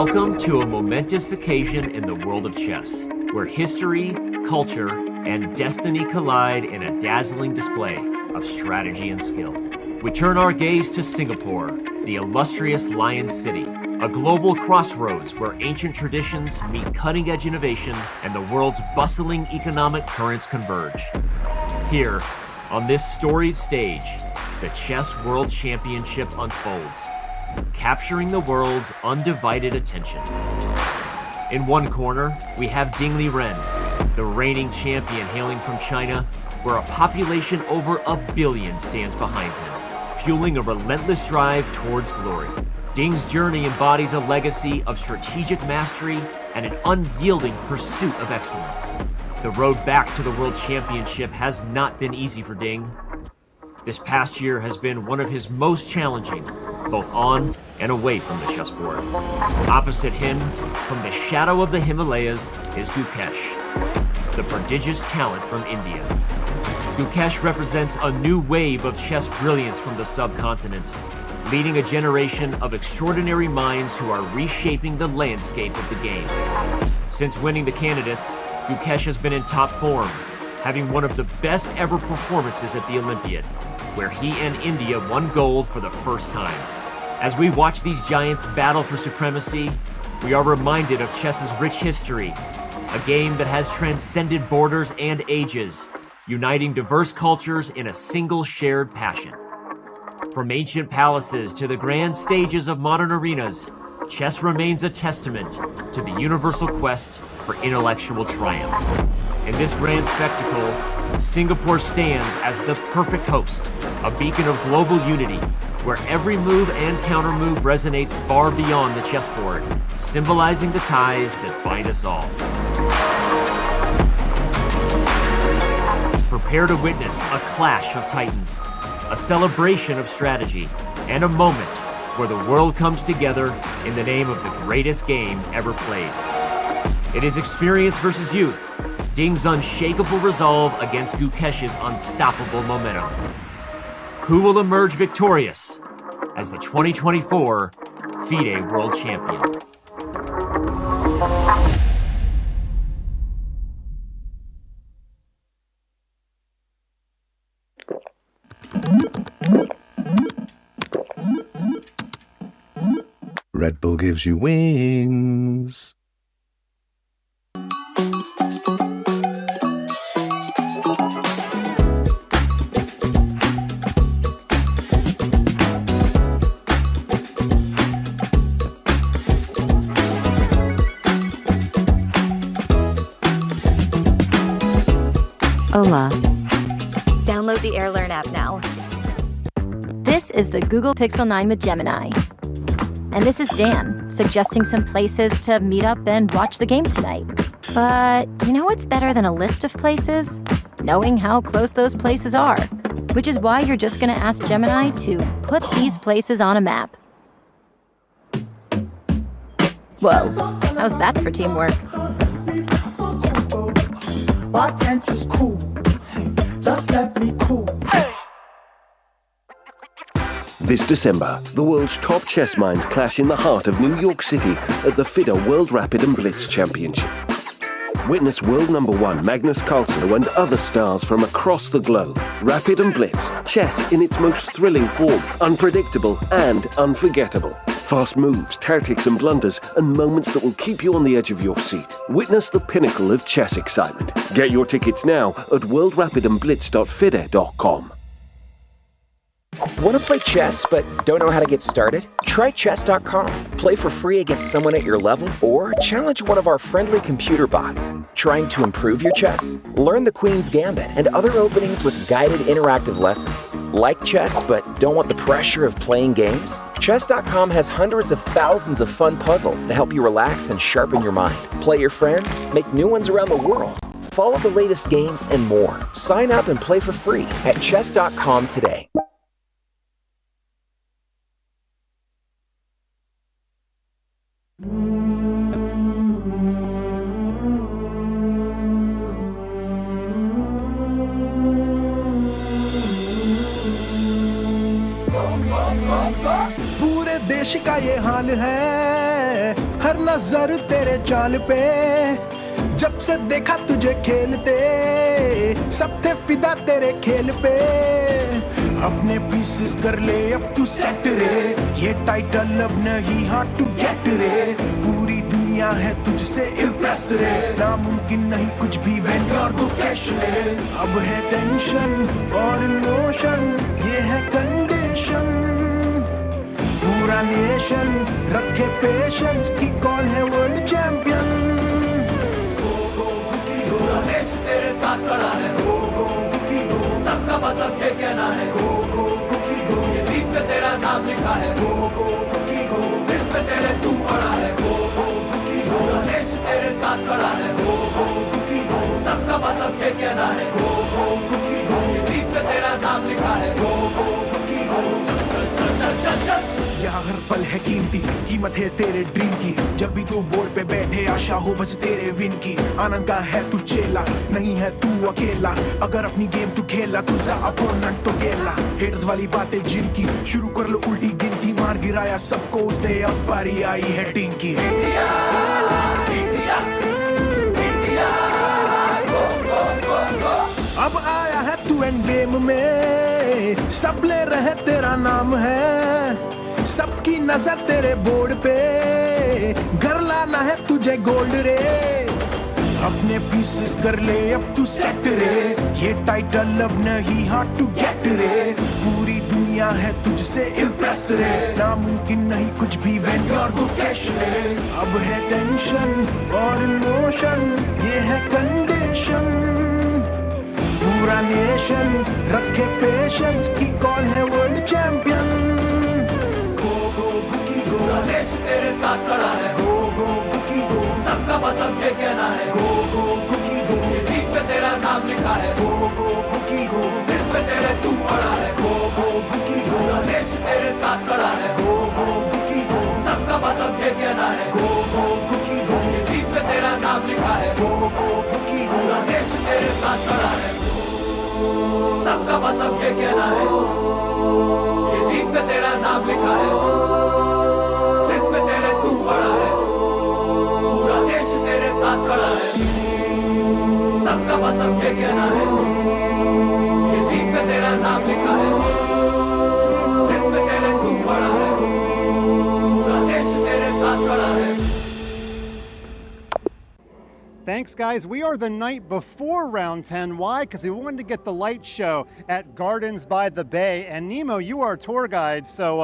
Welcome to a momentous occasion in the world of chess, where history, culture, and destiny collide in a dazzling display of strategy and skill. We turn our gaze to Singapore, the illustrious Lion City, a global crossroads where ancient traditions meet cutting-edge innovation and the world's bustling economic currents converge. Here, on this storied stage, the Chess World Championship unfolds, capturing the world's undivided attention. In one corner, we have Ding Liren, the reigning champion hailing from China, where a population over 1 billion stands behind him, fueling a relentless drive towards glory. Ding's journey embodies a legacy of strategic mastery and an unyielding pursuit of excellence. The road back to the World Championship has not been easy for Ding. This past year has been one of his most challenging, both on and away from the chessboard. Opposite him, from the shadow of the Himalayas, is Gukesh, the prodigious talent from India. Gukesh represents a new wave of chess brilliance from the subcontinent, leading a generation of extraordinary minds who are reshaping the landscape of the game. Since winning the candidates, Gukesh has been in top form, having one of the best ever performances at the Olympiad, where he and India won gold for the first time. As we watch these giants battle for supremacy, we are reminded of chess's rich history, a game that has transcended borders and ages, uniting diverse cultures in a single shared passion. From ancient palaces to the grand stages of modern arenas, chess remains a testament to the universal quest for intellectual triumph. In this grand spectacle, Singapore stands as the perfect host, a beacon of global unity, where every move and countermove resonates far beyond the chessboard, symbolizing the ties that bind us all. Prepare to witness a clash of titans, a celebration of strategy, and a moment where the world comes together in the name of the greatest game ever played. It is experience versus youth, Ding's unshakable resolve against Gukesh's unstoppable momentum. Who will emerge victorious as the 2024 FIDE World Champion? Red Bull gives you wings. Hola. Download the AirLearn app now. This is the Google Pixel 9 with Gemini. And this is Dan, suggesting some places to meet up and watch the game tonight. But you know what's better than a list of places? Knowing how close those places are. Which is why you're just gonna ask Gemini to put these places on a map. Whoa, how's that for teamwork? Why can't you cool? Just let me cool. This December, the world's top chess minds clash in the heart of New York City at the FIDE World Rapid and Blitz Championship. Witness world number 1 Magnus Carlsen and other stars from across the globe. Rapid and Blitz, chess in its most thrilling form, unpredictable and unforgettable. Fast moves, tactics and blunders, and moments that will keep you on the edge of your seat. Witness the pinnacle of chess excitement. Get your tickets now at worldrapidandblitz.fide.com. Want to play chess but don't know how to get started? Try chess.com. Play for free against someone at your level or challenge one of our friendly computer bots. Trying to improve your chess? Learn the Queen's Gambit and other openings with guided interactive lessons. Like chess but don't want the pressure of playing games? Chess.com has hundreds of thousands of fun puzzles to help you relax and sharpen your mind. Play your friends, make new ones around the world. Follow the latest games and more. Sign up and play for free at chess.com today. पूरे देश का ये हाल है, हर हर नजर तेरे चाल पे, जब से देखा तुझे खेलते सब थे फिदा तेरे खेल पे। अपने पीसेस कर ले अब तू सेट रे, ये टाइटल अब नहीं हार्ड टू गेट रे। पूरी दुनिया है तुझसे इम्प्रेस रे, नामुमकिन नहीं कुछ भी वेन और गुकेश रे। अब है टेंशन और इमोशन, ये है कंडीशन। पूरा नेशन रखे पेशेंस कि कौन है वर्ल्ड चैंपियन। गो गो बुकी गो, देश तेरे साथ खड़ा है। गो गो बुकी गो, सबका बस अब ये कहना है। गो गो बुकी गो, ये जीत पे तेरा नाम लिखा है। गो गो बुकी गो, सिर पे तेरे तू अड़ा है। गो गो बुकी गो, देश तेरे साथ खड़ा है। गो गो बुकी गो, सबका बस अब ये कहना है। गो गो बुकी गो, ये जीत पे तेरा नाम लिखा है। गो गो बुकी गो, चल चल चल चल चल। यहाँ हर पल है कीमती, कीमत है तेरे ड्रीम की। जब भी तू बोर्ड पे बैठे आशा हो बस तेरे विन की। आनंद का है तू चेला, नहीं है तू अकेला। अगर अपनी गेम तू खेला तुझा अपोनेंट तो गेला। हेटर्स वाली बातें जिनकी, शुरू कर लो उल्टी गिनती। मार गिराया सबको उसने, अब बारी आई है टीम की। इंडिया, इंडिया, इंडिया, गो गो गो गो। अब आया है तू एंड गेम में, सब ले रहे तेरा नाम है। सबकी नजर तेरे बोर्ड पे, घर लाना है तुझे गोल्ड रे। अपने पीसेस कर ले अब तू सेट रे, ये टाइटल अब नहीं हार्ड टू गेट रे। पूरी दुनिया है तुझसे इम्प्रेस रे, नामुमकिन नहीं कुछ भी वेन और गुकेश रे। अब है टेंशन और इमोशन, ये है कंडीशन। पूरा नेशन रखे पेशेंस कि कौन है वर्ल्ड चैंपियन। देश तेरे साथ खड़ा है। गो गो बुकी गो, सबका बस अब ये कहना है। गो गो बुकी गो, ये जीत पे तेरा नाम लिखा है। गो गो बुकी गो, सिर पे तेरे तू अड़ा है। गो गो बुकी गो, देश तेरे साथ खड़ा है। गो गो बुकी गो, सबका बस अब ये कहना है। गो गो बुकी गो, ये जीत पे तेरा नाम लिखा है। गो गो बुकी गो, देश तेरे साथ खड़ा है। सबका बस अब ये कहना है, ये जीत पे तेरा नाम लिखा है। सबका बस अब ये कहना है, ये जीत पे तेरा नाम लिखा है। सिर पे तेरे तू बड़ा है, पूरा देश तेरे साथ खड़ा है। Thanks, guys. We are the night before round 10. Why? Because we wanted to get the light show at Gardens by the Bay. And Nemo, you are a tour guide, so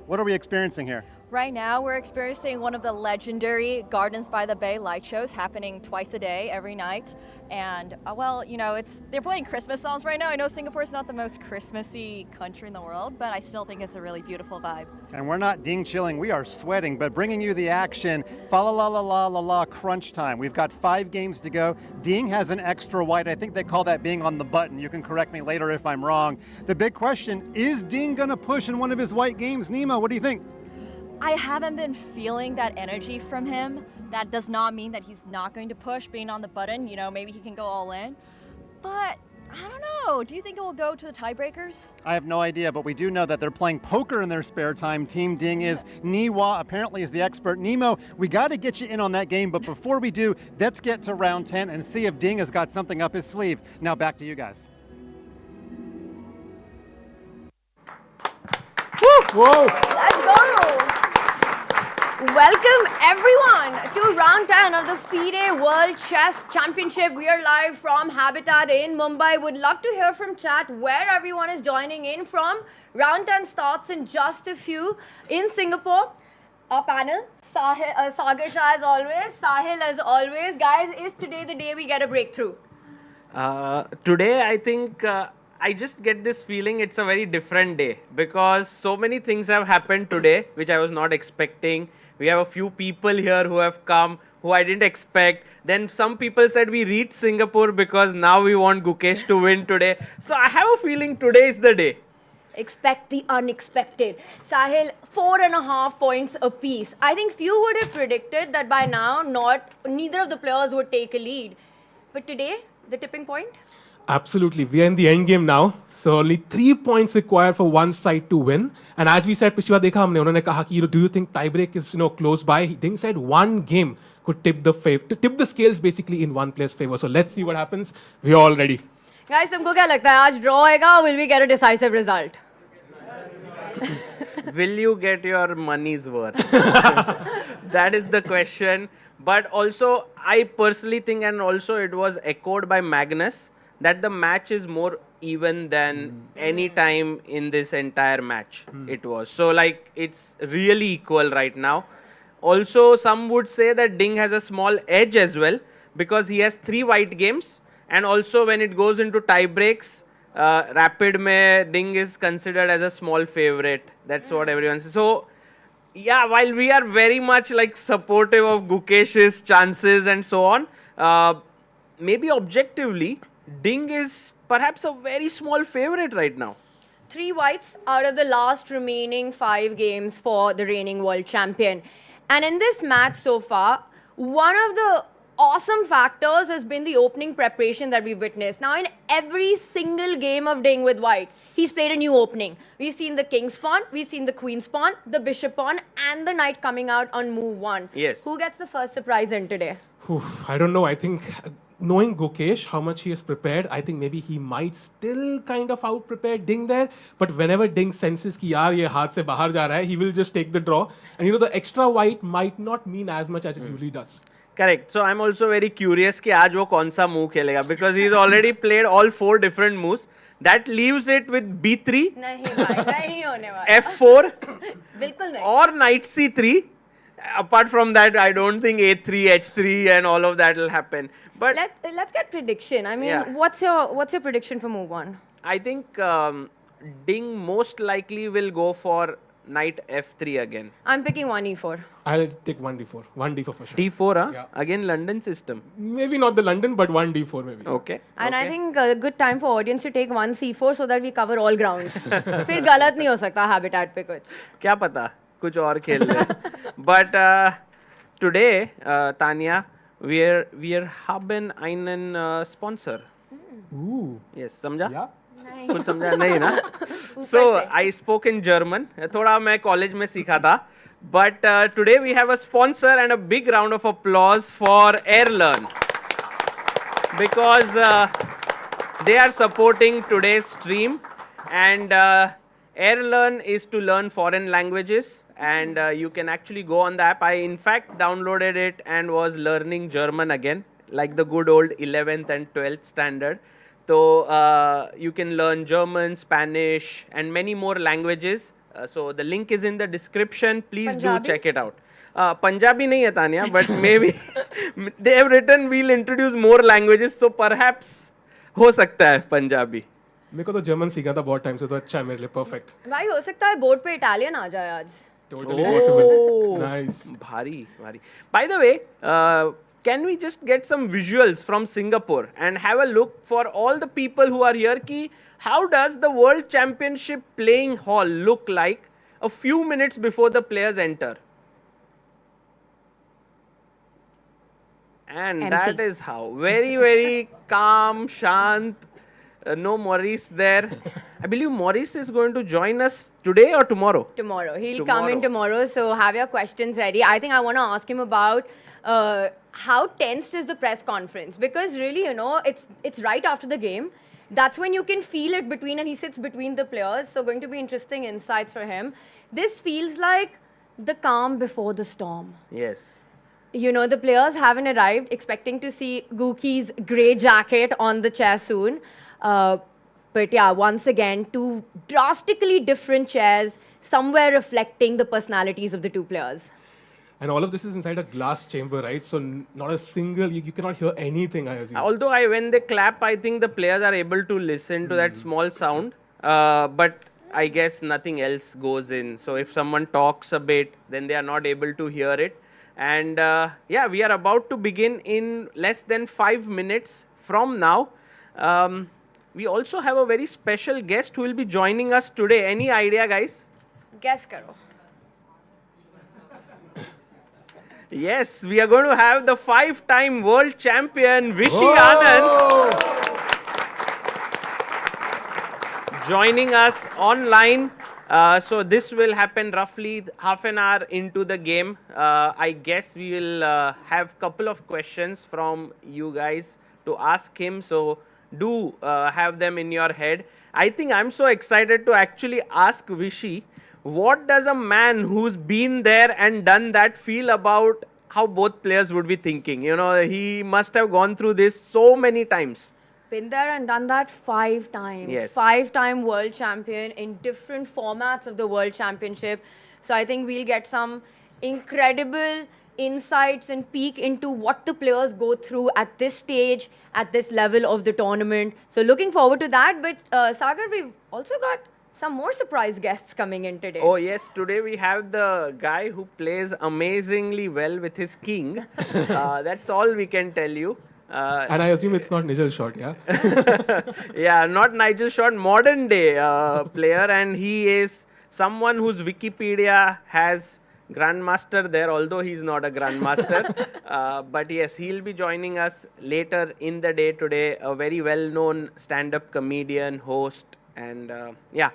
what are we experiencing here? Right now, we're experiencing one of the legendary Gardens by the Bay light shows happening twice a day, every night. And, well, you know, they're playing Christmas songs right now. I know Singapore is not the most Christmassy country in the world, but I still think it's a really beautiful vibe. And we're not ding chilling, we are sweating, but bringing you the action. Fa la la la la la la crunch time. We've got 5 games to go. Ding has an extra white. I think they call that being on the button. You can correct me later if I'm wrong. The big question, is Ding gonna push in one of his white games? Nemo, what do you think? I haven't been feeling that energy from him. That does not mean that he's not going to push being on the button. You know, maybe he can go all in. But I don't know. Do you think it will go to the tiebreakers? I have no idea, but we do know that they're playing poker in their spare time. Team Ding is. Niwa apparently is the expert. Nemo, we got to get you in on that game, but before we do, let's get to round 10 and see if Ding has got something up his sleeve. Now back to you guys. Woo! Whoa! Let's go! Welcome everyone to round 10 of the FIDE World Chess Championship. We are live from Habitat in Mumbai. Would love to hear from chat where everyone is joining in from. Round 10 starts in just a few. In Singapore, our panel, Sagar Shah as always, Sahil as always. Guys, is today the day we get a breakthrough? Today, I think I just get this feeling it's a very different day because so many things have happened today which I was not expecting. We have a few people here who have come who I didn't expect. Then some people said we reached Singapore because now we want Gukesh to win today. So I have a feeling today is the day. Expect the unexpected. Sahil, 4.5 points apiece. I think few would have predicted that by now neither of the players would take a lead. But today, the tipping point? Absolutely. We are in the end game now. So only 3 points required for one side to win. And as we said, पिछली बार देखा हमने उन्होंने कहा कि do you think tiebreak is close by? Ding said one game could tip the scales basically in one player's favor. So let's see what happens. We are all ready. Guys, तुमको क्या लगता है आज draw होएगा? Will we get a decisive result? Will you get your money's worth? That is the question. But also, I personally think, and also it was echoed by Magnus, that the match is more even than any time in this entire match. It was. So, like, it's really equal right now. Also, some would say that Ding has a small edge as well because he has 3 white games. And also, when it goes into tie breaks, Rapid mein Ding is considered as a small favorite. That's what everyone says. So, yeah, while we are very much like supportive of Gukesh's chances and so on, maybe objectively, Ding is perhaps a very small favorite right now. 3 whites out of the last remaining 5 games for the reigning world champion. And in this match so far, one of the awesome factors has been the opening preparation that we've witnessed. Now, in every single game of Ding with white, he's played a new opening. We've seen the king's pawn, we've seen the queen's pawn, the bishop pawn, and the knight coming out on move 1. Yes. Who gets the first surprise in today? I don't know. I think knowing Gukesh, how much he has prepared, I think maybe he might still kind of out-prepare Ding there. But whenever Ding senses कि यार ये हाथ से बाहर जा रहा है, he will just take the draw. And the extra white might not mean as much as it usually does. Correct. So I'm also very curious कि आज वो कौन सा move खेलेगा because he's already played all 4 different moves. That leaves it with B3, नहीं भाई, नहीं होने वाला. F4, बिल्कुल नहीं. or Knight C3. Apart from that, I don't think A3, H3 and all of that will happen. But let's get prediction. I mean, Yeah. what's your prediction for move 1? I think Ding most likely will go for Knight F3 again. I'm picking 1e4. I'll take 1d4. 1d4 for sure. D4, huh? Yeah. Again, London system. Maybe not the London, but 1d4 maybe. Okay. And okay. I think a good time for audience to take 1c4 so that we cover all grounds. फिर गलत नहीं हो सकता habitat पे कुछ. क्या पता कुछ और खेल ले. But today, Tanya, we are haben einen sponsor. Ooh. Yes, समझा? Yeah. कुछ समझा नहीं ना? So I spoke in German. थोड़ा मैं college में सीखा था. But today we have a sponsor and a big round of applause for AirLearn because they are supporting today's stream and AirLearn is to learn foreign languages and you can actually go on the app. I in fact downloaded it and was learning German again like the good old 11th and 12th standard. So you can learn German, Spanish and many more languages. So the link is in the description. Please Punjabi? do check it out. Punjabi nahi hai Tanya, but maybe they have written we'll introduce more languages. So perhaps हो सकता है Punjabi. मेरे को तो German सीखा था बहुत time से तो अच्छा है मेरे लिए perfect. भाई हो सकता है बोर्ड पे इटालियन आ जाए आज. Totally possible. Nice. Bhari, bhari. By the way, can we just get some visuals from Singapore and have a look for all the people who are here? Ki, how does the World Championship playing hall look like a few minutes before the players enter? And Empty. that is how. Very, very calm, shant. No Maurice there. I believe Maurice is going to join us today or tomorrow? Tomorrow. He'll come in tomorrow, so have your questions ready. I think I want to ask him about how tensed is the press conference? Because really, it's right after the game. That's when you can feel it between, and he sits between the players. So going to be interesting insights for him. This feels like the calm before the storm. Yes. The players haven't arrived expecting to see Guki's grey jacket on the chair soon. But yeah, once again, 2 drastically different chairs, somewhere reflecting the personalities of the 2 players. And all of this is inside a glass chamber, right? So not a single, you cannot hear anything, I assume. Although when they clap, I think the players are able to listen to that small sound. But I guess nothing else goes in. So if someone talks a bit, then they are not able to hear it. And yeah, we are about to begin in less than 5 minutes from now. We also have a very special guest who will be joining us today. Any idea, guys? Guess karo. Yes, we are going to have the 5-time world champion, Vishy Anand. joining us online. So this will happen roughly half an hour into the game. I guess we will have couple of questions from you guys to ask him. So do have them in your head. I think I'm so excited to actually ask Vishy, what does a man who's been there and done that feel about how both players would be thinking? You know, he must have gone through this so many times. Been there and done that 5 times. Yes. 5-time world champion in different formats of the world championship. So I think we'll get some incredible insights and peek into what the players go through at this stage, at this level of the tournament. So looking forward to that. But Sagar, we've also got some more surprise guests coming in today. Oh yes, today we have the guy who plays amazingly well with his king. That's all we can tell you. And I assume it's not Nigel Short, yeah? Yeah, not Nigel Short, modern day player, and he is someone whose Wikipedia has Grandmaster there, although he's not a Grandmaster. But yes, he'll be joining us later in the day today, a very well-known stand-up comedian, host, and yeah,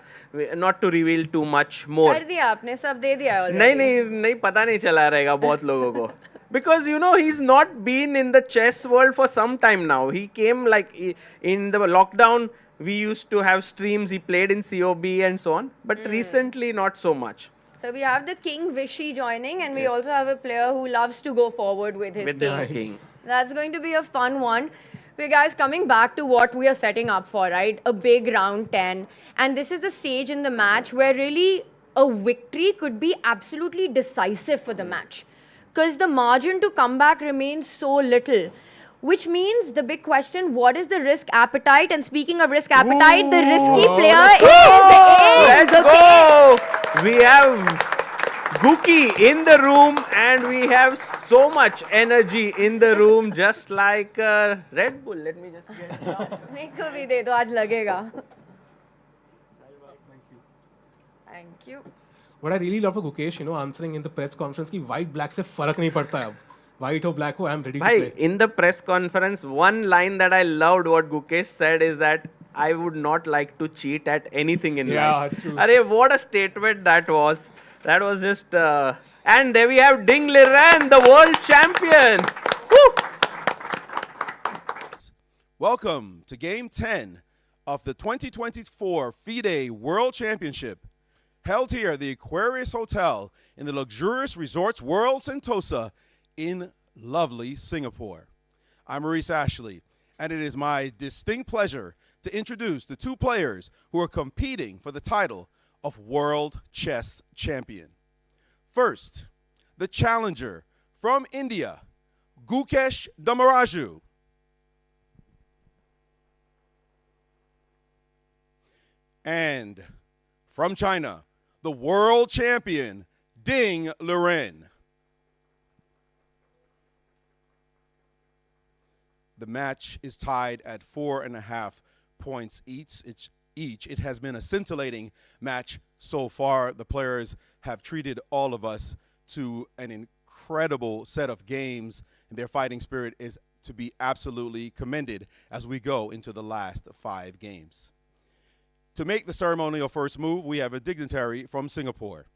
not to reveal too much more. कर दिया आपने, सब दे दिया already. नहीं पता नहीं चला रहेगा बहुत लोगों को. Because you know, he's not been in the chess world for some time now. He came like in the lockdown, we used to have streams, he played in COB and so on, but recently not so much. So we have the King Vishy joining, and we also have a player who loves to go forward with his king. That's going to be a fun one. Okay, guys, coming back to what we are setting up for, right? A big round 10. And this is the stage in the match where really a victory could be absolutely decisive for the match. Because the margin to come back remains so little. Which means the big question, what is the risk appetite? And speaking of risk appetite, the risky player is Let's go! We have Guki in the room, and we have so much energy in the room, just like Red Bull. Let me just get it down. मेरे को भी दे दो, आज लगेगा. Thank you. What I really love for Gukesh, you know, answering in the press conference कि white black से फर्क नहीं पड़ता है अब. White or black, I'm ready to play. In the press conference, one line that I loved what Gukesh said is that I would not like to cheat at anything in life. Yeah, true. Arey, what a statement that was. That was just... and there we have Ding Liren, the world champion. Woo! Welcome to Game 10 of the 2024 FIDE World Championship, held here at the Aquarius Hotel in the luxurious Resorts World Sentosa in lovely Singapore. I'm Maurice Ashley, and it is my distinct pleasure to introduce the two players who are competing for the title of World Chess Champion. First, the challenger from India, Gukesh Dommaraju. And from China, the world champion, Ding Liren. The match is tied at 4.5 points each. It has been a scintillating match so far. The players have treated all of us to an incredible set of games, and their fighting spirit is to be absolutely commended as we go into the last 5 games. To make the ceremonial first move, we have a dignitary from Singapore,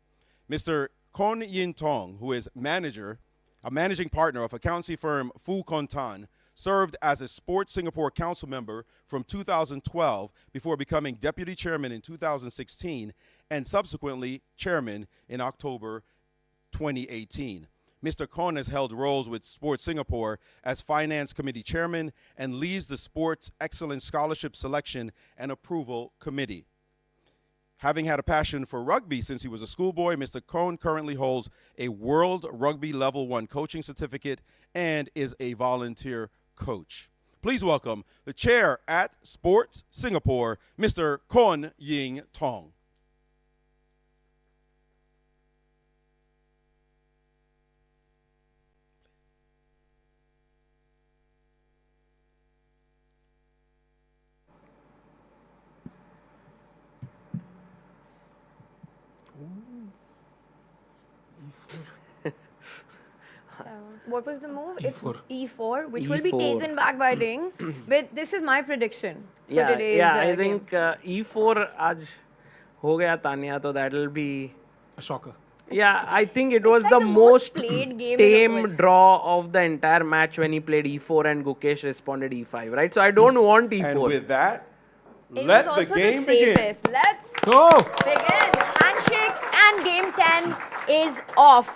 Mr. Kon Yin Tong, who is a managing partner of accountancy firm Fu Kon Tan, served as a Sports Singapore Council member from 2012 before becoming deputy chairman in 2016 and subsequently chairman in October 2018. Mr. Kon has held roles with Sports Singapore as Finance Committee Chairman and leads the Sports Excellence Scholarship Selection and Approval Committee. Having had a passion for rugby since he was a schoolboy, Mr. Kon currently holds a World Rugby Level 1 coaching certificate and is a volunteer coach. Please welcome the chair at Sports Singapore, Mr. Kon Yin Tong. What was the move? It's E4. E4, which will be E4. taken back by Ding. But this is my prediction for Yeah, today's I game. think E4 आज हो गया Tania, so that will be. A shocker. Yeah, I think it was like the the most most played game in the tame world. draw of the entire match when he played E4 and Gukesh responded E5, right? So I don't want E4. And with that, It let was the also game the begin. safest. Let's Go! begin. Handshakes and game 10 is off.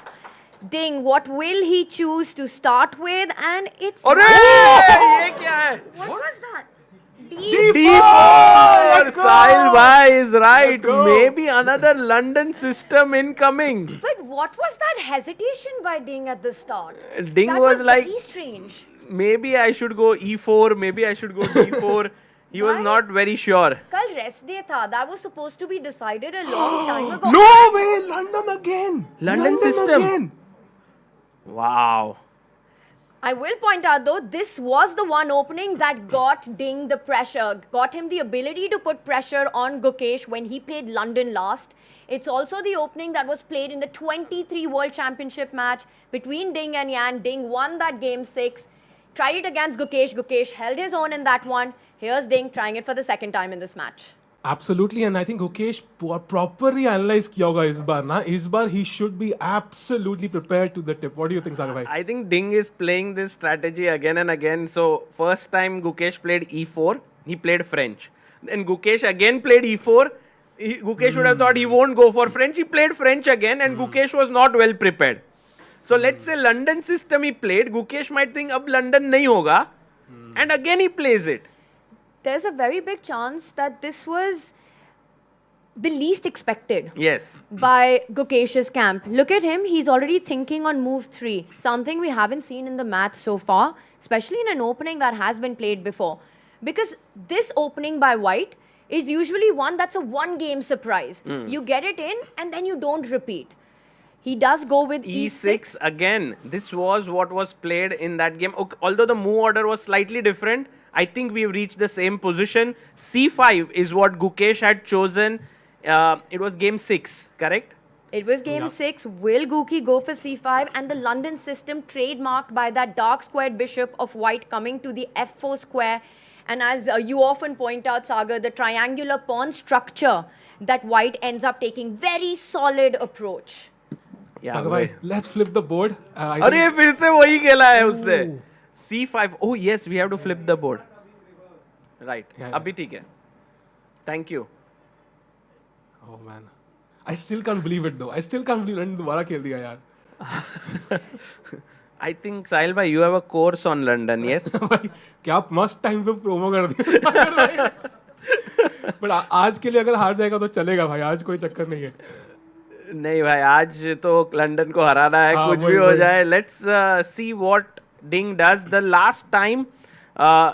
Ding, what will he choose to start with? And it's... अरे ये क्या है? What was that? D4! Let's go! Sahil bhai is right. Let's go! Maybe another London system incoming. But what was that hesitation by Ding at the start? Ding That was like, very strange. maybe I should go E4, maybe I should go D4. He was Why? not very sure. Kal rest day tha. That was supposed to be decided a long time ago. No way! London again! London system. Again. Wow. I will point out though, this was the one opening that got Ding the pressure, got him the ability to put pressure on Gukesh when he played London last. It's also the opening that was played in the 23 World Championship match between Ding and Yan. Ding won that game 6, tried it against Gukesh. Gukesh held his own in that one. Here's Ding trying it for the second time in this match. Absolutely, and I think Gukesh properly analyzed किया होगा इस बार ना. इस बार he should be absolutely prepared to the tip. What do you think, Sagar bhai? I think Ding is playing this strategy again and again. So first time Gukesh played E4, he played French. Then Gukesh again played E4. Gukesh would have thought he won't go for French. He played French again and Gukesh was not well prepared. So let's say London system he played. Gukesh might think ab London nahi hoga. And again he plays it. There's a very big chance that this was the least expected. Yes. By Gukesh's camp. Look at him, he's already thinking on move 3, something we haven't seen in the match so far, especially in an opening that has been played before. Because this opening by White is usually one that's a one-game surprise. You get it in and then you don't repeat. He does go with E6 again. This was what was played in that game. Although the move order was slightly different, I think we've reached the same position. C5 is what Gukesh had chosen. It was game 6, correct? It was game 6. Will Guki go for c5? And the London system trademarked by that dark squared bishop of White coming to the f4 square. And as you often point out, Sagar, the triangular pawn structure that White ends up taking very solid approach. Yeah, Sagar bhai, let's flip the board. अरे फिर से वही खेला है उसने. C5. Oh yes, we have to flip the board. Right. अभी ठीक है. Thank you. Oh man, I still can't believe it though. I still can't believe it. दोबारा खेल दिया यार. I think Sahil bhai, you have a course on London, yes? क्या मस्त time पे प्रोमो कर दिया. But आज के लिए अगर हार जाएगा तो चलेगा भाई. आज कोई चक्कर नहीं है. नहीं भाई, आज तो लंदन को हराना है. कुछ भी हो जाए. Let's see what Ding does. The last time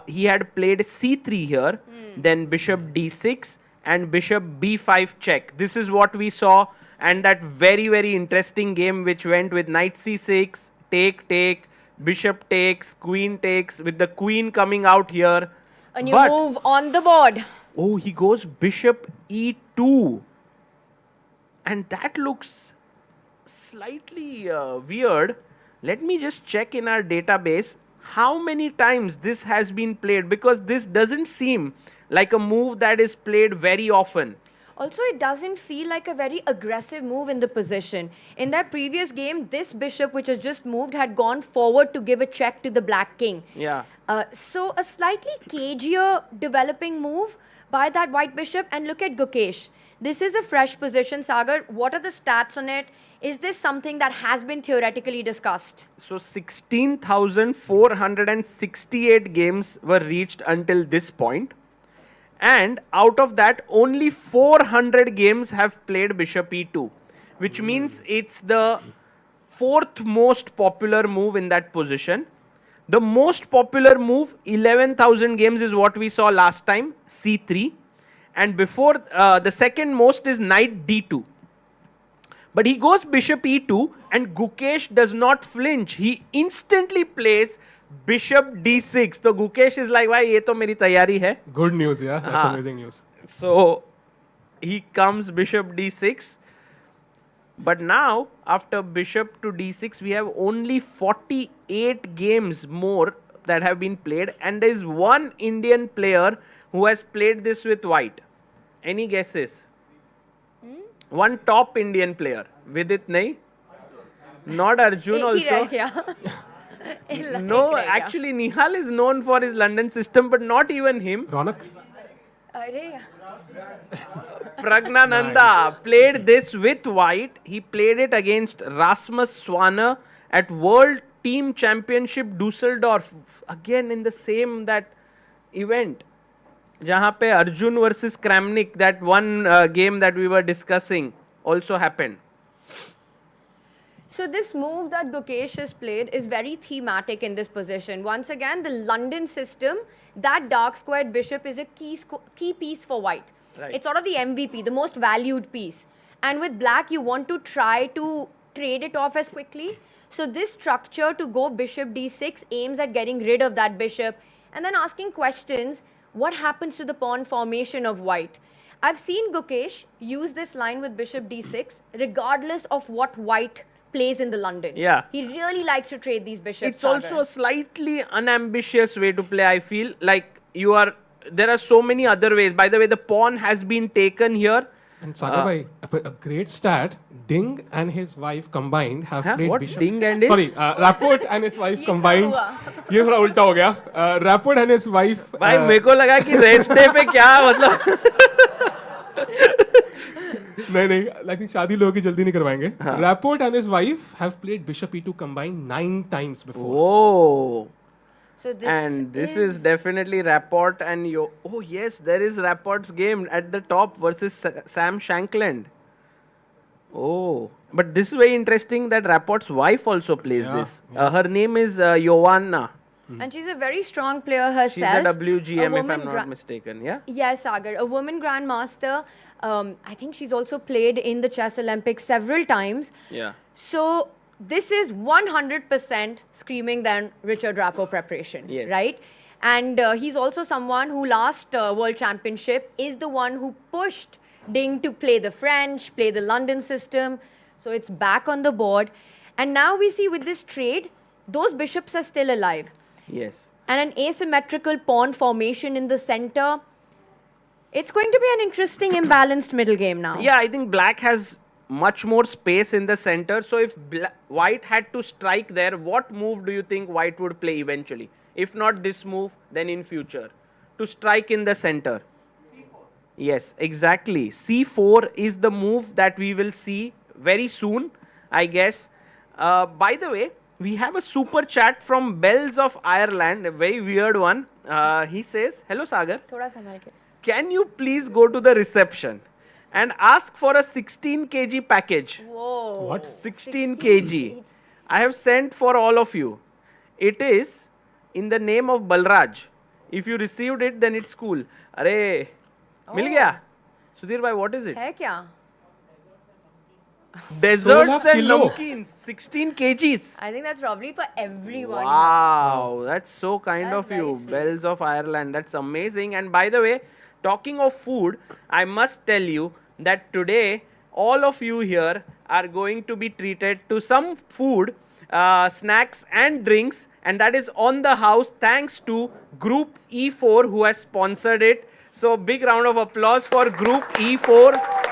he had played C3 here, then bishop D6 and bishop B5 check. This is what we saw, and that very, very interesting game which went with knight C6, take, bishop takes, queen takes, with the queen coming out here. A new move on the board. Oh, he goes bishop E2. And that looks slightly weird. Let me just check in our database how many times this has been played, because this doesn't seem like a move that is played very often. Also, it doesn't feel like a very aggressive move in the position. In that previous game, this bishop, which has just moved, had gone forward to give a check to the black king. Yeah. So a slightly cagier developing move by that white bishop. And look at Gukesh. This is a fresh position, Sagar. What are the stats on it? Is this something that has been theoretically discussed? So 16,468 games were reached until this point. And out of that, only 400 games have played bishop E2, which means it's the 4th most popular move in that position. The most popular move, 11,000 games, is what we saw last time, C3. And before, the second most is knight D2. But he goes bishop E2 and Gukesh does not flinch. He instantly plays bishop D6. So Gukesh is like, "Bhai, ye to meri tayari hai." Good news, yeah. That's amazing news. So he comes bishop D6. But now, after bishop to d6, we have only 48 games more that have been played, and there is one Indian player who has played this with white. Any guesses? One top Indian player. Vidit nahi? Not Arjun also. No, actually Nihal is known for his London system, but not even him. Ronak? Pragnananda played this with white. He played it against Rasmus Swanner at World Team Championship Dusseldorf. Again in the same that event. Jahan pe Arjun versus Kramnik, that one game that we were discussing, also happened. So this move that Gukesh has played is very thematic in this position. Once again, the London system, that dark squared bishop is a key piece for white. Right. It's sort of the MVP, the most valued piece. And with black, you want to try to trade it off as quickly. So this structure to go bishop d6 aims at getting rid of that bishop and then asking questions, what happens to the pawn formation of white? I've seen Gukesh use this line with bishop d6 regardless of what white plays in the London. Yeah. He really likes to trade these bishops. It's also a slightly unambitious way to play, I feel. Like there are so many other ways. By the way, the pawn has been taken here. And Sagar bhai, a great stat, Ding and his wife combined have played what? bishop. Ding and his? Sorry, Rapport and his wife combined. ये थोड़ा उल्टा हो गया. Rapport and his wife. भाई मेरे को लगा कि रेस्ट डे पे क्या मतलब नहीं, I think शादी लोगों की जल्दी नहीं करवाएंगे. Rapport and his wife have played bishop e2 combined 9 times before. Whoa. So this is definitely Rapport and oh yes, there is Rapport's game at the top versus Sam Shankland. Oh, but this is very interesting that Rapport's wife also plays this. Her name is Joanna. And she's a very strong player herself. She's a WGM if I'm not mistaken, yeah? Yes, Sagar, a woman grandmaster. I think she's also played in the Chess Olympics several times. Yeah. So this is 100% screaming than Richard Rapport preparation, yes. right? And he's also someone who last World Championship is the one who pushed Ding to play the French, play the London system. So it's back on the board. And now we see with this trade, those bishops are still alive. Yes. And an asymmetrical pawn formation in the center. It's going to be an interesting imbalanced middle game now. Yeah, I think black has much more space in the center. So if white had to strike there, what move do you think white would play eventually? If not this move, then in future. To strike in the center. C4. Yes, exactly. C4 is the move that we will see very soon, I guess. By the way, we have a super chat from Bells of Ireland, a very weird one. He says, hello Sagar. Thoda samay ke. Can you please go to the reception and ask for a 16 kg package? Whoa. What? 16 kg. I have sent for all of you. It is in the name of Balraj. If you received it, then it's cool. Arey, mil gaya? Sudhir bhai, what is it? Hai kya? Desserts and kilo. namkeens, 16 kgs. I think that's probably for everyone. Wow, that's so kind That's of you. very sweet. Bells of Ireland, that's amazing. And by the way, talking of food, I must tell you that today, all of you here are going to be treated to some food, snacks and drinks, and that is on the house thanks to Group E4 who has sponsored it. So big round of applause for Group E4.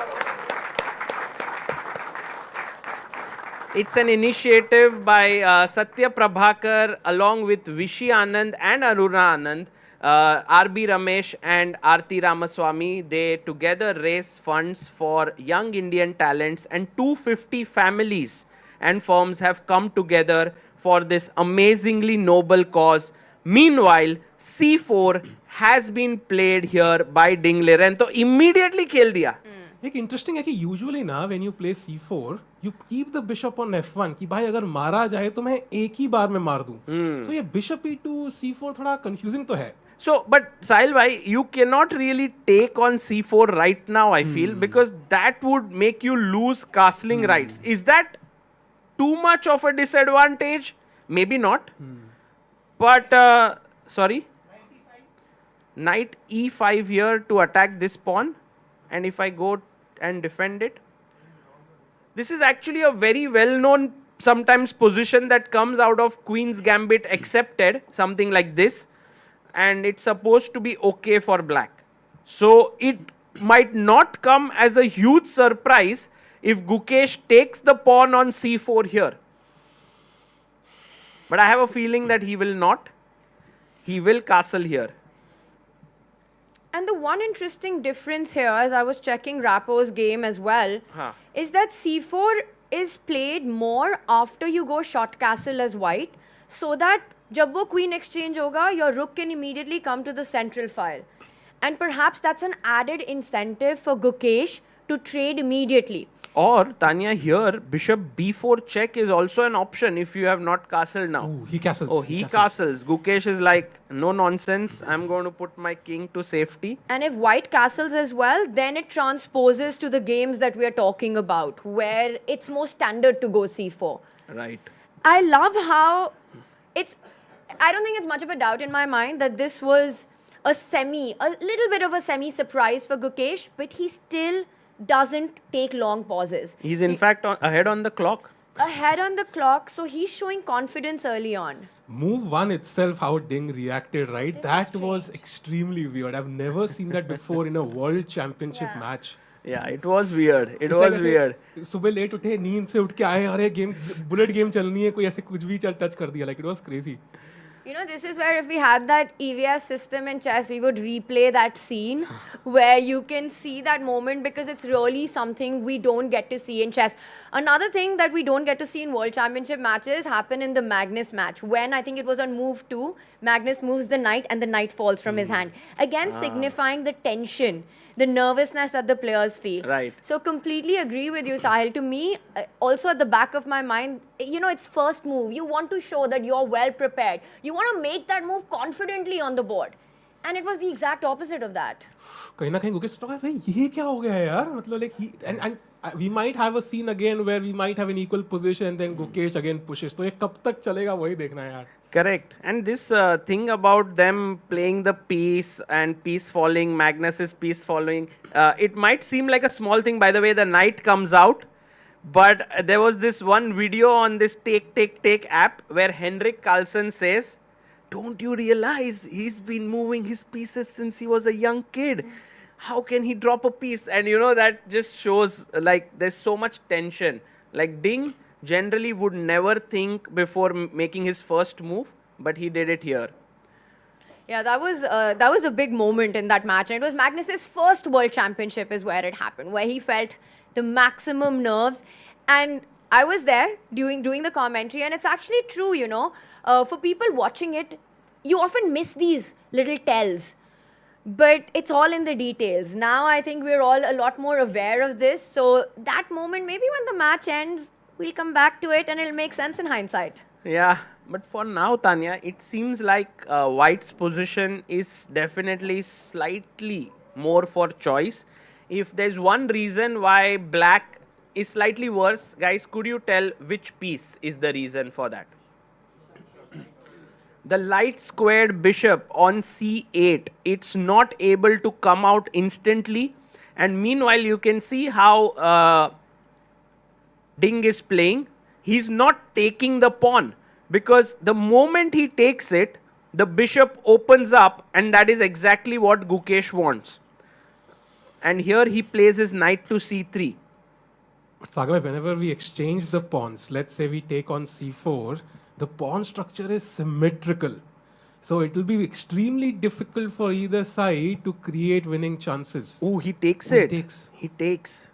It's an initiative by Satya Prabhakar along with Vishi Anand and Aruna Anand, RB Ramesh and Aarti Ramaswamy. They together raise funds for young Indian talents, and 250 families and firms have come together for this amazingly noble cause. Meanwhile, C4 has been played here by Ding Liren. So immediately खेल दिया. एक interesting है कि usually ना when you play C4 you keep the bishop on F1 कि भाई अगर मारा जाए तो मैं एक ही बार में मार दूं. सो ये बिशप E2 C4 थोड़ा कंफ्यूजिंग तो है. So, but Sahil bhai, you cannot really take on C4 right now, I feel, because that would make you lose castling rights. Is that too much of a disadvantage? Maybe not. But, sorry? Knight E5 here to attack this pawn. And if I go and defend it, This is actually a very well-known sometimes position that comes out of Queen's Gambit accepted, something like this. And it's supposed to be okay for black. So it might not come as a huge surprise if Gukesh takes the pawn on c4 here. But I have a feeling that he will not. He will castle here. And the one interesting difference here, as I was checking Rapo's game as well, is that c4 is played more after you go short castle as white, so that जब वो queen exchange होगा, your rook can immediately come to the central file. And perhaps that's an added incentive for Gukesh to trade immediately. Or, Tanya, here, bishop b4 check is also an option if you have not castled now. Ooh, he castles. Oh, he castles. Gukesh is like, no nonsense, I'm going to put my king to safety. And if white castles as well, then it transposes to the games that we are talking about, where it's more standard to go c4. Right. I love how I don't think it's much of a doubt in my mind that this was a little bit of a semi-surprise for Gukesh, but he still doesn't take long pauses. He's in fact ahead on the clock. Ahead on the clock, so he's showing confidence early on. Move 1 itself, how Ding reacted, right? That was extremely weird. I've never seen that before in a World Championship match. Yeah, it was weird. It was weird. सुबह late उठे, नींद से उठ के आए, अरे game bullet game चलनी है, कोई ऐसे कुछ भी टच कर दिया. Like it was crazy. You know, this is where if we had that EVS system in chess, we would replay that scene where you can see that moment, because it's really something we don't get to see in chess. Another thing that we don't get to see in World Championship matches happen in the Magnus match, when I think it was on move 2, Magnus moves the knight and the knight falls from his hand. Again, signifying the tension, the nervousness that the players feel. Right. So completely agree with you, Sahil. To me, also at the back of my mind, you know, it's first move. You want to show that you're well prepared. You want to make that move confidently on the board. And it was the exact opposite of that. कहीं ना कहीं Gukesh thought, "भाई ये क्या हो गया यार?" मतलब like he and we might have a scene again where we might have an equal position and then Gukesh again pushes. तो ये कब तक चलेगा वही देखना है यार. Correct. And this thing about them playing the piece and piece falling, Magnus's piece falling, it might seem like a small thing. By the way, the knight comes out. But there was this one video on this Take app where Henrik Carlson says, don't you realize he's been moving his pieces since he was a young kid? How can he drop a piece? And you know, that just shows like there's so much tension. Like Ding generally would never think before making his first move, but he did it here. Yeah, that was a big moment in that match. And it was Magnus's first World Championship is where it happened, where he felt the maximum nerves. And I was there doing the commentary, and it's actually true, you know. For people watching it, you often miss these little tells. But it's all in the details. Now I think we're all a lot more aware of this. So that moment, maybe when the match ends, we'll come back to it and it'll make sense in hindsight. Yeah, but for now, Tanya, it seems like White's position is definitely slightly more for choice. If there's one reason why Black is slightly worse, guys, could you tell which piece is the reason for that? The light squared bishop on c8, it's not able to come out instantly. And meanwhile, you can see how Ding is playing. He's not taking the pawn, because the moment he takes it, the bishop opens up, and that is exactly what Gukesh wants. And here he plays his knight to c3. Sagar, whenever we exchange the pawns, let's say we take on c4, the pawn structure is symmetrical. So it will be extremely difficult for either side to create winning chances. Oh, he takes it. He takes.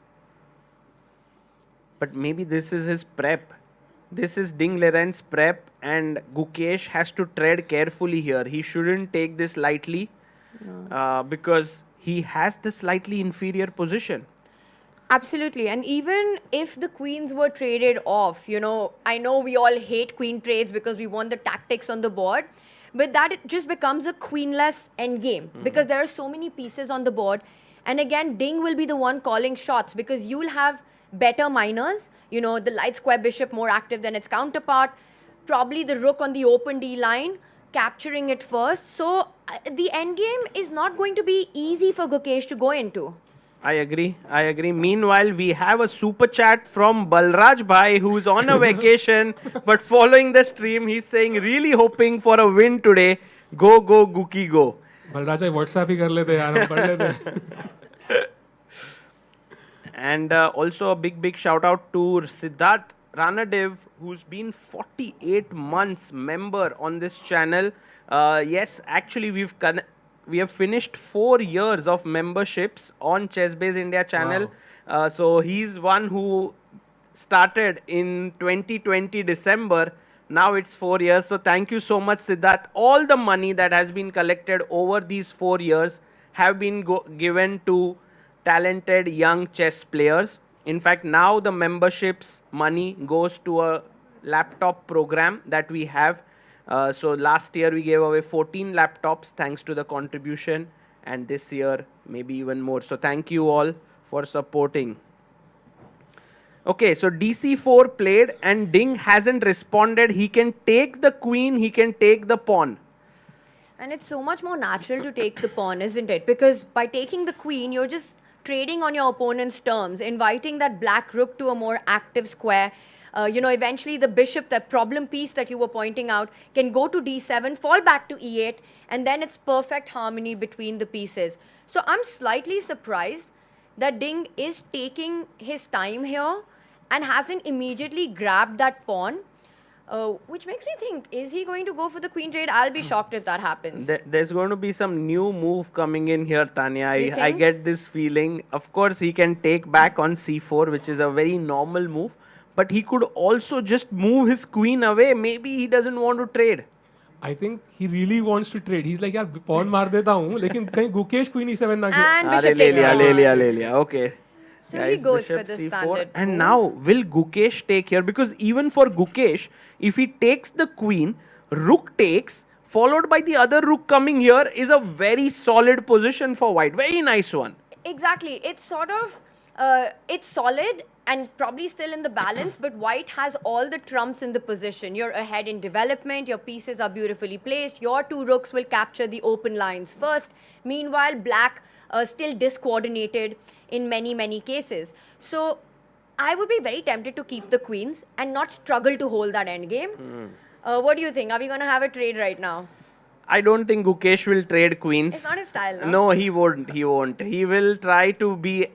But maybe this is his prep. This is Ding Liren's prep, and Gukesh has to tread carefully here. He shouldn't take this lightly because he has the slightly inferior position. Absolutely. And even if the queens were traded off, you know, I know we all hate queen trades because we want the tactics on the board, but that it just becomes a queenless endgame because there are so many pieces on the board. And again, Ding will be the one calling shots because you'll have better minors, you know, the light square bishop more active than its counterpart, probably the rook on the open D line, capturing it first. So the endgame is not going to be easy for Gukesh to go into. I agree. Meanwhile, we have a super chat from Balraj Bhai, who's on a vacation but following the stream. He's saying, really hoping for a win today. Go, go, Guki, go. Balraj भाई WhatsApp ही कर लेते यार, हम पढ़ लेते. And also a big shout out to Siddharth Ranadev, who's been 48 months member on this channel. Yes, actually we have finished 4 years of memberships on ChessBase India channel. Wow. So he's one who started in 2020 December. Now it's 4 years. So thank you so much, Siddharth. All the money that has been collected over these 4 years have been given to talented young chess players. In fact, now the memberships money goes to a laptop program that we have. So last year we gave away 14 laptops thanks to the contribution, and this year maybe even more. So thank you all for supporting. Okay, so DC4 played and Ding hasn't responded. He can take the queen, he can take the pawn. And it's so much more natural to take the pawn, isn't it? Because by taking the queen, you're just trading on your opponent's terms, inviting that black rook to a more active square. Eventually the bishop, that problem piece that you were pointing out, can go to d7, fall back to e8, and then it's perfect harmony between the pieces. So I'm slightly surprised that Ding is taking his time here and hasn't immediately grabbed that pawn, which makes me think, is he going to go for the queen trade? I'll be shocked if that happens. There's going to be some new move coming in here, Tanya. I get this feeling. Of course, he can take back on c4, which is a very normal move. But he could also just move his queen away. Maybe he doesn't want to trade. I think he really wants to trade. He's like, यार pawn मार देता हूँ, लेकिन कहीं Gukesh queen e7 ना खेले. And bishop takes ले लिया. Okay. So Guys, he goes for bishop the c4. standard And move. now, will Gukesh take here? Because even for Gukesh, if he takes the queen, rook takes, followed by the other rook coming here, is a very solid position for white. Very nice one. Exactly. It's sort of, it's solid and probably still in the balance, but white has all the trumps in the position. You're ahead in development, your pieces are beautifully placed, your two rooks will capture the open lines first. Meanwhile, black still discoordinated in many cases. So I would be very tempted to keep the queens and not struggle to hold that endgame. What do you think? Are we going to have a trade right now? I don't think Gukesh will trade queens. It's not his style, no? No, he won't. He will try to be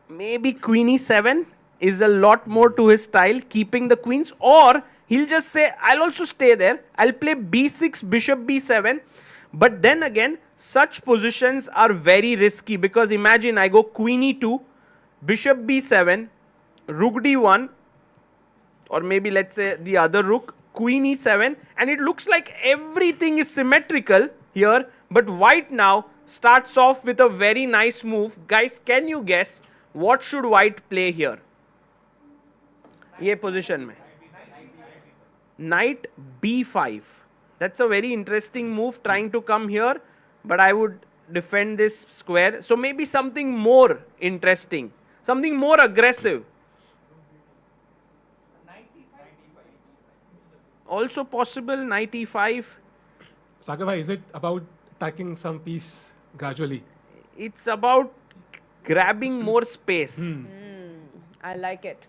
maybe queen e7 is a lot more to his style, keeping the queens, or he'll just say, I'll also stay there. I'll play b6, bishop b7. But then again, such positions are very risky because imagine I go queen e2, bishop b7, rook d1, or maybe let's say the other rook, queen e7, and it looks like everything is symmetrical here, but white now starts off with a very nice move. Guys, can you guess what should white play here? ये position में knight b5. That's a very interesting move, trying to come here, but I would defend this square. So maybe something more interesting, something more aggressive. Also possible, knight e5. Sagar bhai, is it about attacking some piece gradually? It's about grabbing more space. I like it.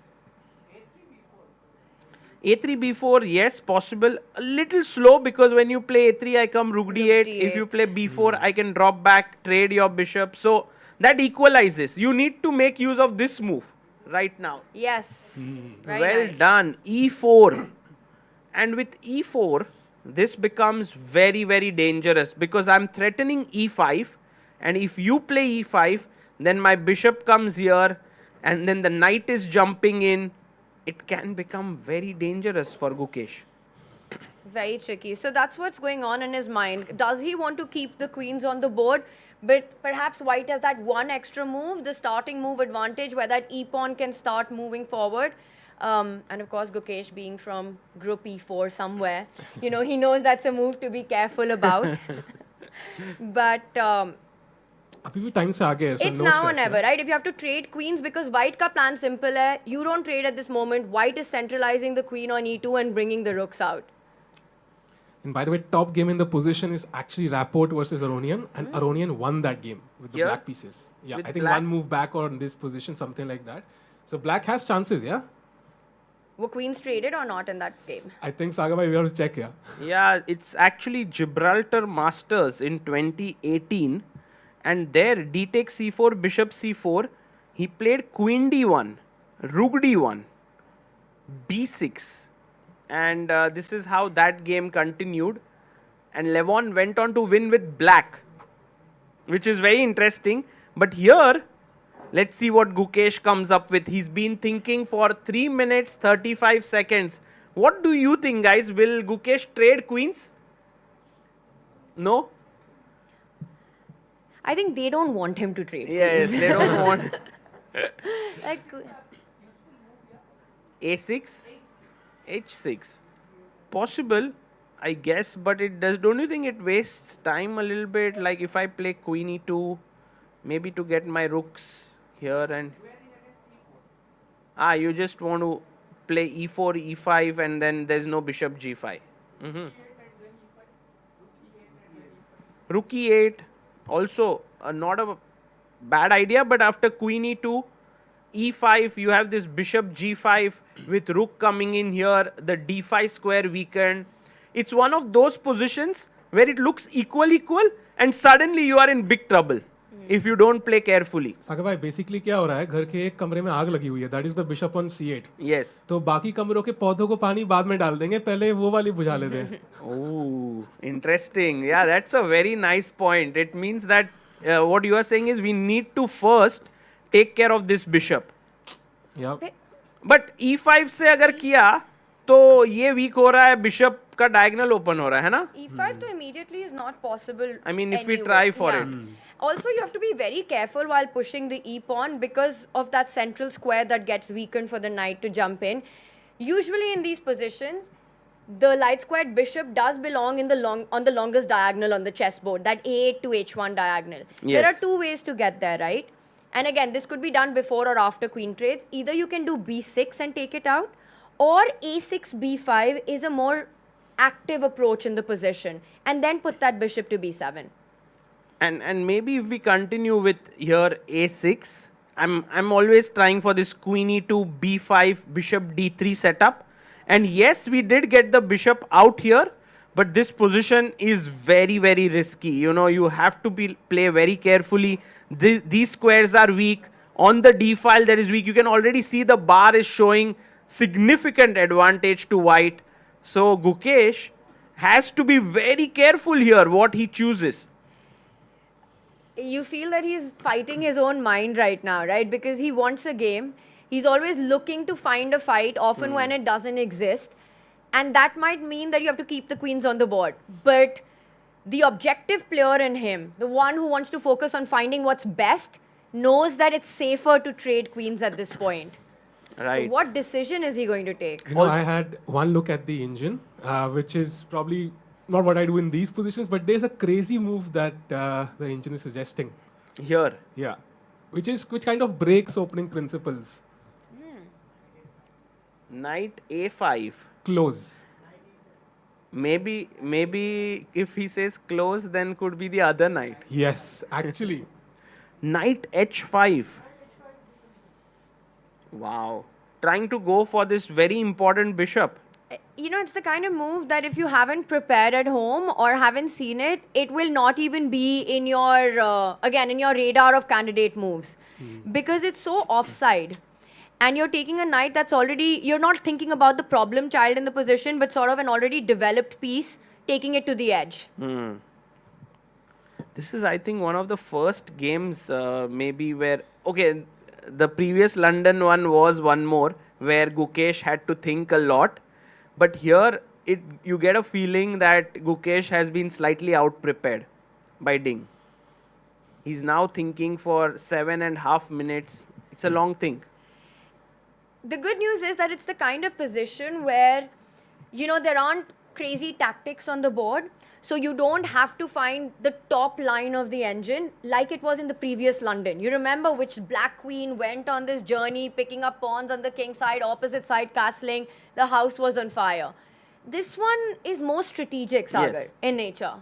a3, b4, yes, possible. A little slow because when you play a3, I come rook d8. If you play b4, I can drop back, trade your bishop. So that equalizes. You need to make use of this move right now. Yes. Very Well nice. done. e4. And with e4, this becomes very dangerous because I'm threatening e5. And if you play e5, then my bishop comes here and then the knight is jumping in. It can become very dangerous for Gukesh. Very tricky. So that's what's going on in his mind. Does he want to keep the queens on the board? But perhaps white has that one extra move, the starting move advantage, where that e-pawn can start moving forward. And of course, Gukesh being from group e4 somewhere, he knows that's a move to be careful about. But अभी भी time से आगे है, so it's no now or stress, never, right? If you have to trade queens, because white ka plan simple hai, you don't trade at this moment. White is centralizing the queen on e2 and bringing the rooks out. And by the way, top game in the position is actually Rapport versus Aronian, and Aronian won that game with the Here? black pieces. Yeah, With I think black? one move back on this position, something like that. So black has chances, yeah? Were queens traded or not in that game? I think Sagabhai, we have to check, yeah. Yeah, it's actually Gibraltar Masters in 2018. And there, d takes c4, bishop c4. He played queen d1, rook d1, b6. And this is how that game continued. And Levon went on to win with black, which is very interesting. But here, let's see what Gukesh comes up with. He's been thinking for 3 minutes 35 seconds. What do you think, guys? Will Gukesh trade queens? No? I think they don't want him to trade. Yes, queens. they don't want. Like, A6, H6. Possible, I guess, but it does. Don't you think it wastes time a little bit? Like if I play queen e2, maybe to get my rooks here and. You just want to play e4, e5, and then there's no bishop g5. Rook e8, also not a bad idea, but after queen e2, e5, you have this bishop g5 with rook coming in here, the d5 square weakened. It's one of those positions where it looks equal, and suddenly you are in big trouble if you don't play carefully. Sagabhai, basically क्या हो रहा है? घर के एक कमरे में आग लगी हुई है. That is the bishop on c8. Yes. तो बाकी कमरों के पौधों को पानी बाद में डाल देंगे. पहले वो वाली बुझा लेते हैं. Oh, interesting. Yeah, that's a very nice point. It means that what you are saying is we need to first take care of this bishop. Yeah. But e5 से अगर किया तो ये weak हो रहा है, bishop का diagonal open हो रहा है ना? E5 तो immediately is not possible. I mean, if we anyway. try for Yeah. it. Also, you have to be very careful while pushing the e-pawn because of that central square that gets weakened for the knight to jump in. Usually in these positions, the light squared bishop does belong in the on the longest diagonal on the chessboard, that a8 to h1 diagonal. Yes. There are two ways to get there, right? And again, this could be done before or after queen trades. Either you can do b6 and take it out, or a6, b5 is a more active approach in the position, and then put that bishop to b7. And maybe if we continue with here a6, I'm always trying for this queen e2, b5, bishop d3 setup. And yes, we did get the bishop out here, but this position is very, very risky. You know, you have to play very carefully. These squares are weak. On the d file, there is weak. You can already see the bar is showing significant advantage to white. So Gukesh has to be very careful here what he chooses. You feel that he's fighting his own mind right now, right? Because he wants a game. He's always looking to find a fight, often when it doesn't exist. And that might mean that you have to keep the queens on the board. But the objective player in him, the one who wants to focus on finding what's best, knows that it's safer to trade queens at this point. Right. So what decision is he going to take? You know, I had one look at the engine, which is probably not what I do in these positions, but there's a crazy move that the engine is suggesting. Here. Yeah. Which kind of breaks opening principles. Knight a5. Close. Maybe if he says close, then could be the other knight. Yes, actually. Knight h5. Wow. Trying to go for this very important bishop. You know, it's the kind of move that if you haven't prepared at home or haven't seen it, it will not even be in your, again, in your radar of candidate moves. Because it's so offside. And you're taking a knight that's already, you're not thinking about the problem child in the position, but sort of an already developed piece, taking it to the edge. This is, I think, one of the first games maybe where, okay, the previous London one was one more where Gukesh had to think a lot. But here, you get a feeling that Gukesh has been slightly out-prepared by Ding. He's now thinking for 7.5 minutes. It's a long thing. The good news is that it's the kind of position where, you know, there aren't crazy tactics on the board. So you don't have to find the top line of the engine like it was in the previous London. You remember which black queen went on this journey, picking up pawns on the king side, opposite side castling. The house was on fire. this one is more strategic, Sagar, in nature.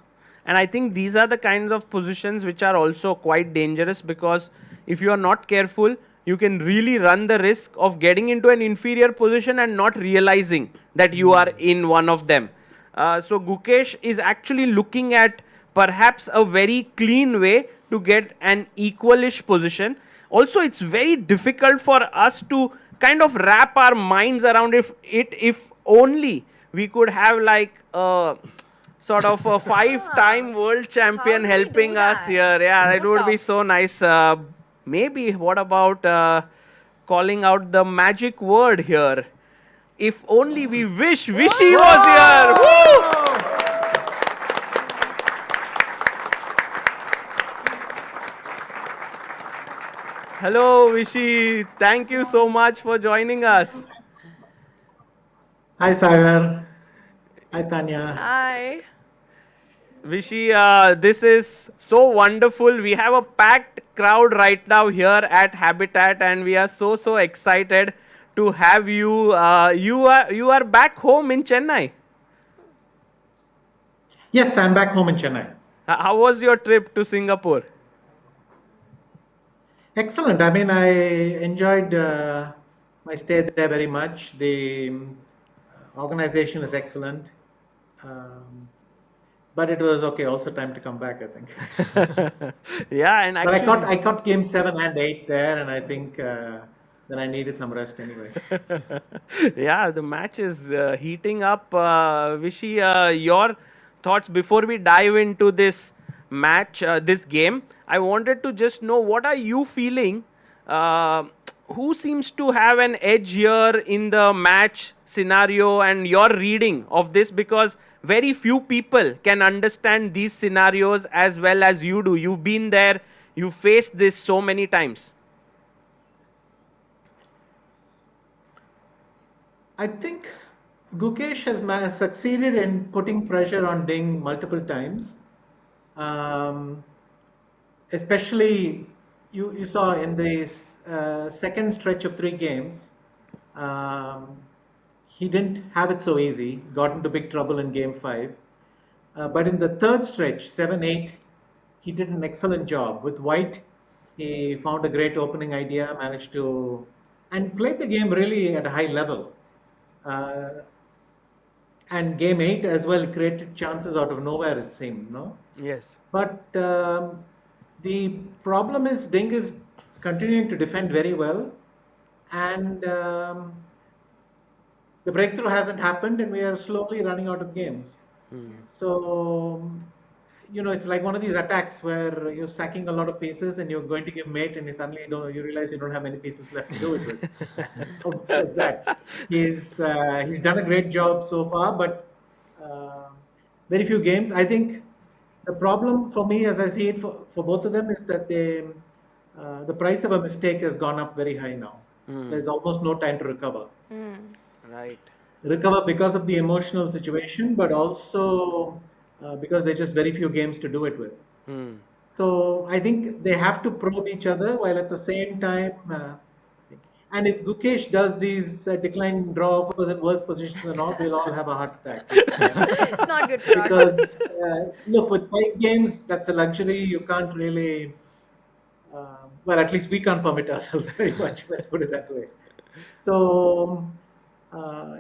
And I think these are the kinds of positions which are also quite dangerous, because if you are not careful, you can really run the risk of getting into an inferior position and not realizing that you are in one of them. So Gukesh is actually looking at perhaps a very clean way to get an equalish position. Also, it's very difficult for us to kind of wrap our minds around if only we could have like sort of a 5-time world champion helping us here. Yeah, it would be so nice. Maybe what about calling out the magic word here? If only we wish Vishy was here. Woo! Hello, Vishy. Thank you so much for joining us. Hi, Sagar. Hi, Tanya. Hi. Vishy, this is so wonderful. We have a packed crowd right now here at Habitat, and we are so excited to have you. You are back home in Chennai. Yes, I'm back home in Chennai. How was your trip to Singapore? Excellent. I mean, I enjoyed my stay there very much. The organization is excellent. But it was okay. Also, time to come back, I think. Yeah, and but actually, I caught game 7 and 8 there, and I think then I needed some rest anyway. Yeah, the match is heating up. Vishy, your thoughts before we dive into this match, this game. I wanted to just know, what are you feeling? Who seems to have an edge here in the match scenario and your reading of this? Because very few people can understand these scenarios as well as you do. You've been there, you faced this so many times. I think Gukesh has succeeded in putting pressure on Ding multiple times. Especially, you saw in this second stretch of 3 games, he didn't have it so easy, got into big trouble in game 5. But in the third stretch, 7-8, he did an excellent job. With White, he found a great opening idea, managed to, and played the game really at a high level. And game 8 as well created chances out of nowhere, it seemed, no? Yes. But the problem is Ding is continuing to defend very well, and the breakthrough hasn't happened, and we are slowly running out of games. So, it's like one of these attacks where you're sacking a lot of pieces and you're going to give mate, and suddenly you realize you don't have many pieces left to do it with. It's almost like that. He's done a great job so far, but very few games. I think the problem for me, as I see it for both of them, is that the price of a mistake has gone up very high now. There's almost no time to recover. Right. Recover because of the emotional situation, but also because there's just very few games to do it with. So I think they have to probe each other, while at the same time, and if Gukesh does these decline draw offers in worse positions than all, we'll all have a heart attack. It's not good for us. Because look, with 5 games, that's a luxury. You can't really, well, at least we can't permit ourselves very much. Let's put it that way. So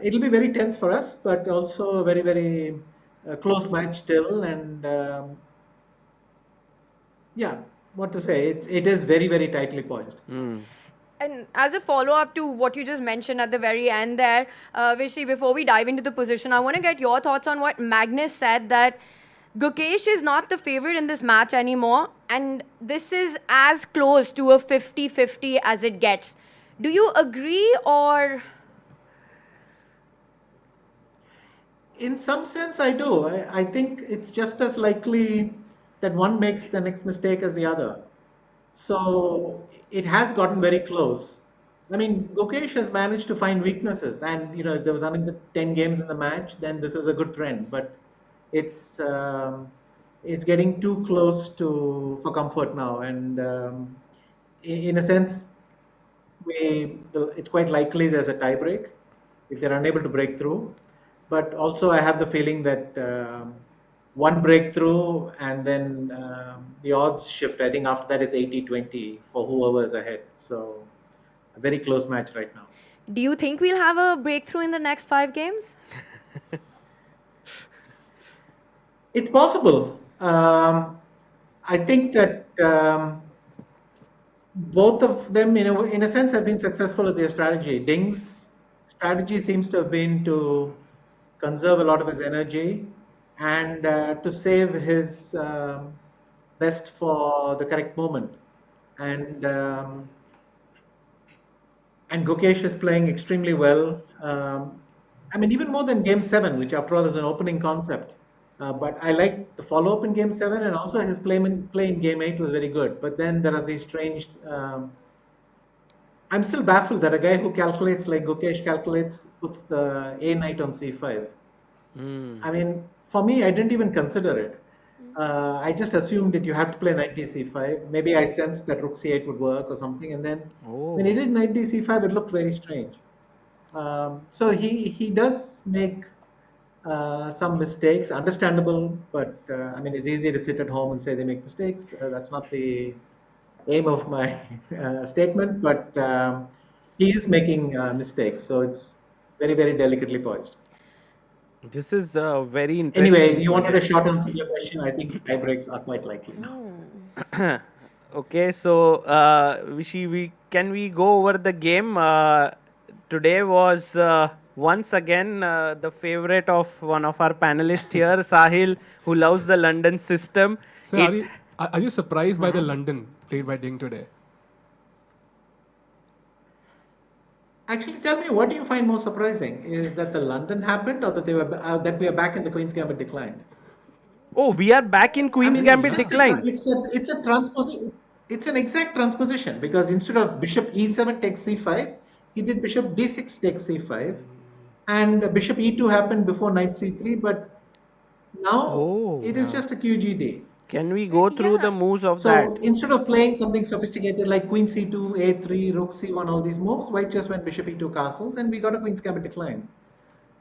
it'll be very tense for us, but also a very, very close match still. And yeah, what to say? It is very, very tightly poised. And as a follow-up to what you just mentioned at the very end there, Vishy, before we dive into the position, I want to get your thoughts on what Magnus said, that Gukesh is not the favorite in this match anymore, and this is as close to a 50-50 as it gets. Do you agree, or? In some sense, I do. I think it's just as likely that one makes the next mistake as the other. So it has gotten very close. I mean, Gukesh has managed to find weaknesses, and if there was only 10 games in the match, then this is a good trend. But it's getting too close for comfort now, and in a sense, it's quite likely there's a tie break if they're unable to break through. but also I have the feeling that one breakthrough and then the odds shift. I think after that it's 80-20 for whoever is ahead. So a very close match right now. Do you think we'll have a breakthrough in the next 5 games? It's possible. I think that both of them, in a sense, have been successful at their strategy. Ding's strategy seems to have been to conserve a lot of his energy and to save his best for the correct moment. And Gukesh is playing extremely well. I mean, even more than Game 7, which after all is an opening concept. But I like the follow-up in Game 7, and also his play in Game 8 was very good. But then there are these strange... I'm still baffled that a guy who calculates like Gukesh calculates puts the A knight on C5. I mean, for me, I didn't even consider it. I just assumed that you have to play knight d5. Maybe I sensed that rook c8 would work or something, and then when he did knight d5, it looked very strange. So he does make some mistakes, understandable, but I mean, it's easy to sit at home and say they make mistakes. That's not the aim of my statement, but he is making mistakes, so it's very, very delicately poised. This is very interesting. Anyway, you wanted a short answer to your question. I think tie breaks are quite likely now. Okay, so can we go over the game? Today was once again the favorite of one of our panelists here, Sahil, who loves the London system. So are you surprised by the London played by Ding today? Actually, tell me, what do you find more surprising? Is that the London happened, or that that we are back in the Queen's Gambit declined? Oh, we are back in Queen's Gambit decline. It's a transposition. It's an exact transposition, because instead of bishop e7 takes c5, he did bishop d6 takes c5, and bishop e2 happened before knight c3. But now it is just a QGD. Can we go through the moves of So that? instead of playing something sophisticated like queen c2, a3, rook c1, all these moves, white just went bishop e2 castles, and we got a Queen's Gambit decline.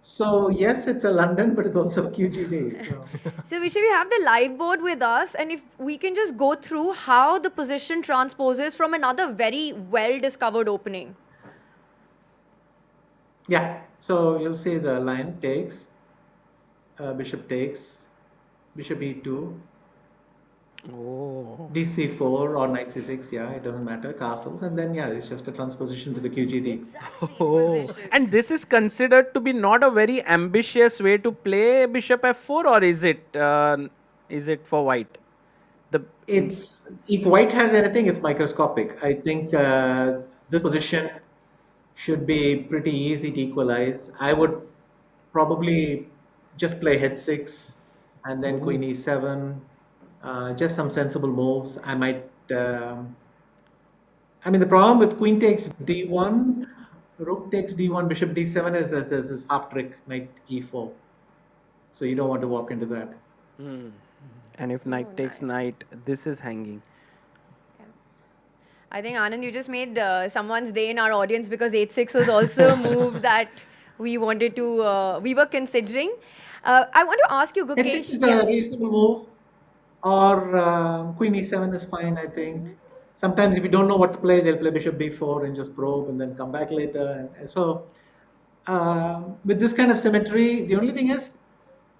So yes, it's a London, but it's also a QGD. So Vishay, we have the live board with us, and if we can just go through how the position transposes from another very well-discovered opening. Yeah, so you'll see the line takes, bishop takes, bishop e2, dc4 or knight c6, yeah, it doesn't matter, castles, and then yeah, it's just a transposition to the QGD. And this is considered to be not a very ambitious way to play bishop f4, or is it for white? It's, if white has anything, it's microscopic. I think this position should be pretty easy to equalize. I would probably just play h6 and then queen e7. Just some sensible moves. I might. I mean, the problem with queen takes d1, rook takes d1, bishop d7 is there's this half trick, knight e4. So you don't want to walk into that. And if knight takes knight, this is hanging. I think, Anand, you just made someone's day in our audience, because 8-6 was also a move that we wanted to, we were considering. I want to ask you, Gukesh. H6 is a reasonable move, or queen e7 is fine, I think. Sometimes if you don't know what to play, they'll play bishop b4 and just probe and then come back later. And so with this kind of symmetry, the only thing is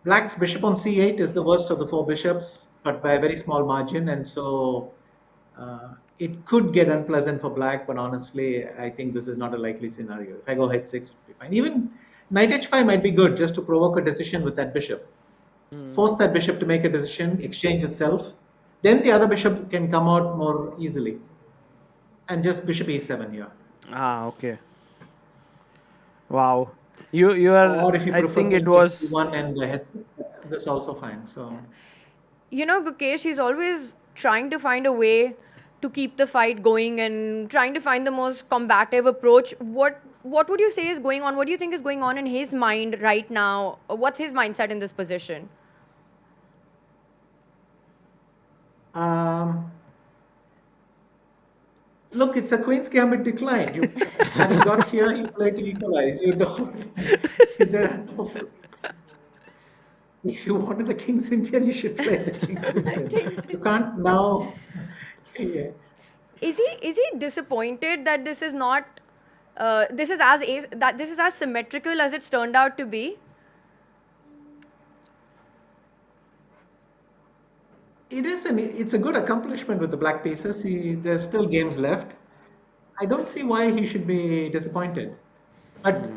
black's bishop on c8 is the worst of the 4 bishops, but by a very small margin. And so it could get unpleasant for black, but honestly, I think this is not a likely scenario. If I go h6, it'll be fine. Even knight h5 might be good, just to provoke a decision with that bishop. Force that bishop to make a decision, exchange itself. Then the other bishop can come out more easily. And just bishop e7 here. Ah, okay. Wow. You are, or if you prefer, I think it was one and the h6, that's also fine. So, you know, Gukesh, he's always trying to find a way to keep the fight going and trying to find the most combative approach. What would you say is going on? What do you think is going on in his mind right now? What's his mindset in this position? Look, it's a Queen's Gambit decline. You having got here, you play to equalize. You don't. There are no. If you wanted the King's Indian, you should play the King's Indian. You can't now. Yeah. Is he disappointed that this is not this is as symmetrical as it's turned out to be? It's a good accomplishment with the black pieces. There's still games left. I don't see why he should be disappointed. But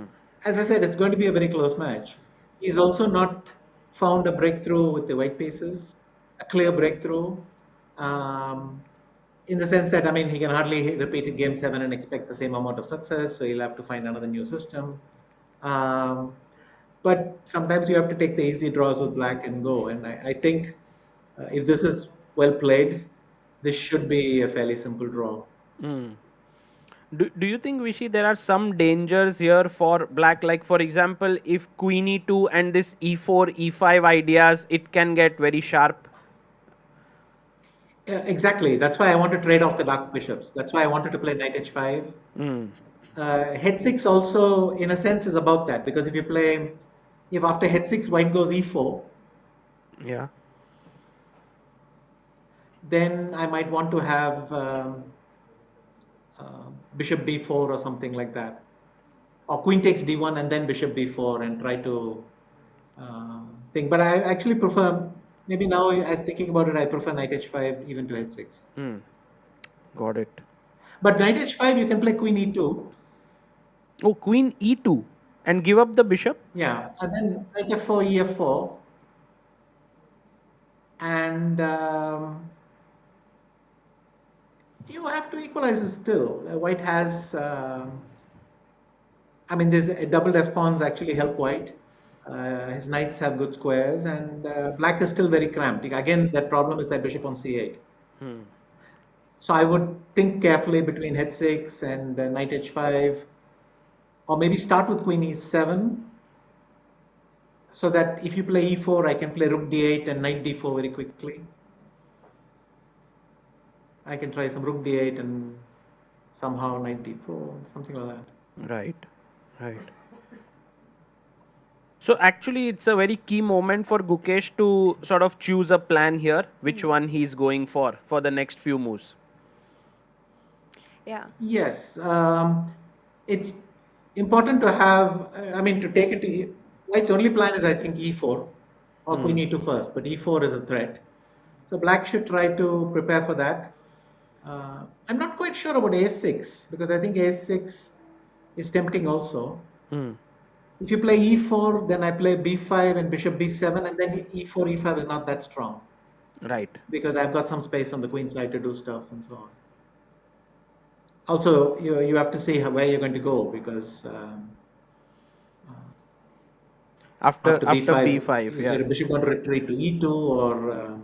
as I said, it's going to be a very close match. He's also not found a breakthrough with the white pieces, a clear breakthrough. In the sense that, I mean, he can hardly repeat it game 7 and expect the same amount of success, so he'll have to find another new system. But sometimes you have to take the easy draws with black and go. And I think if this is well played, this should be a fairly simple draw. Do you think, Vishy, there are some dangers here for black? Like, for example, if queen e2 and this e4, e5 ideas, it can get very sharp. Yeah, exactly. That's why I want to trade off the dark bishops. That's why I wanted to play knight h5. Head 6 also, in a sense, is about that. Because if after head 6, white goes e4, yeah, then I might want to have bishop b4 or something like that. Or queen takes d1 and then bishop b4 and try to think. But I actually prefer, maybe now as thinking about it, I prefer knight h5 even to h6. Got it. But knight h5, you can play queen e2. Oh, queen e2 and give up the bishop? Yeah, and then knight f4, ef4. And you have to equalize this still. White has, I mean, there's a double f pawns actually help white. His knights have good squares, and black is still very cramped. Again, that problem is that bishop on c8. So I would think carefully between head 6 and knight h5, or maybe start with queen e7, so that if you play e4, I can play rook d8 and knight d4 very quickly. I can try some rook d8 and somehow knight d4, something like that. Right. So actually, it's a very key moment for Gukesh to sort of choose a plan here, which one he's going for the next few moves. Yeah. Yes. It's important to have, I mean, to take it to, white's only plan is, I think, e4 or queen e2 first, but e4 is a threat. So black should try to prepare for that. I'm not quite sure about a6 because I think a6 is tempting also. If you play e4, then I play b5 and bishop b7, and then e4, e5 is not that strong. Right. Because I've got some space on the queen side to do stuff and so on. Also, you have to see where you're going to go because after b5 is yeah. there a bishop going to retreat to e2 or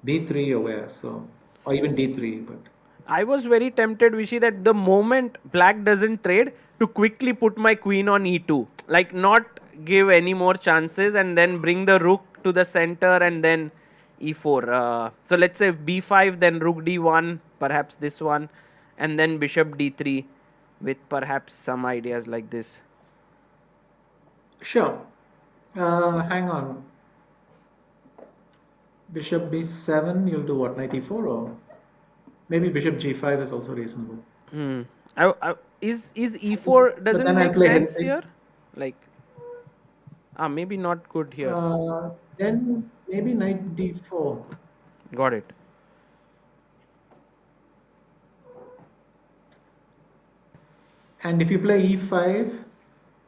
b3 or where? So, or even d3. But I was very tempted, Vishy, that the moment black doesn't trade, to quickly put my queen on e2, like not give any more chances, and then bring the rook to the center and then e4. So let's say b5, then rook d1, perhaps this one, and then bishop d3 with perhaps some ideas like this. Sure. Hang on. Bishop b7, you'll do what, knight e4 or maybe bishop g5 is also reasonable. Is e4 doesn't make sense here? Like, maybe not good here. Then maybe knight d4. Got it. And if you play e5,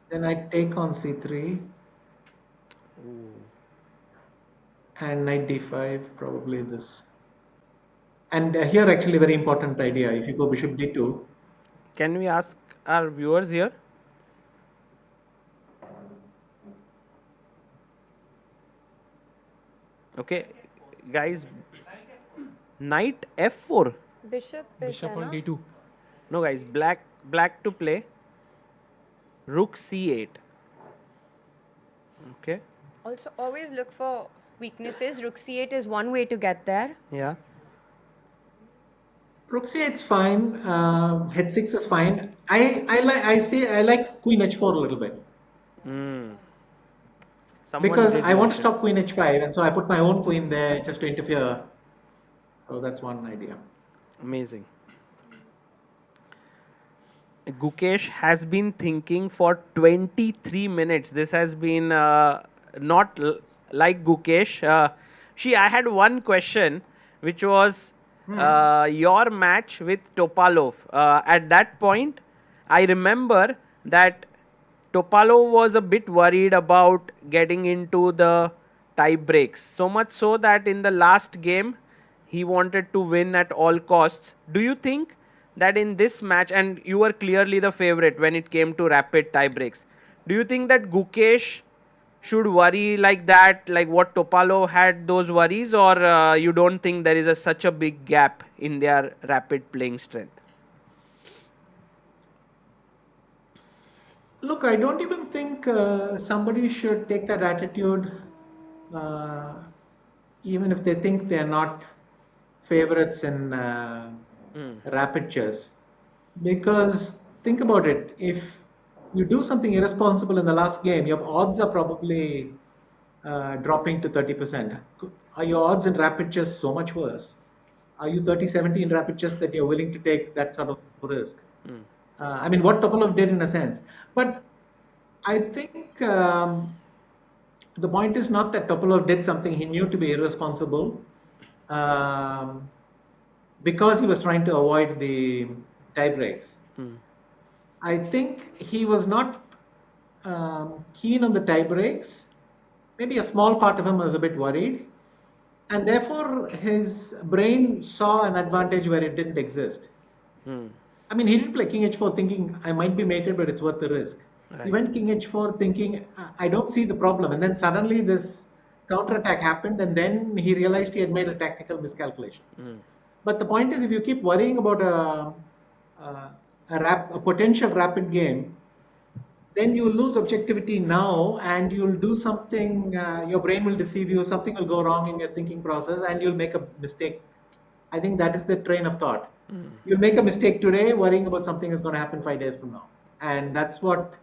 then I take on c3. And knight d5, probably this. And here actually very important idea, if you go bishop d2. Can we ask our viewers here? Okay, guys, knight f4. Bishop on d2. No, guys, black to play. Rook c8. Okay. Also, always look for weaknesses. Rook c8 is one way to get there. Yeah. Rook c8 is fine. Head 6 is fine. I like queen h4 a little bit. Someone Because did I want to mention. stop queen h5, and so I put my own queen there just to interfere. So that's one idea. Amazing. Gukesh has been thinking for 23 minutes. This has been not like Gukesh. I had one question, which was your match with Topalov. At that point, I remember that Topalov was a bit worried about getting into the tie breaks. So much so that in the last game, he wanted to win at all costs. Do you think that in this match, and you were clearly the favorite when it came to rapid tie breaks, do you think that Gukesh should worry like that, like what Topalov had those worries, or you don't think there is such a big gap in their rapid playing strength? Look, I don't even think somebody should take that attitude, uh, even if they think they're not favorites in rapid chess. Because think about it, if you do something irresponsible in the last game, your odds are probably dropping to 30%. Are your odds in rapid chess so much worse? Are you 30-70 in rapid chess that you're willing to take that sort of risk? I mean, what Topalov did in a sense. But I think the point is not that Topalov did something he knew to be irresponsible because he was trying to avoid the tie breaks. I think he was not keen on the tie breaks. Maybe a small part of him was a bit worried. And therefore, his brain saw an advantage where it didn't exist. I mean, he didn't play King H4 thinking, I might be mated, but it's worth the risk. He went King H4 thinking, I don't see the problem. And then suddenly this counterattack happened, and then he realized he had made a tactical miscalculation. But the point is, if you keep worrying about a potential rapid game, then you will lose objectivity now, and you'll do something, your brain will deceive you, something will go wrong in your thinking process, and you'll make a mistake. I think that is the train of thought. You'll make a mistake today worrying about something that's going to happen 5 days from now. And that's what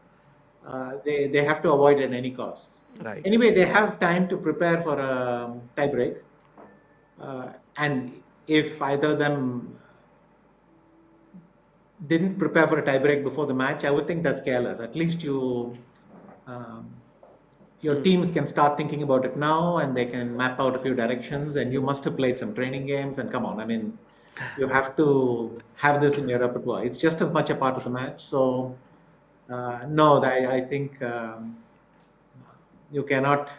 they have to avoid at any cost. Right. Anyway, they have time to prepare for a tie break. And if either of them didn't prepare for a tie break before the match, I would think that's careless. At least your teams can start thinking about it now, and they can map out a few directions, and you must have played some training games, and come on, I mean, you have to have this in your repertoire. It's just as much a part of the match. So no, I think you cannot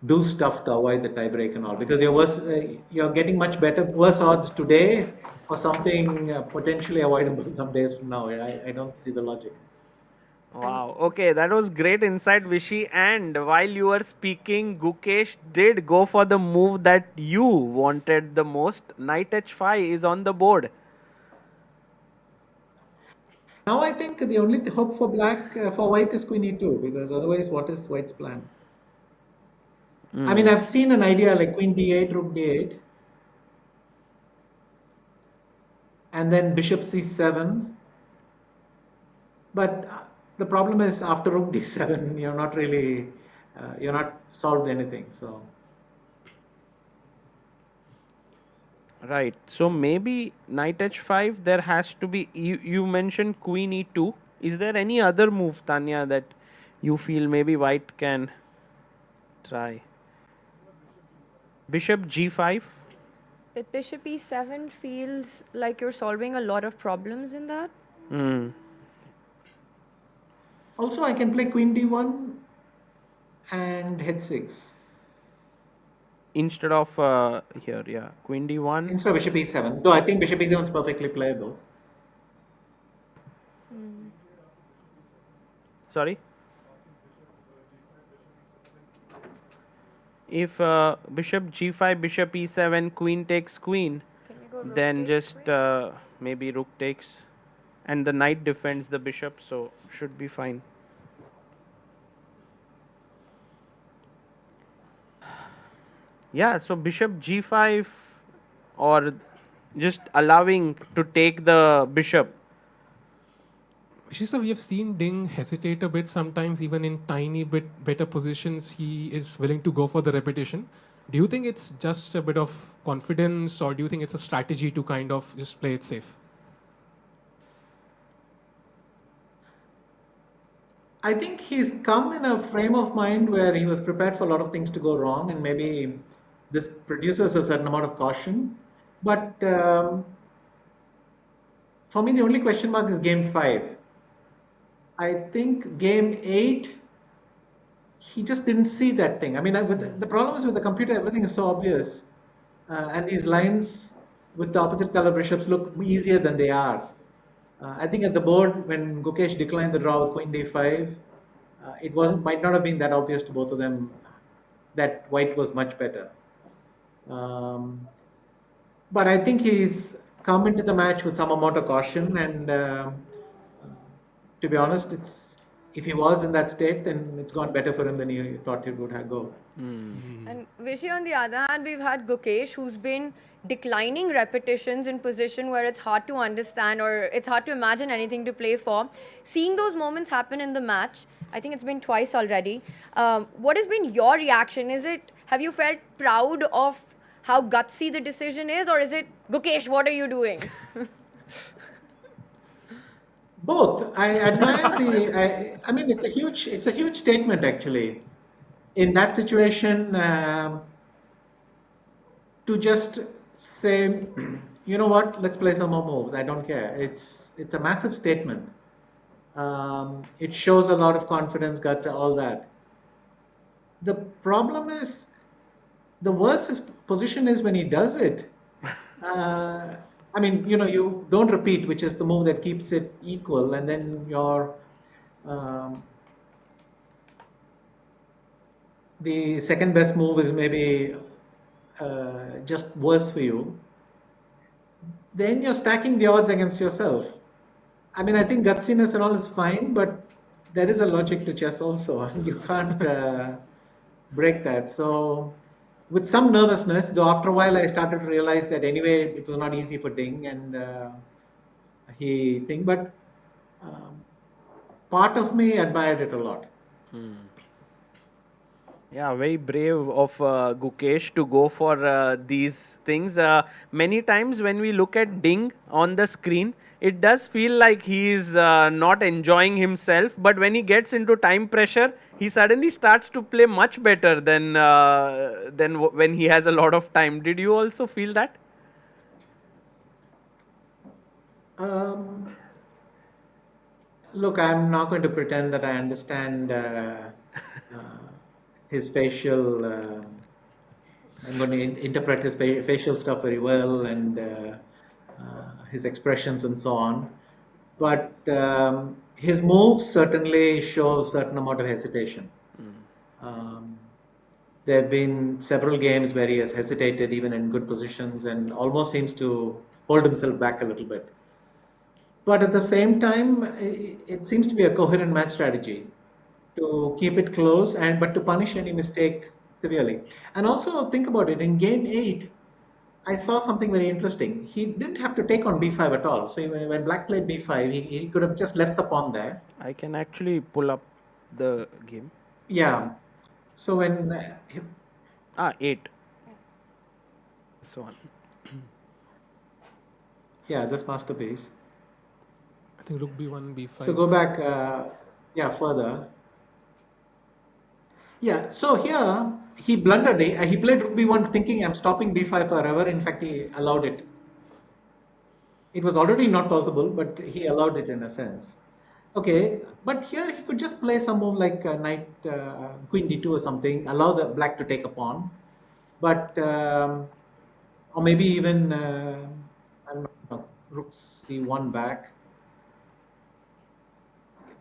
do stuff to avoid the tie break and all, because you're getting much worse odds today for something potentially avoidable some days from now. I don't see the logic. Wow. Okay, that was great insight, Vishy. And while you were speaking, Gukesh did go for the move that you wanted the most. Knight h5 is on the board. Now I think the only hope for for white is queen e2, because otherwise, what is white's plan? I mean, I've seen an idea like queen d8, rook d8, and then bishop c7. But the problem is, after rook d7, you're not really, you're not solved anything. So. Right. So maybe knight h5, there has to be, you mentioned queen e2. Is there any other move, Tanya, that you feel maybe white can try? Bishop g5. But bishop e7 feels like you're solving a lot of problems in that. Also, I can play queen d1 and h6. Instead of here, yeah, queen d1. Instead of bishop e7. Though I think bishop e7 is perfectly playable. Sorry? If bishop g5, bishop e7, queen takes queen, then just maybe rook takes, and the knight defends the bishop, so should be fine. Yeah, so bishop g5, or just allowing to take the bishop. Vishisa, we have seen Ding hesitate a bit sometimes, even in tiny bit better positions. He is willing to go for the repetition. Do you think it's just a bit of confidence, or do you think it's a strategy to kind of just play it safe? I think he's come in a frame of mind where he was prepared for a lot of things to go wrong, and maybe this produces a certain amount of caution. But for me, the only question mark is game 5. I think game 8, he just didn't see that thing. I mean, the problem is with the computer, everything is so obvious. And these lines with the opposite color bishops look easier than they are. I think at the board, when Gukesh declined the draw with Queen d5, it might not have been that obvious to both of them that white was much better. But I think he's come into the match with some amount of caution, and to be honest, if he was in that state, then it's gone better for him than he thought it would have go. And Vishy, on the other hand, we've had Gukesh, who's been declining repetitions in position where it's hard to understand or it's hard to imagine anything to play for. Seeing those moments happen in the match, I think it's been twice already. What has been your reaction? Have you felt proud of how gutsy the decision is, or is it, Gukesh, what are you doing? Both. I admire I mean, it's a huge statement actually. In that situation, to just say, you know what, let's play some more moves. I don't care. It's a massive statement. It shows a lot of confidence, guts, all that. The problem is, the worse his position is when he does it. I mean, you don't repeat, which is the move that keeps it equal, and then your the second best move is maybe just worse for you. Then you're stacking the odds against yourself. I mean, I think gutsiness and all is fine, but there is a logic to chess also, and you can't break that. So, with some nervousness, though after a while I started to realize that anyway it was not easy for Ding, and but part of me admired it a lot. Yeah, very brave of Gukesh to go for these things. Many times when we look at Ding on the screen, it does feel like he is not enjoying himself. But when he gets into time pressure, he suddenly starts to play much better than when he has a lot of time. Did you also feel that? Look, I'm not going to pretend that I understand his facial. I'm going to interpret his facial stuff very well, and his expressions and so on. But his moves certainly show a certain amount of hesitation. There have been several games where he has hesitated even in good positions and almost seems to hold himself back a little bit. But at the same time, it seems to be a coherent match strategy to keep it close but to punish any mistake severely. And also think about it, in game 8, I saw something very interesting. He didn't have to take on b5 at all. So when black played b5, he could have just left the pawn there. I can actually pull up the game. Yeah. So when... 8. So on. Yeah, this masterpiece. I think rook b1, b5. So go back, further. Yeah, so here he blundered. He played rook b1 thinking I'm stopping b5 forever. In fact, he allowed it. It was already not possible, but he allowed it in a sense. Okay, but here he could just play some move like knight, queen d2 or something, allow the black to take a pawn. But, or maybe even, I don't know, rook c1 back.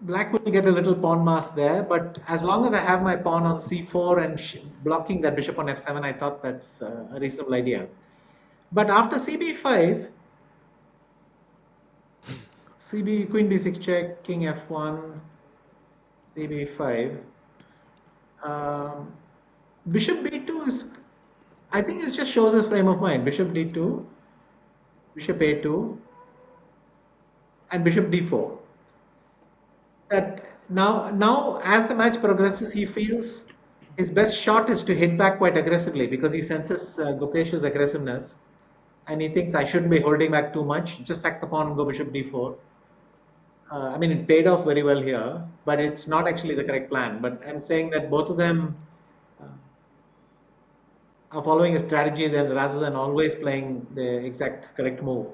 Black will get a little pawn mass there, but as long as I have my pawn on c4 and blocking that bishop on f7, I thought that's a reasonable idea. But after cb5, queen b6 check, king f1, cb5, bishop b2 is, I think it just shows his frame of mind. Bishop d2, bishop a2, and bishop d4. that now as the match progresses, he feels his best shot is to hit back quite aggressively because he senses Gukesh's aggressiveness, and he thinks I shouldn't be holding back too much. Just sack the pawn and go bishop d4. I mean, it paid off very well here, but it's not actually the correct plan. But I'm saying that both of them are following a strategy then rather than always playing the exact correct move.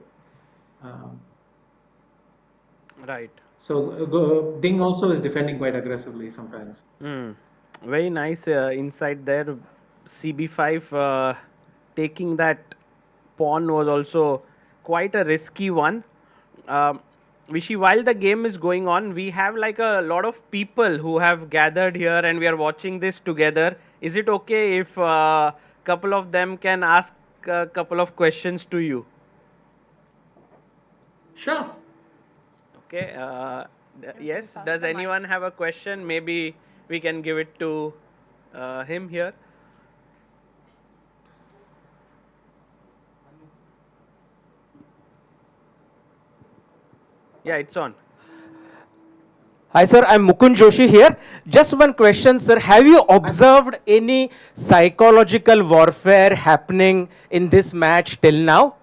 Right. So Ding also is defending quite aggressively sometimes. Very nice insight there. CB5 taking that pawn was also quite a risky one. Vishy, while the game is going on, we have like a lot of people who have gathered here and we are watching this together. Is it okay if a couple of them can ask a couple of questions to you? Sure. Okay. Yes. Does anyone have a question? Maybe we can give it to him here. Yeah, it's on. Hi sir, I'm Mukund Joshi here. Just one question sir, have you observed any psychological warfare happening in this match till now?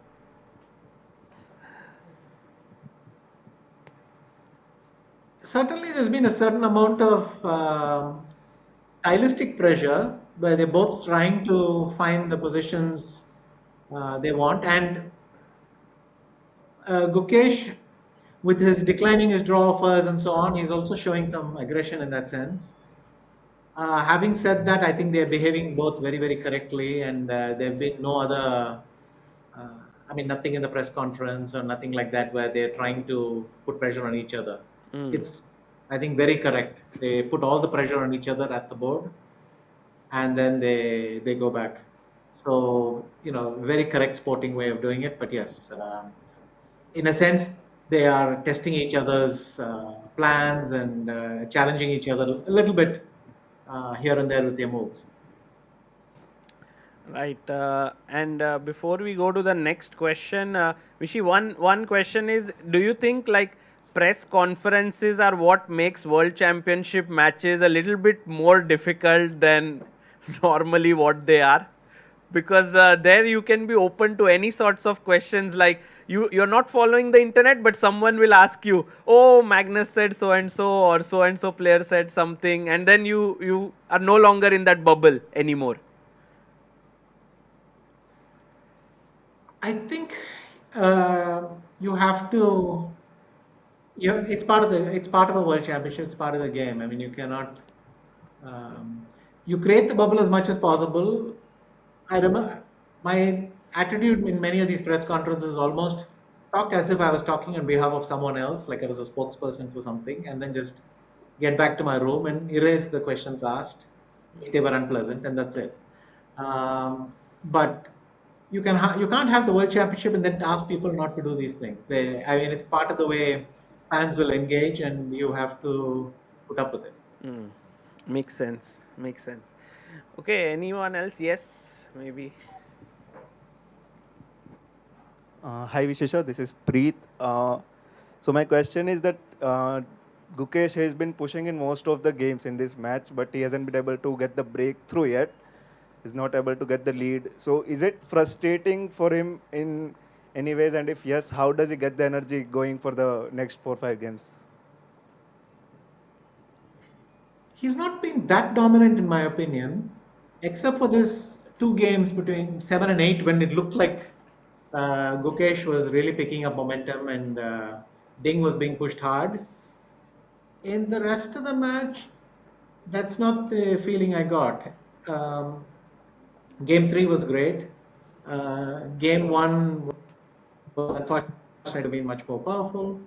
Certainly there's been a certain amount of stylistic pressure where they're both trying to find the positions they want, and Gukesh, with his declining his draw offers and so on, he's also showing some aggression in that sense. Having said that, I think they're behaving both very, very correctly, and there have been no other, I mean, nothing in the press conference or nothing like that where they're trying to put pressure on each other. It's, I think, very correct. They put all the pressure on each other at the board, and then they go back. So, very correct sporting way of doing it. But yes, in a sense, they are testing each other's plans and challenging each other a little bit here and there with their moves. Right. And before we go to the next question, Vishy, one question is, do you think like press conferences are what makes World Championship matches a little bit more difficult than normally what they are? Because there you can be open to any sorts of questions, like you're not following the internet, but someone will ask you, oh, Magnus said so and so, or so and so player said something, and then you are no longer in that bubble anymore. I think you have to. It's part of a World Championship. It's part of the game. I mean, you cannot. You create the bubble as much as possible. I remember my attitude in many of these press conferences is almost talk as if I was talking on behalf of someone else, like I was a spokesperson for something, and then just get back to my room and erase the questions asked if they were unpleasant, and that's it. But you can't have the World Championship and then ask people not to do these things. I mean, it's part of the way fans will engage, and you have to put up with it. Makes sense. Okay, anyone else? Yes, maybe. Hi Vishesha, this is Preet. So my question is that Gukesh has been pushing in most of the games in this match, but he hasn't been able to get the breakthrough yet. He's not able to get the lead. So is it frustrating for him in any ways? And if yes, how does he get the energy going for the next 4-5 games? He's not been that dominant in my opinion, except for this 2 games between 7 and 8 when it looked like Gukesh was really picking up momentum and Ding was being pushed hard. In the rest of the match, that's not the feeling I got. Game 3 was great. Game 1 was unfortunately been much more powerful.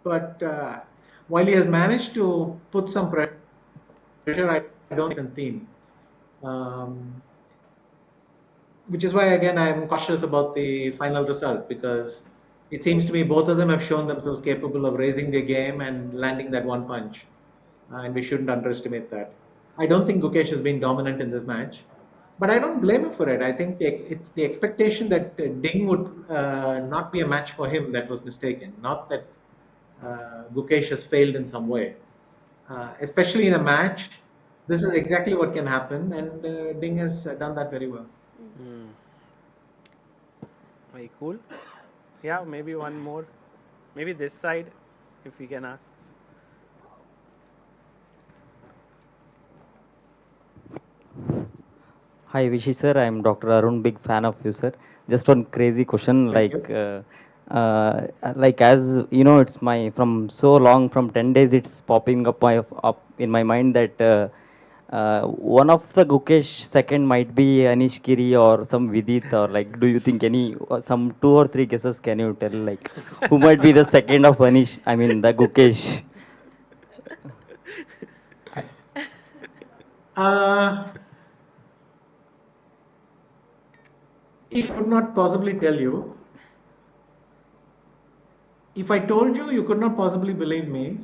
But while he has managed to put some pressure, I don't think it's a theme. Which is why, again, I'm cautious about the final result, because it seems to me both of them have shown themselves capable of raising their game and landing that one punch. And we shouldn't underestimate that. I don't think Gukesh has been dominant in this match, but I don't blame him for it. I think it's the expectation that Ding would not be a match for him that was mistaken, not that Gukesh has failed in some way. Especially in a match, this is exactly what can happen, and Ding has done that very well. Very cool. Yeah, maybe one more. Maybe this side, if we can ask. Hi Vishy sir, I am Dr. Arun, big fan of you sir. Just one crazy question, like as you know, it's my from so long, from 10 days, it's popping up in my mind that one of the Gukesh second might be Anish Giri or some Vidit, or like, do you think any some 2 or 3 guesses can you tell, like who might be the second of Anish? I mean the Gukesh. If I could not possibly tell you, if I told you, you could not possibly believe me.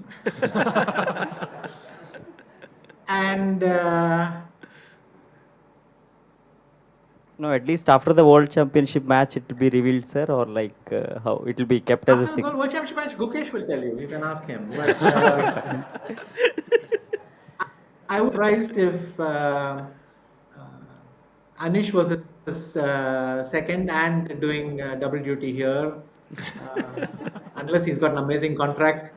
And No, at least after the World Championship match, it will be revealed, sir, or like how it will be kept as a after the secret. World Championship match, Gukesh will tell you. You can ask him. But I was surprised if Anish was his second and doing double duty here, unless he's got an amazing contract.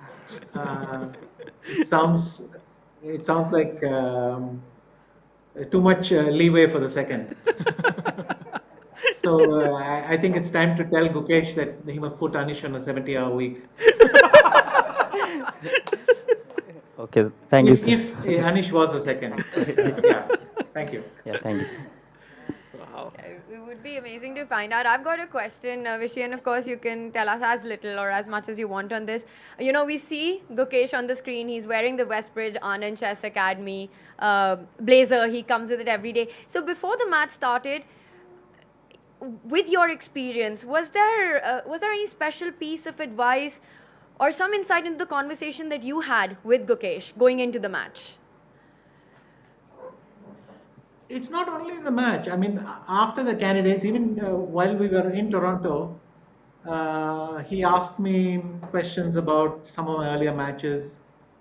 It sounds like too much leeway for the second. So I think it's time to tell Gukesh that he must put Anish on a 70-hour week. Okay, thank you, sir. If Anish was the second. Yeah, thank you. Yeah, thank you, sir. It would be amazing to find out. I've got a question, Vishy, and of course you can tell us as little or as much as you want on this. You know, we see Gukesh on the screen. He's wearing the Westbridge Anand Chess Academy blazer. He comes with it every day. So before the match started, with your experience, was there any special piece of advice or some insight into the conversation that you had with Gukesh going into the match? It's not only in the match. I mean, after the candidates, even while we were in Toronto, he asked me questions about some of my earlier matches.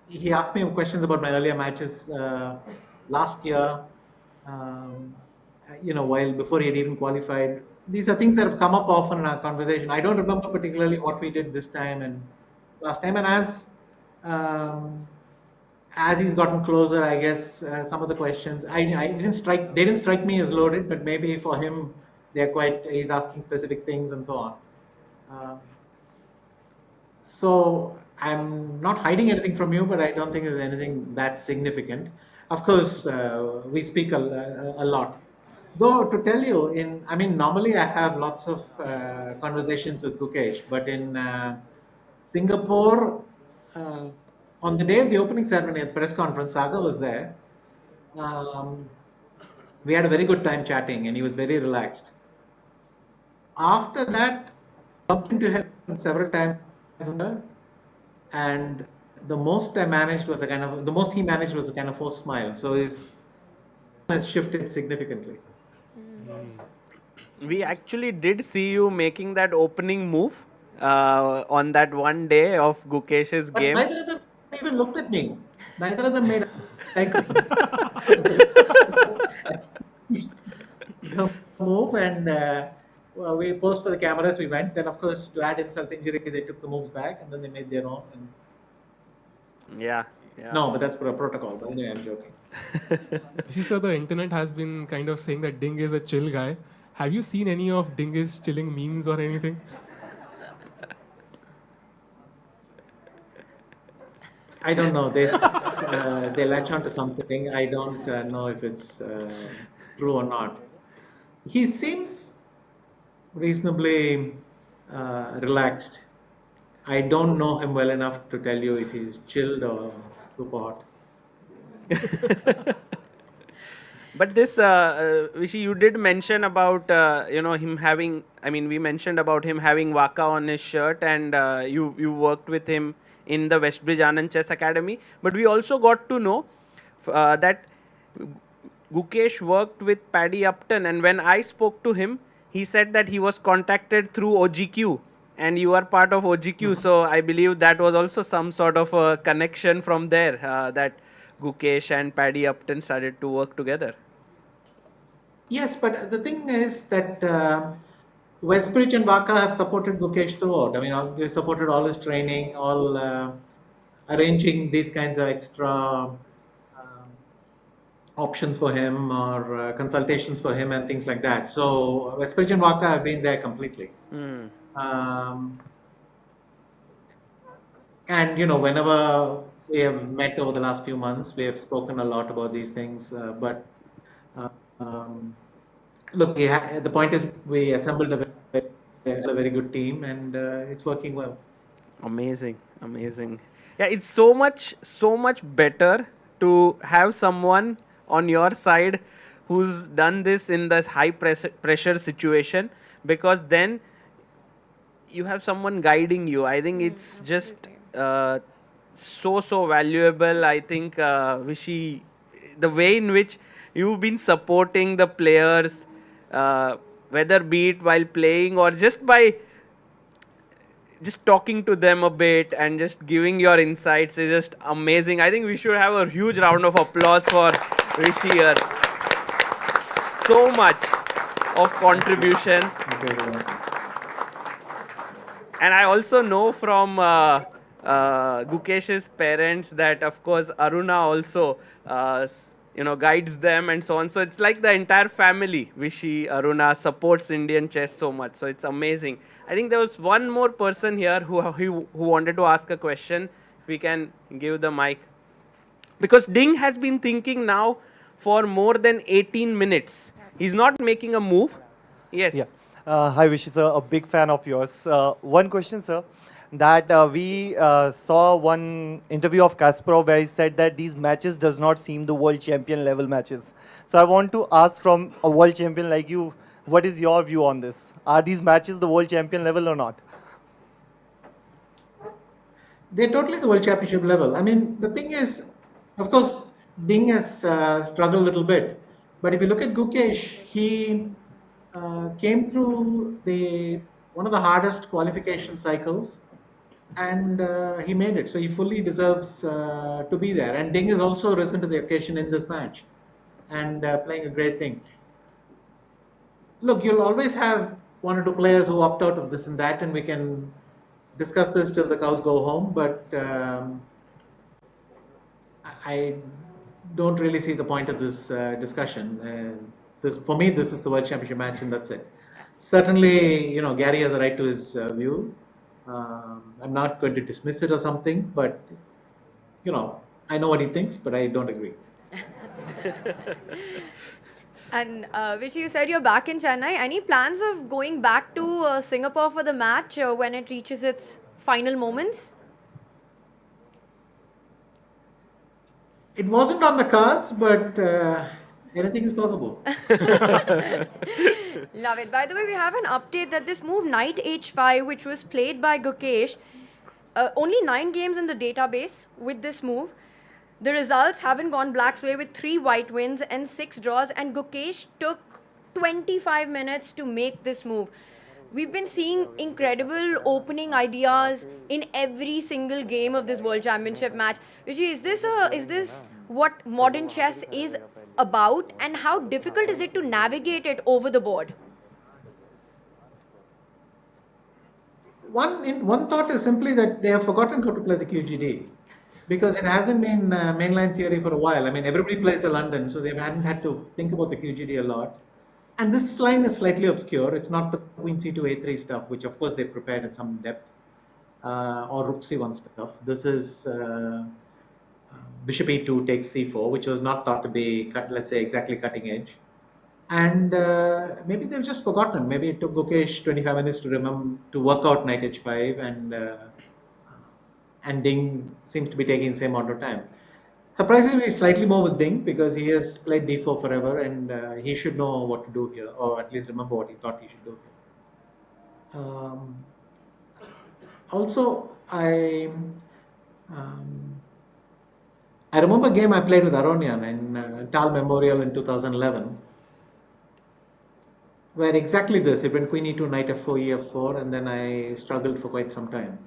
He asked me questions about my earlier matches last year, while before he had even qualified. These are things that have come up often in our conversation. I don't remember particularly what we did this time and last time. And as he's gotten closer, I guess some of the questions they didn't strike me as loaded, but maybe for him he's asking specific things and so on. So I'm not hiding anything from you, but I don't think there's anything that significant. Of course, we speak a lot. Though to tell you, normally I have lots of conversations with Gukesh, but in Singapore, on the day of the opening ceremony at the press conference, Saga was there. We had a very good time chatting, and he was very relaxed. After that, I bumped into him several times, and the most he managed was a kind of forced smile. So his has shifted significantly. We actually did see you making that opening move on that one day of Gukesh's game. Neither of them even looked at me. Neither of them made a move, and we posed for the cameras. We went. Then, of course, to add insult to injury, they took the moves back, and then they made their own. Yeah. No, but that's for a protocol. But anyway, I'm joking. She said the internet has been kind of saying that Ding is a chill guy. Have you seen any of Ding's chilling memes or anything? I don't know. They latch onto something. I don't know if it's true or not. He seems reasonably relaxed. I don't know him well enough to tell you if he's chilled or super hot. But this, Vishy, you did mention about him having. I mean, we mentioned about him having Waka on his shirt, and you worked with him in the Westbridge Anand Chess Academy. But we also got to know that Gukesh worked with Paddy Upton, and when I spoke to him, he said that he was contacted through OGQ and you are part of OGQ, so I believe that was also some sort of a connection from there, that Gukesh and Paddy Upton started to work together. Yes, but the thing is that Westbridge and Waka have supported Gukesh throughout. I mean, they supported all his training, all arranging these kinds of extra options for him or consultations for him and things like that. So Westbridge and Waka have been there completely. And whenever we have met over the last few months, we have spoken a lot about these things. But look, the point is we assembled a very good team, and it's working well. Amazing. Yeah, it's so much better to have someone on your side who's done this in this high pressure situation, because then you have someone guiding you. I think it's just so valuable. I think Vishy, the way in which you've been supporting the players, whether be it while playing or just by just talking to them a bit and just giving your insights, is just amazing. I think we should have a huge round of applause for Rishi here. So much of contribution. And I also know from Gukesh's parents that, of course, Aruna also guides them and so on. So it's like the entire family, Vishy, Aruna, supports Indian chess so much. So it's amazing. I think there was one more person here who wanted to ask a question. If we can give the mic. Because Ding has been thinking now for more than 18 minutes. He's not making a move. Yes. Yeah. Hi, Vishy, sir. A big fan of yours. One question, sir. That we saw one interview of Kasparov where he said that these matches does not seem the world champion level matches. So I want to ask from a world champion like you, what is your view on this? Are these matches the world champion level or not? They're totally the world championship level. I mean, the thing is, of course, Ding has struggled a little bit. But if you look at Gukesh, he came through one of the hardest qualification cycles, and he made it. So he fully deserves to be there. And Ding has also risen to the occasion in this match and playing a great thing. Look, you'll always have one or two players who opt out of this and that, and we can discuss this till the cows go home. But I don't really see the point of this discussion. For me, this is the World Championship match, and that's it. Certainly, Gary has a right to his view. I'm not going to dismiss it or something, but I know what he thinks, but I don't agree. And Vishy, you said you're back in Chennai. Any plans of going back to Singapore for the match when it reaches its final moments? It wasn't on the cards, but anything is possible. Love it. By the way, we have an update that this move, Knight H5, which was played by Gukesh, only 9 games in the database with this move. The results haven't gone Black's way with 3 white wins and 6 draws, and Gukesh took 25 minutes to make this move. We've been seeing incredible opening ideas in every single game of this World Championship match. Vishy, is this what modern chess is about, and how difficult is it to navigate it over the board? One thought is simply that they have forgotten how to play the QGD, because it hasn't been mainline theory for a while. I mean, everybody plays the London, so they haven't had to think about the QGD a lot. And this line is slightly obscure. It's not the Queen C2 A3 stuff, which of course they prepared in some depth, or Rook C1 stuff. This is Bishop E2 takes C4, which was not thought to be, let's say, exactly cutting edge. And maybe they've just forgotten. Maybe it took Gukesh 25 minutes to work out Knight H5, and Ding seems to be taking the same amount of time. Surprisingly, slightly more with Ding, because he has played D4 forever, and he should know what to do here, or at least remember what he thought he should do here. Also, I remember a game I played with Aronian in Tal Memorial in 2011. where exactly this, it went queen e2, knight f4, ef4, and then I struggled for quite some time.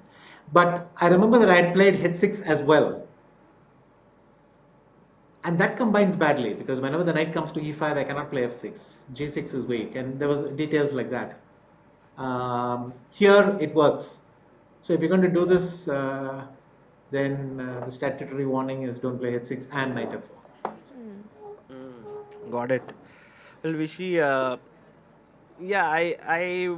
But I remember that I had played h6 as well. And that combines badly because whenever the knight comes to e5, I cannot play f6. g6 is weak, and there was details like that. Here it works. So if you're going to do this, then the statutory warning is don't play h6 and knight f4. Got it. Well, Vishy, yeah, I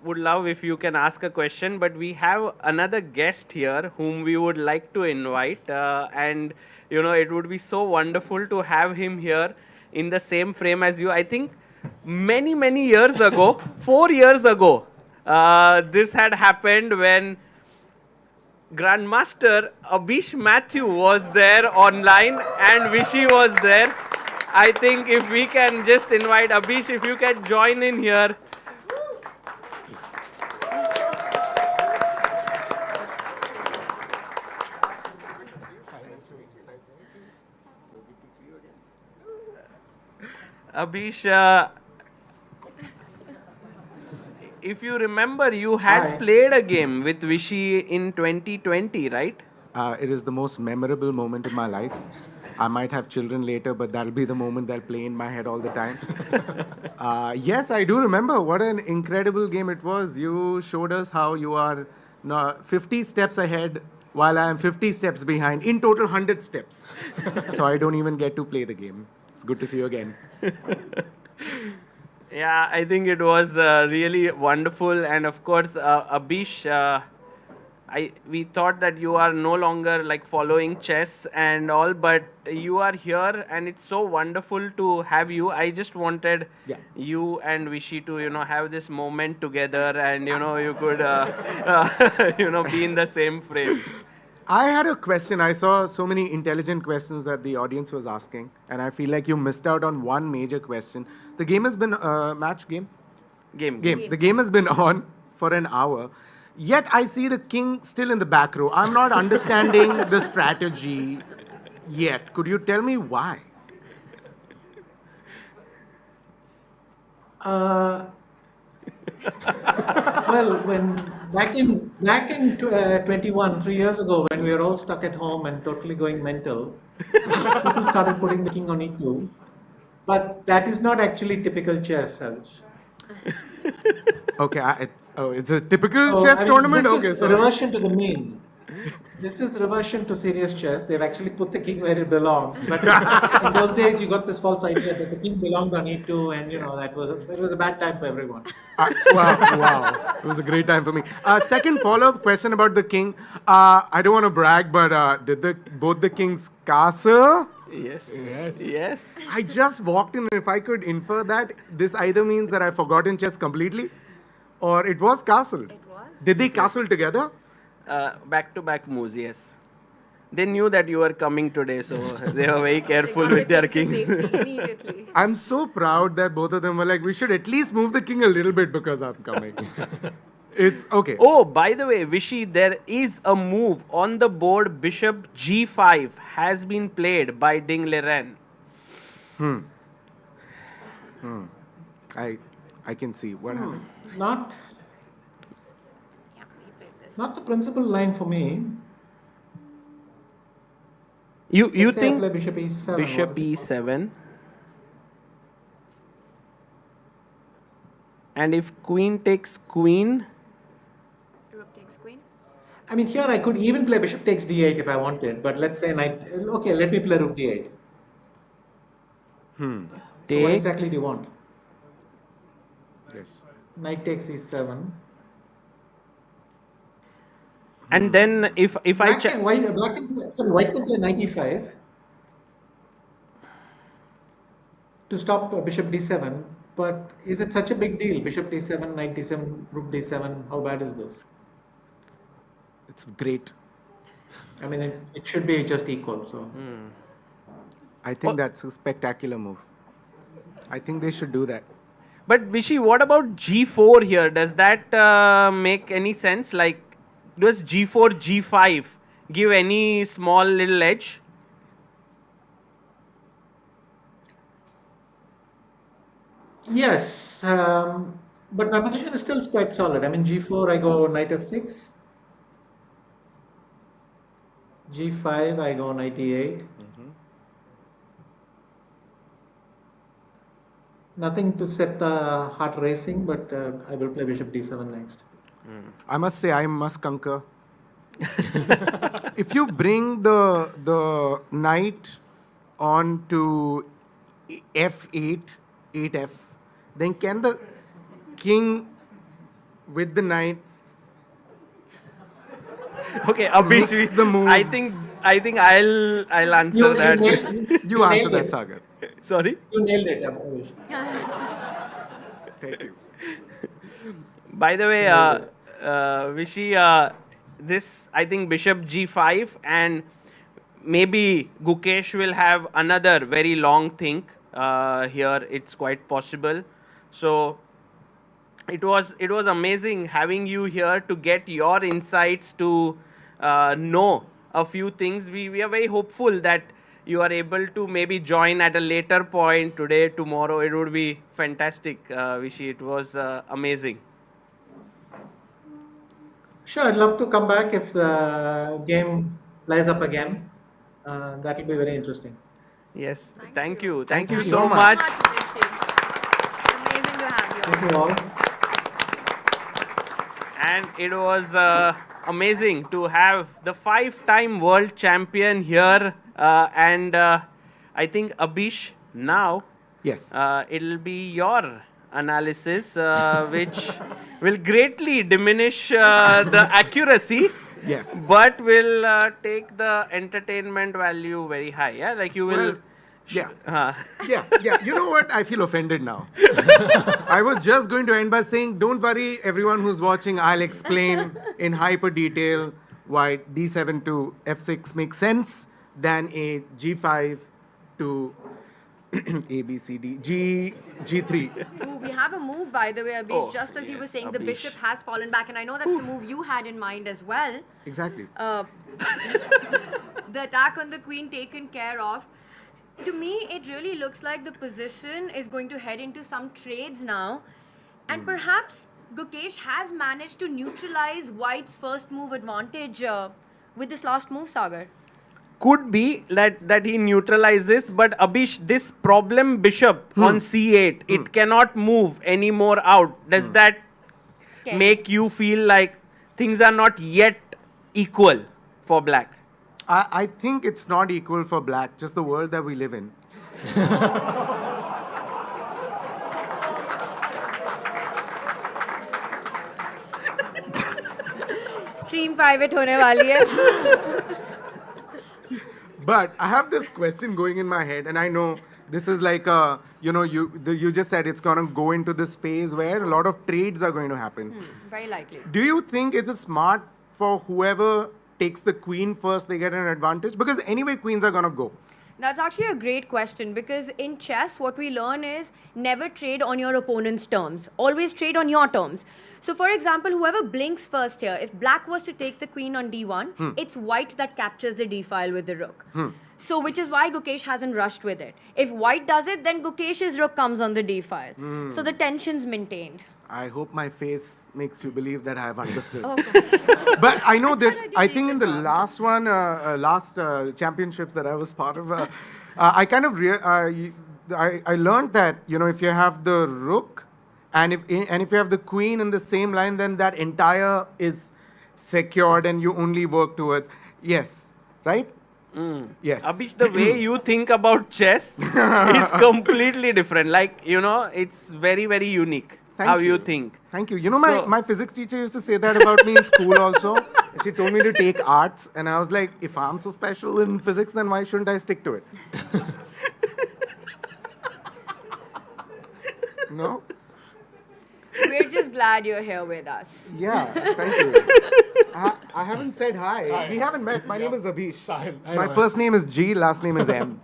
would love if you can ask a question, but we have another guest here whom we would like to invite, and you know it would be so wonderful to have him here in the same frame as you. I think many years ago, 4 years ago, this had happened when Grandmaster Abhish Matthew was there online and Vishy was there. I think if we can just invite Abhish, if you can join in here. Abhish, if you remember, you had played a game with Vishy in 2020, right? It is the most memorable moment in my life. I might have children later, but that'll be the moment that'll play in my head all the time. Yes, I do remember. What an incredible game it was. You showed us how you are 50 steps ahead while I am 50 steps behind. In total, 100 steps. So I don't even get to play the game. It's good to see you again. Yeah, I think it was really wonderful. And of course, Abhish, we thought that you are no longer like following chess and all, but you are here and it's so wonderful to have you. I just wanted you and Vishy to, have this moment together and, you could, be in the same frame. I had a question. I saw so many intelligent questions that the audience was asking, and I feel like you missed out on one major question. The game has been Game. The game has been on for an hour. Yet I see the king still in the back row. I'm not understanding the strategy yet. Could you tell me why? Well, when back in 21, 3 years ago, when we were all stuck at home and totally going mental, people started putting the king on e2. But that is not actually typical chess, Alish. Okay, it's a typical chess tournament? This is reversion to the mean. This is reversion to serious chess. They've actually put the king where it belongs. But in those days, you got this false idea that the king belonged on e2, and that was a bad time for everyone. Wow. It was a great time for me. Second follow-up question about the king. I don't want to brag, but did both the kings castle? Yes. I just walked in, and if I could infer that, this either means that I've forgotten chess completely, or it was castled. Did they castle together? Back-to-back moves, yes. They knew that you were coming today, so they were very careful with their kings. I'm so proud that both of them were like, we should at least move the king a little bit because I'm coming. It's okay. Oh, by the way, Vishy, there is a move on the board. Bishop g5 has been played by Ding Liren. I can see what happened. Not the principal line for me. You say think I play bishop e7. Bishop e7, and if queen takes queen, Rook takes queen. I mean, here I could even play bishop takes d8 if I wanted, but let's say knight. Okay, let me play rook d8. So what exactly do you want? Yes. Knight takes e7. and then if I check, White can play knight e5 to stop bishop d7. But is it such a big deal? Bishop d7, knight d7, rook d7. How bad is this? It's great. I mean, it should be just equal. So I think that's a spectacular move. I think they should do that. but Vishy, what about g4 here? Does that make any sense? Like, does g4, g5 give any small little edge? Yes, but my position is still quite solid. I mean, g4, I go knight f6. g5, I go knight e8. Nothing to set the heart racing, but I will play bishop d7 next. I must say, I must concur. If you bring the knight on to f8, 8f, then can the king with the knight Okay, Abhish, mix the moves? I think I'll answer that. You answer that, Sagar. Sorry? You nailed it, Abhish. Thank you. By the way, Vishy, this, I think bishop g5, and maybe Gukesh will have another very long think here. It's quite possible. So it was amazing having you here to get your insights, to know a few things. We are very hopeful that you are able to maybe join at a later point today, tomorrow. It would be fantastic, Vishy. It was amazing. Sure, I'd love to come back if the game lies up again. That will be very interesting. Yes, thank you. Thank you you so so much. Amazing to have you. Thank you all. And it was amazing to have the 5-time world champion here. And I think, Abhish, now yes, it'll be your analysis, which will greatly diminish the accuracy. Yes. But will take the entertainment value very high. Yeah, like you will. Well, yeah. You know what? I feel offended now. I was just going to end by saying, don't worry, everyone who's watching, I'll explain in hyper detail why d7 to f6 makes sense than a g5 to A, B, C, D, G3. Ooh, we have a move, by the way, Abhish. Oh, Just as you were yes, saying, the Abhish. bishop has fallen back, and I know that's the move you had in mind as well. Exactly. The attack on the queen taken care of. To me, it really looks like the position is going to head into some trades now. And perhaps Gukesh has managed to neutralize White's first move advantage with this last move, Sagar. Could be that he neutralizes, but Abhish, this problem bishop on c8, it cannot move anymore out. Does that make you feel like things are not yet equal for black? I think it's not equal for black, just the world that we live in. Stream private होने वाली है. But I have this question going in my head, and I know this is like you just said it's gonna go into this phase where a lot of trades are going to happen. Very likely. Do you think it's a smart for whoever takes the queen first, they get an advantage? Because anyway, queens are gonna go. That's actually a great question, because in chess, what we learn is never trade on your opponent's terms. Always trade on your terms. So, for example, whoever blinks first here, if black was to take the queen on d1, it's white that captures the d file with the rook. So, which is why Gukesh hasn't rushed with it. If white does it, then Gukesh's rook comes on the d file. So, the tension's maintained. I hope my face makes you believe that I have understood. Oh, of course. But I know this. I think in the last one, last championship that I was part of, I kind of I learned that if you have the rook and if you have the queen in the same line, then that entire is secured and you only work towards right. Yes. Abhish, the way you think about chess is completely different. Like, it's very, very unique. How you think. Thank you. My physics teacher used to say that about me in school also. She told me to take arts, and I was like, if I'm so special in physics, then why shouldn't I stick to it? No? We're just glad you're here with us. Yeah, thank you. I haven't said hi. We haven't met. My name is Abhish. Sahil. My first name is G, last name is M.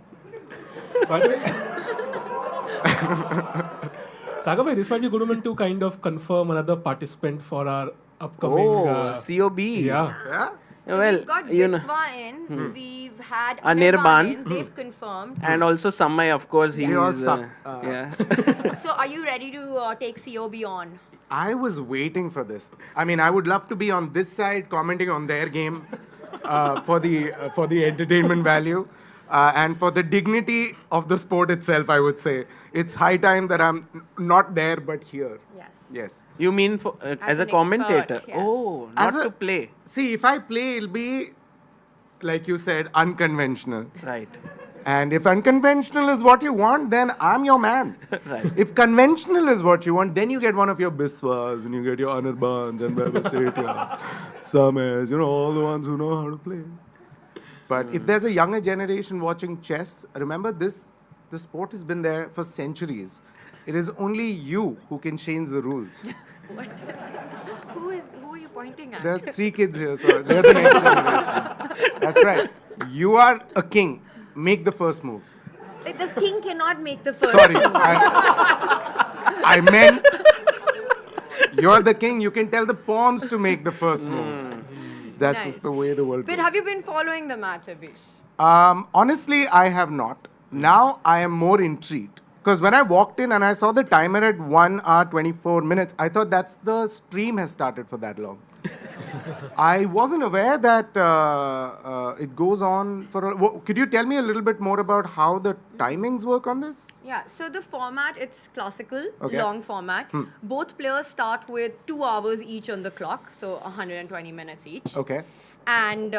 Sagar bhai, this might be a good moment to kind of confirm another participant for our upcoming COB. Yeah. So Well, we've got you know, Biswa in, we've had Anirban in, they've confirmed. and also Samay, of course. They all He's, suck. yeah. So are you ready to take COB on? I was waiting for this. I mean, I would love to be on this side commenting on their game for the entertainment value and for the dignity of the sport itself. I would say it's high time that I'm not there but here. Yes. Yes. You mean for, as a an commentator? expert, yes. Oh, As not a- to play. See, if I play, it'll be like you said, unconventional. Right. And if unconventional is what you want, then I'm your man. Right. If conventional is what you want, then you get one of your Biswas, and you get your Anirbans and Babasetia, Sames, all the ones who know how to play. But if there's a younger generation watching chess, remember the sport has been there for centuries. It is only you who can change the rules. What? Who are you pointing at? There are 3 kids here, so they're the next generation. That's right. You are a king. Make the first move. Like, the king cannot make the first Sorry, move. I meant you're the king. You can tell the pawns to make the first move. That's Nice. just the way the world But goes. have you been following the match, Abish? Honestly, I have not. Now I am more intrigued. Because when I walked in and I saw the timer at 1 hour 24 minutes, I thought that's the stream has started for that long. I wasn't aware that it goes on for could you tell me a little bit more about how the timings work on this? Yeah, so the format, it's classical, Okay. long format. Hmm. Both players start with 2 hours each on the clock, so 120 minutes each. Okay. And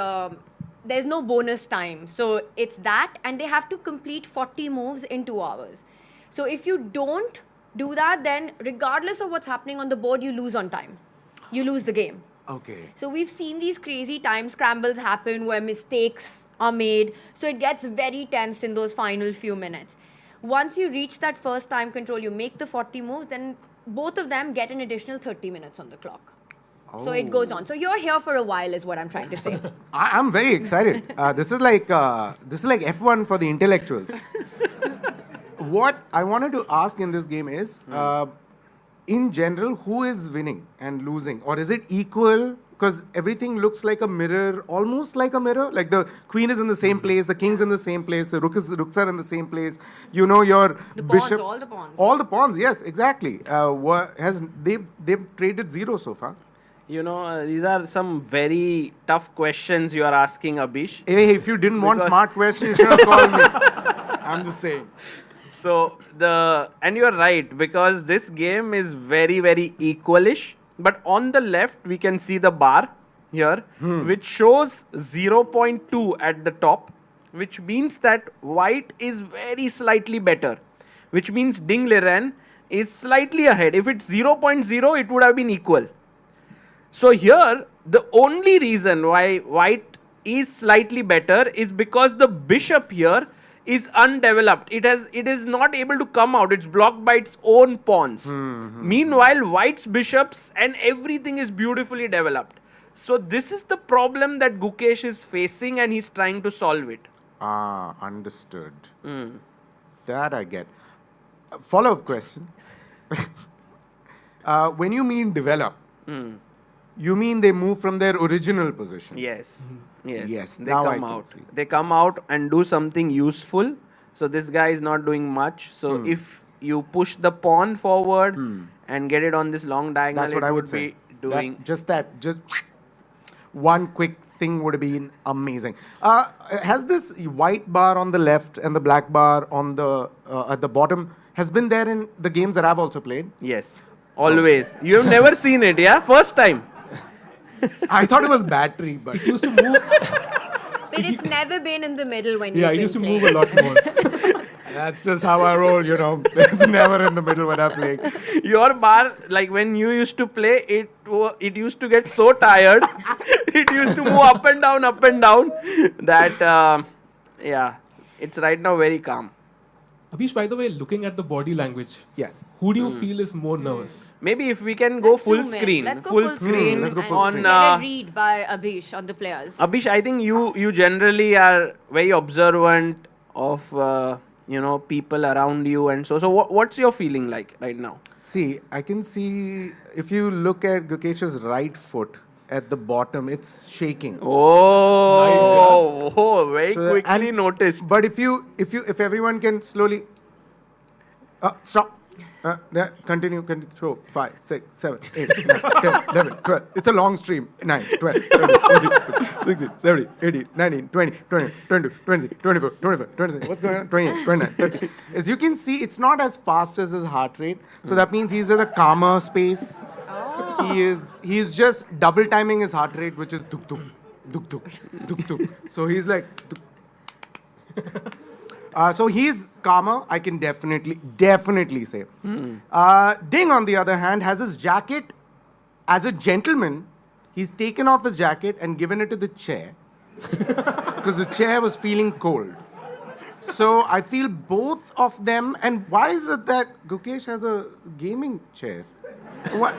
there's no bonus time. So it's that, and they have to complete 40 moves in 2 hours. So if you don't do that, then regardless of what's happening on the board, you lose on time. You lose the game. Okay. So we've seen these crazy time scrambles happen where mistakes are made. So it gets very tensed in those final few minutes. Once you reach that first time control, you make the 40 moves, then both of them get an additional 30 minutes on the clock. So it goes on. So you're here for a while is what I'm trying to say. I'm very excited. This is like F1 for the intellectuals. What I wanted to ask in this game is, in general, who is winning and losing? Or is it equal? Because everything looks like a mirror, almost like a mirror. Like the queen is in the same place, the king's in the same place, the rooks are in the same place. Your The pawns, bishops. all the pawns. All the pawns, yes, exactly. They've traded 0 so far. These are some very tough questions you are asking, Abish. Hey, if you didn't want smart questions, you should have called me. I'm just saying. So and you're right, because this game is very, very equalish. But on the left, we can see the bar here, which shows 0.2 at the top, which means that white is very slightly better, which means Ding Liren is slightly ahead. If it's 0.0, it would have been equal. So here, the only reason why white is slightly better is because the bishop here is undeveloped. It is not able to come out. It's blocked by its own pawns. Meanwhile, white's bishops and everything is beautifully developed. So this is the problem that Gukesh is facing, and he's trying to solve it. Understood. That I get. Follow-up question. When you mean develop, you mean they move from their original position? Yes. Yes. They now come I can out. see. They come out and do something useful. So this guy is not doing much. So if you push the pawn forward and get it on this long diagonal, That's what it I would would say. be doing. Just one quick thing would have been amazing. Has this white bar on the left and the black bar on the at the bottom has been there in the games that I've also played? Yes. Always. You have never seen it, yeah? First time. I thought it was battery, but it used to move. But it's never been in the middle when Yeah, you've it used to been move a lot more. That's just how I roll, It's never in the middle when I'm playing. Your bar, like when you used to play, it used to get so tired. It used to move up and down that, it's right now very calm. Abish, by the way, looking at the body language, yes, who do you feel is more nervous? Maybe if we can go full zoom in. screen. Let's go full screen. Let's go full on screen. Get a read by Abish on the players. Abish, I think you generally are very observant of people around you, and so what's your feeling like right now? See, I can see if you look at Gukesh's right foot, at the bottom. It's shaking. Oh, very So, quickly and- noticed. But if everyone can slowly stop. Continue throw 5, 6, 7, 8, 9, 10, 11, 12. It's a long stream. 9, 12, 13, 14, 16, 17, 18, 19, 20, 21, 22, 23, 24, 25, 26. What's going on? 28, 29, 30. As you can see, it's not as fast as his heart rate. So that means he's at a calmer space. He is just double timing his heart rate, which is duk duk, duk duk, duk duk. So he's like. Duk. So he's calmer, I can definitely say. Ding, on the other hand, has his jacket. As a gentleman, he's taken off his jacket and given it to the chair because the chair was feeling cold. So I feel both of them. And why is it that Gukesh has a gaming chair? What?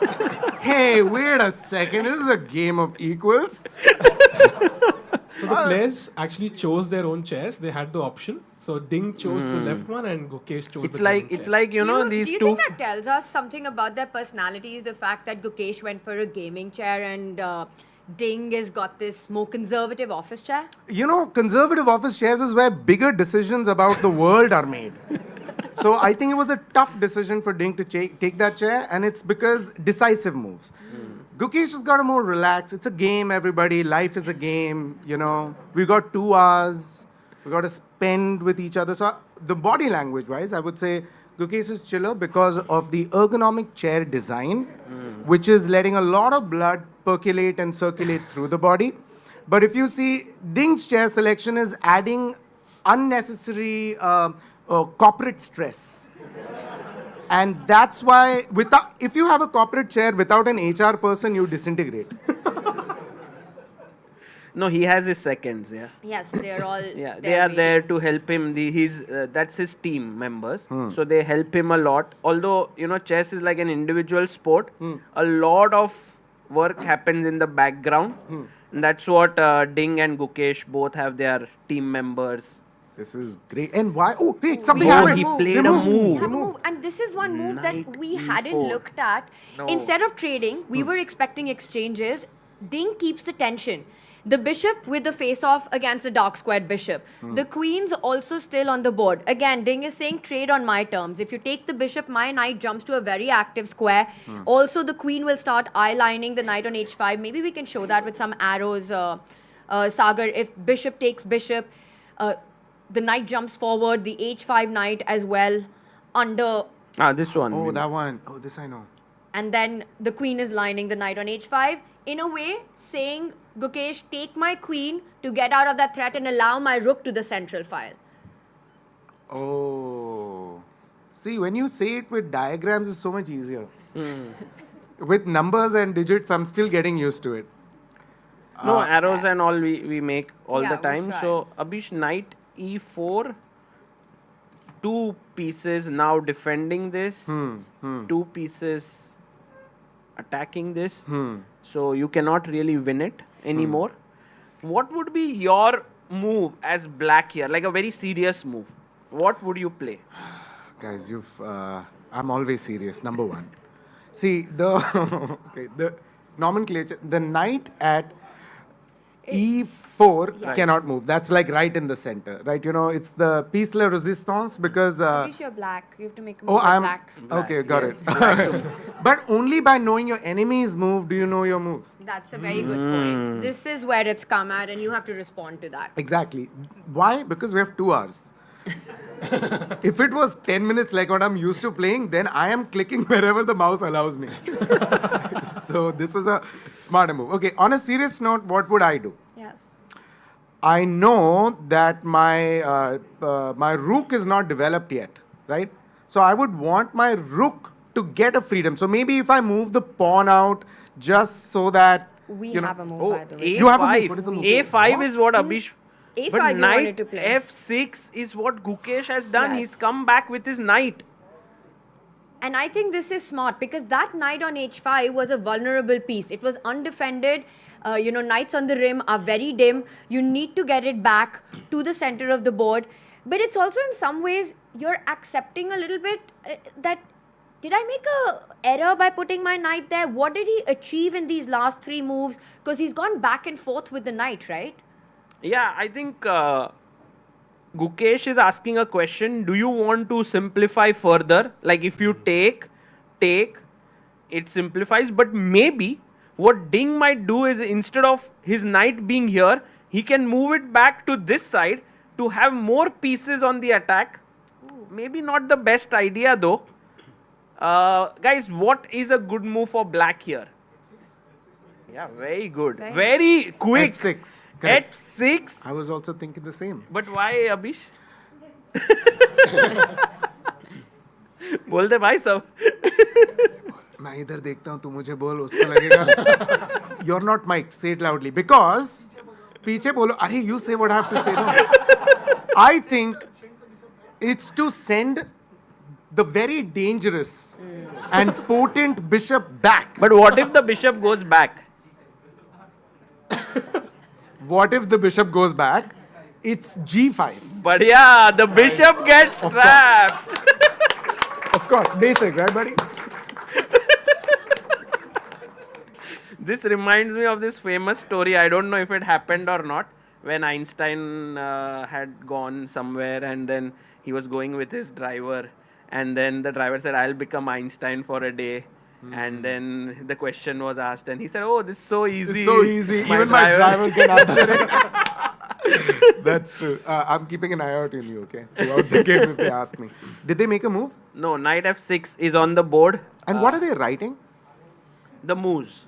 Hey, wait a second. This is a game of equals. So the players actually chose their own chairs. They had the option. So Ding chose the left one and Gukesh chose the gaming chair. It's like Do these you two. think that tells us something about their personalities? The fact that Gukesh went for a gaming chair and Ding has got this more conservative office chair? Conservative office chairs is where bigger decisions about the world are made. So I think it was a tough decision for Ding to take that chair, and it's because decisive moves. Gukesh has got a more relaxed. It's a game, everybody. Life is a game, We got 2 hours. We got to spend with each other. So the body language-wise, I would say Gukesh is chiller because of the ergonomic chair design, which is letting a lot of blood percolate and circulate through the body. But if you see, Ding's chair selection is adding unnecessary corporate stress. And that's why, if you have a corporate chair without an HR person, you disintegrate. No, he has his seconds, yeah. Yes, they're all Yeah, they are there to help him. That's his team members. So they help him a lot. Although, chess is like an individual sport, a lot of work happens in the background. And that's what Ding and Gukesh both have their team members. This is great. And why? Oh, hey, something Oh, happened. he played They a moved. move. We have a move. And this is one move that we hadn't E4. looked at. No. Instead of trading, we were expecting exchanges. Ding keeps the tension. The bishop with the face-off against the dark squared bishop. The queen's also still on the board. Again, Ding is saying trade on my terms. If you take the bishop, my knight jumps to a very active square. Also, the queen will start eye-lining the knight on h5. Maybe we can show that with some arrows, Sagar. If bishop takes bishop, the knight jumps forward, the h5 knight as well under. This one. Oh, that one. Oh, this I know. And then the queen is lining the knight on h5. In a way, saying, Gukesh, take my queen to get out of that threat and allow my rook to the central file. Oh. See, when you say it with diagrams, it's so much easier. With numbers and digits, I'm still getting used to it. No, arrows and all we make all Yeah, the we time. try. So, Abhish, knight e4, 2 pieces now defending this, 2 pieces attacking this. So, you cannot really win it anymore. What would be your move as black here? Like a very serious move. What would you play? Guys, I'm always serious, number one. See, the nomenclature, the knight at e4 cannot move. That's like right in the center, right? It's the piece de resistance because... If you're black, you have to make a move Oh, with I'm... black. Okay, got yes, it. But only by knowing your enemy's move do you know your moves. That's a very good point. This is where it's come at and you have to respond to that. Exactly. Why? Because we have 2 hours. If it was 10 minutes like what I'm used to playing, then I am clicking wherever the mouse allows me. So this is a smarter move. Okay, on a serious note, what would I do? Yes. I know that my my rook is not developed yet, right? So I would want my rook to get a freedom. So maybe if I move the pawn out just so that... We you know- have a move, Oh, by the way. You have a move. A5. What is the move? A5 is what Abhish. A5 But you wanted knight to play. F6 is what Gukesh has done. Yes. He's come back with his knight. And I think this is smart because that knight on h5 was a vulnerable piece. It was undefended. Knights on the rim are very dim. You need to get it back to the center of the board. But it's also in some ways you're accepting a little bit that did I make a error by putting my knight there? What did he achieve in these last 3 moves? Because he's gone back and forth with the knight, right? Yeah, I think Gukesh is asking a question. Do you want to simplify further? Like if you take, it simplifies. But maybe what Ding might do is instead of his knight being here, he can move it back to this side to have more pieces on the attack. Maybe not the best idea though. Guys, what is a good move for black here? Yeah, very good. Very quick. At 6. At 6. I was also thinking the same. But why, Abhish? बोल दे भाई सब. मैं इधर देखता हूँ, तू मुझे बोल, उसको लगेगा. You're not mic'd. Say it loudly. Because पीछे बोलो. अरे, you say what I have to say. No. I think it's to send the very dangerous and potent bishop back. But what if the bishop goes back? What if the bishop goes back? It's g5. But yeah, the bishop gets trapped. Of course, basic, right, buddy? This reminds me of this famous story. I don't know if it happened or not. When Einstein had gone somewhere and then he was going with his driver. And then the driver said, I'll become Einstein for a day. And then the question was asked and he said, oh, this is so easy. It's so easy. Even my driver can answer it. That's true. I'm keeping an eye out on you, okay? Throughout the game if they ask me. Did they make a move? No, knight f6 is on the board. And what are they writing? The moves.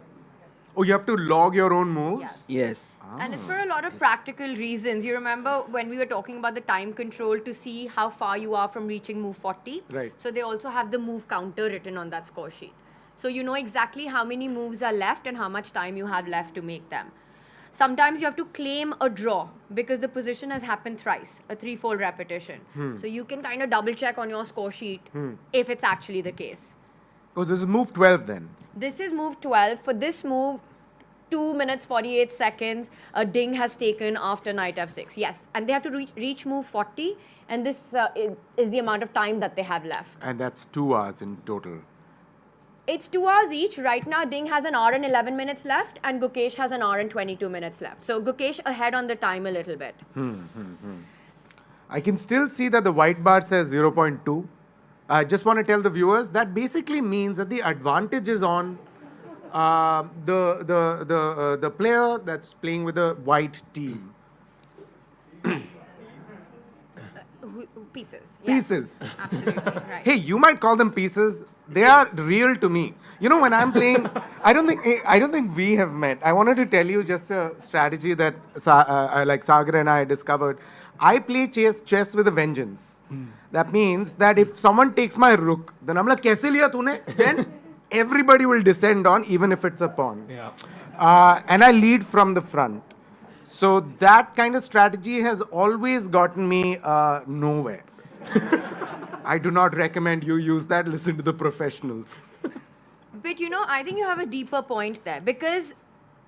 Oh, you have to log your own moves? Yes. And it's for a lot of practical reasons. You remember when we were talking about the time control to see how far you are from reaching move 40? Right. So they also have the move counter written on that score sheet. So you know exactly how many moves are left and how much time you have left to make them. Sometimes you have to claim a draw because the position has happened thrice, a 3-fold repetition. So you can kind of double check on your score sheet if it's actually the case. Oh, this is move 12 then. This is move 12. For this move, 2 minutes 48 seconds a Ding has taken after knight f6. Yes, and they have to reach move 40 and this is the amount of time that they have left. And that's 2 hours in total. It's 2 hours each. Right now, Ding has an hour and 11 minutes left and Gukesh has an hour and 22 minutes left. So Gukesh ahead on the time a little bit. I can still see that the white bar says 0.2. I just want to tell the viewers that basically means that the advantage is on the player that's playing with a white team. Pieces. Pieces. Absolutely. Right. Hey, you might call them pieces. They are real to me. You know, when I'm playing, I don't think we have met. I wanted to tell you just a strategy that like Sagar and I discovered. I play chess with a vengeance. That means that if someone takes my rook, then I'm like, "Kaise liya tune?" Then everybody will descend on, even if it's a pawn. Yeah. And I lead from the front. So that kind of strategy has always gotten me nowhere. I do not recommend you use that. Listen to the professionals. But you know, I think you have a deeper point there because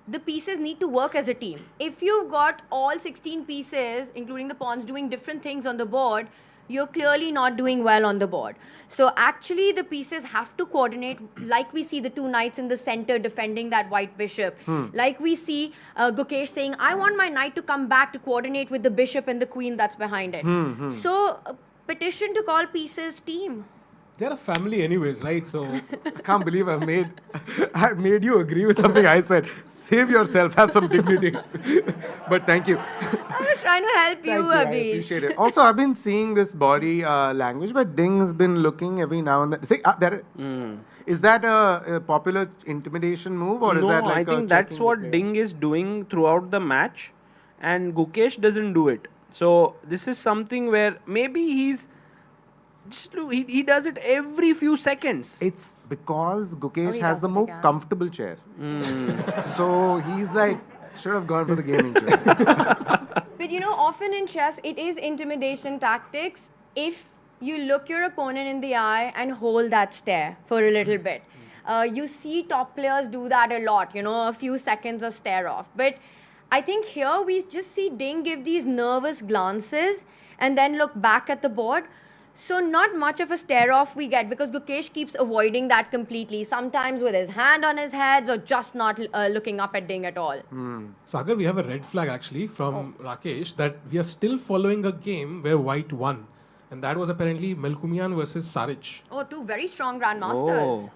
the pieces need to work as a team. If you've got all 16 pieces, including the pawns, doing different things on the board, you're clearly not doing well on the board. So actually the pieces have to coordinate, like we see the 2 knights in the center defending that white bishop. Like we see Gukesh saying, I want my knight to come back to coordinate with the bishop and the queen that's behind it. So petition to call pieces team. They're a family anyways, right? So I can't believe I made you agree with something I said. Save yourself, have some dignity. But thank you. I was trying to help you, I Abhish. appreciate it. Also, I've been seeing this body language, but Ding has been looking every now and then. See, is that a popular intimidation move, or is that like I think that's what Ding is doing throughout the match, and Gukesh doesn't do it. So this is something where maybe he does it every few seconds. It's because Gukesh has the more comfortable chair. So he's like, should have gone for the gaming chair. But you know, often in chess, it is intimidation tactics if you look your opponent in the eye and hold that stare for a little bit. You see top players do that a lot, you know, a few seconds of stare off. But I think here we just see Ding give these nervous glances and then look back at the board. So not much of a stare-off we get because Gukesh keeps avoiding that completely, sometimes with his hand on his head or just not looking up at Ding at all. Sagar, we have a red flag actually from Rakesh that we are still following a game where white won. And that was apparently Melkumian versus Saric. Oh, two very strong grandmasters.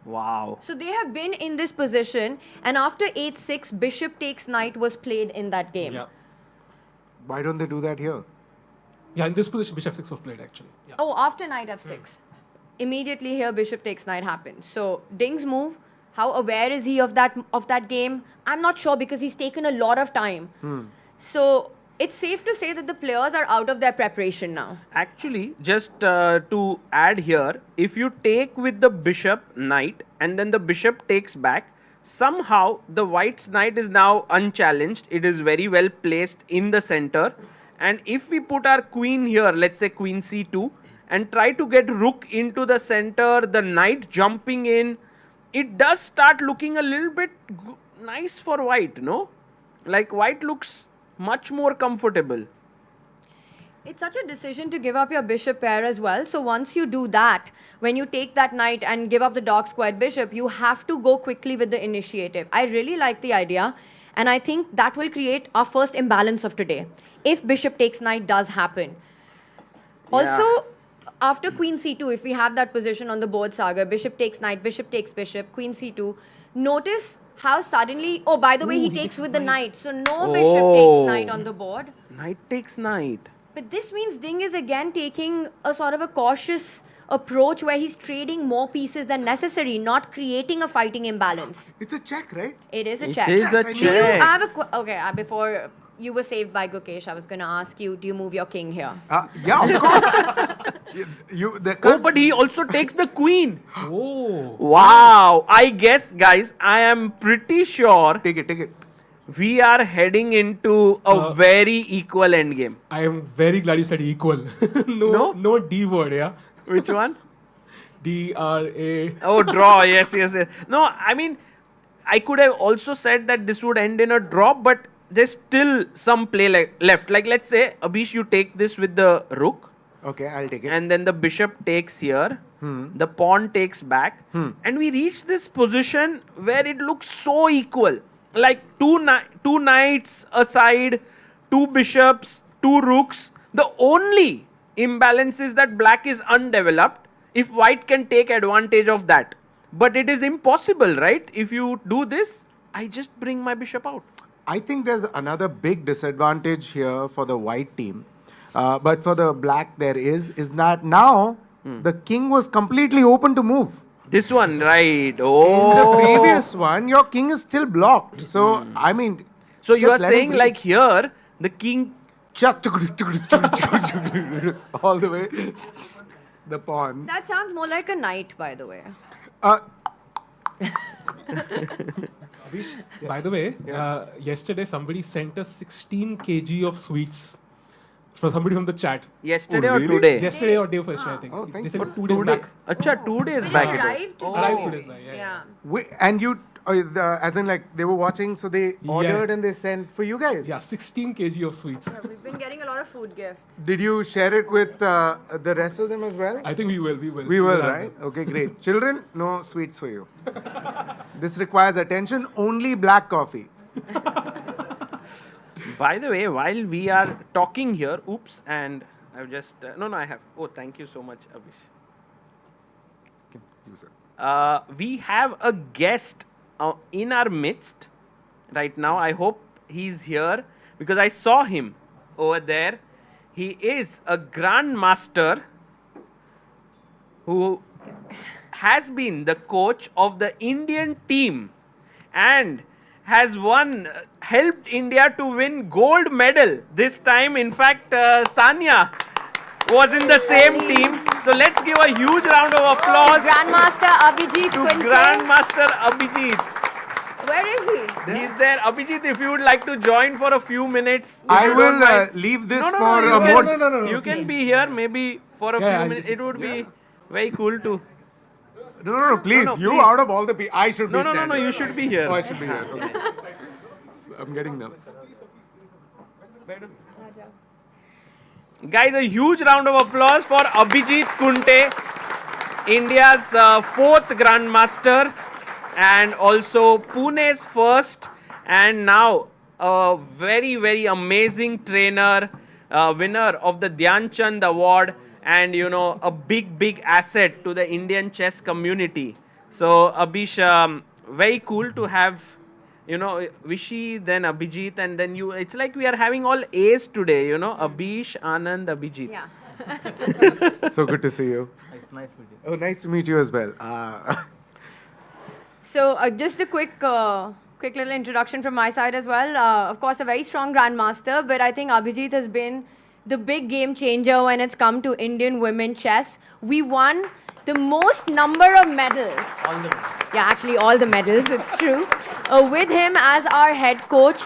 Wow. So they have been in this position, and after 8-6, bishop takes knight was played in that game. Yeah. Why don't they do that here? Yeah, in this position, bishop 6 was played actually. Yeah. Oh, after knight f6. Immediately here, bishop takes knight happens. So Ding's move, how aware is he of that game? I'm not sure because he's taken a lot of time. So it's safe to say that the players are out of their preparation now. Actually, just to add here, if you take with the bishop knight and then the bishop takes back, somehow the white's knight is now unchallenged. It is very well placed in the center. And if we put our queen here, let's say queen c2, and try to get rook into the center, the knight jumping in, it does start looking a little bit nice for white, no? Like white looks much more comfortable. It's such a decision to give up your bishop pair as well. So once you do that, when you take that knight and give up the dark squared bishop, you have to go quickly with the initiative. I really like the idea. And I think that will create our first imbalance of today, if bishop takes knight does happen. Also, after queen c2, if we have that position on the board, Sagar, bishop takes knight, bishop takes bishop, queen c2, notice how suddenly, oh, by the way, he takes with the knight. So no bishop takes knight on the board. Knight takes knight. But this means Ding is again taking a sort of a cautious approach where he's trading more pieces than necessary, not creating a fighting imbalance. It's a check, right? It is a It check. is a Do you check. have a okay, before you were saved by Gukesh, I was going to ask you, do you move your king here? Yeah, of course. Oh, but he also takes the queen. Oh. Wow. I guess, guys, I am pretty sure. Take it. We are heading into a very equal endgame. I am very glad you said equal. no D word, yeah. Which one? D-R-A. Oh, draw. Yes. No, I mean, I could have also said that this would end in a draw, but there's still some play left. Like, let's say, Abhish, you take this with the rook. Okay, I'll take it. And then the bishop takes here. The pawn takes back. And we reach this position where it looks so equal. Like two knights aside, two bishops, two rooks. The only imbalance is that black is undeveloped. If white can take advantage of that. But it is impossible, right? If you do this, I just bring my bishop out. I think there's another big disadvantage here for the white team. But for the black there is that now the king was completely open to move. This one, right. Oh. In the previous one, your king is still blocked. So, I mean... So you are saying like here, the king... all the way. The pawn. That sounds more like a knight, by the way. By the way, yesterday somebody sent us 16 kg of sweets from somebody from the chat. Yesterday or today? Yesterday or day before yesterday, I think. Oh, thank they said you. 2 days back. Acha, 2 days It back. arrived today. Arrived 2 days back, yeah. And you, as in like they were watching, so they ordered and they sent for you guys? Yeah, 16 kg of sweets. Yeah, we've been getting a lot of food gifts. Did you share it with the rest of them as well? I think we will. We will, right? Okay, great. Children, no sweets for you. This requires attention, only black coffee. By the way, while we are talking here, oops, and I've just, I have. Oh, thank you so much, Abhish. We have a guest in our midst right now. I hope he's here because I saw him over there. He is a grandmaster who has been the coach of the Indian team and has helped India to win gold medal. This time, in fact, Tanya was in the same team. So let's give a huge round of applause Grandmaster Abhijit to Quinte. Grandmaster Abhijit. Where is he? He's there. Abhijit, if you would like to join for a few minutes. I will leave this for a more... No. You can be here maybe for a few minutes. It would be very cool to... No, please. No, you please. out of all the people, I should be standing. No, you should be here. Oh, I should be here. Okay. I'm getting nervous. Guys, a huge round of applause for Abhijit Kunte, India's fourth Grandmaster and also Pune's first, and now a very, very amazing trainer, winner of the Dhyan Chand Award, and a big asset to the Indian chess community. So Abhish, very cool to have Vishy, then Abhijit, and then you. It's like we are having all A's today, Abhish, Anand, Abhijit. Yeah. So good to see you. It's nice meeting. Oh, nice to meet you as well. So just a quick little introduction from my side as well. Of course, a very strong grandmaster, but I think Abhijit has been the big game changer when it's come to Indian women chess. We won the most number of medals. All the medals. Yeah, actually all the medals, it's true. With him as our head coach.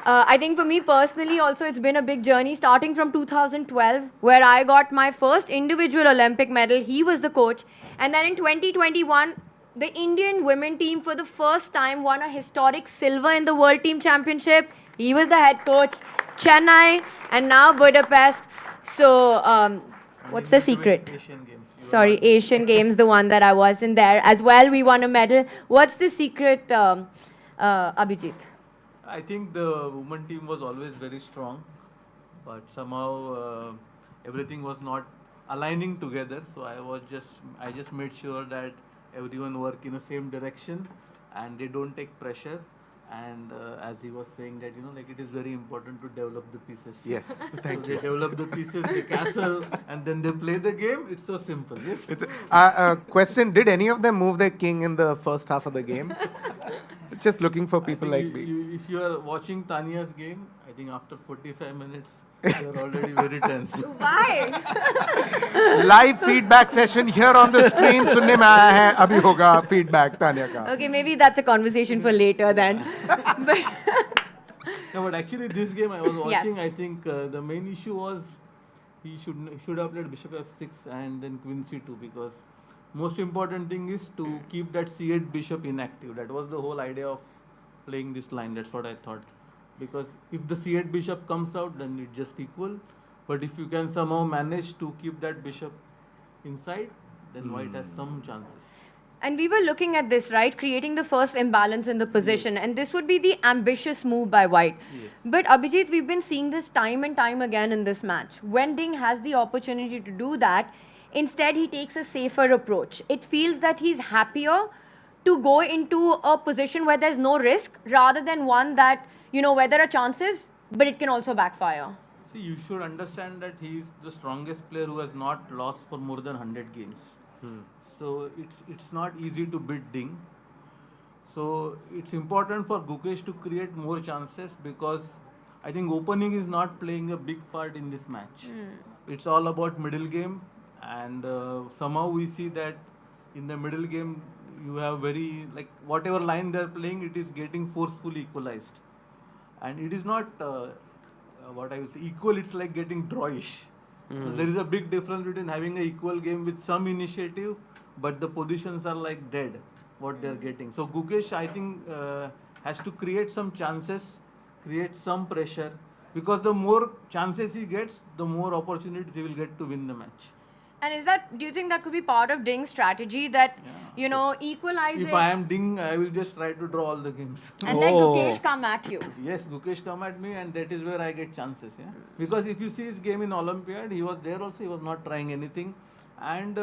I think for me personally also it's been a big journey starting from 2012 where I got my first individual Olympic medal. He was the coach. And then in 2021, the Indian women team for the first time won a historic silver in the World Team Championship. He was the head coach. Chennai and now Budapest. So what's the secret? Asian Games. Sorry, Asian Games, the one that I wasn't there. As well, we won a medal. What's the secret, Abhijit? I think the women team was always very strong, but somehow everything was not aligning together. So I just made sure that everyone work in the same direction and they don't take pressure. And as he was saying that, it is very important to develop the pieces. Yes, thank so you. They develop the pieces, they castle, and then they play the game. It's so simple. Yes. It's question, did any of them move their king in the first half of the game? Just looking for people like me. If you are watching Tanya's game, I think after 45 minutes, you are already very tense. Why? Live feedback session here on the stream. सुनने में आया है अभी होगा feedback Tanya का. Okay, maybe that's a conversation for later then. No, but actually this game I was watching, Yes. I think the main issue was he should have played bishop f6 and then queen c2 because most important thing is to keep that c8 bishop inactive. That was the whole idea of playing this line. That's what I thought. Because if the c8 bishop comes out, then it's just equal. But if you can somehow manage to keep that bishop inside, then white has some chances. And we were looking at this, right? Creating the first imbalance in the position. Yes. And this would be the ambitious move by white. Yes. But Abhijit, we've been seeing this time and time again in this match. When Ding has the opportunity to do that, instead he takes a safer approach. It feels that he's happier to go into a position where there's no risk rather than one that, where there are chances, but it can also backfire. See, you should understand that he is the strongest player who has not lost for more than 100 games. So it's not easy to beat Ding. So it's important for Gukesh to create more chances because I think opening is not playing a big part in this match. It's all about middle game, and somehow we see that in the middle game you have whatever line they're playing, it is getting forcefully equalized. And it is not what I would say equal, it's like getting drawish. There is a big difference between having an equal game with some initiative, but the positions are like dead, what they're getting. So Gukesh, I think, has to create some chances, create some pressure, because the more chances he gets, the more opportunities he will get to win the match. And do you think that could be part of Ding's strategy that, equalize If it? I am Ding, I will just try to draw all the games. And let Gukesh come at you. Yes, Gukesh come at me, and that is where I get chances. Yeah, because if you see his game in Olympiad, he was there also. He was not trying anything, and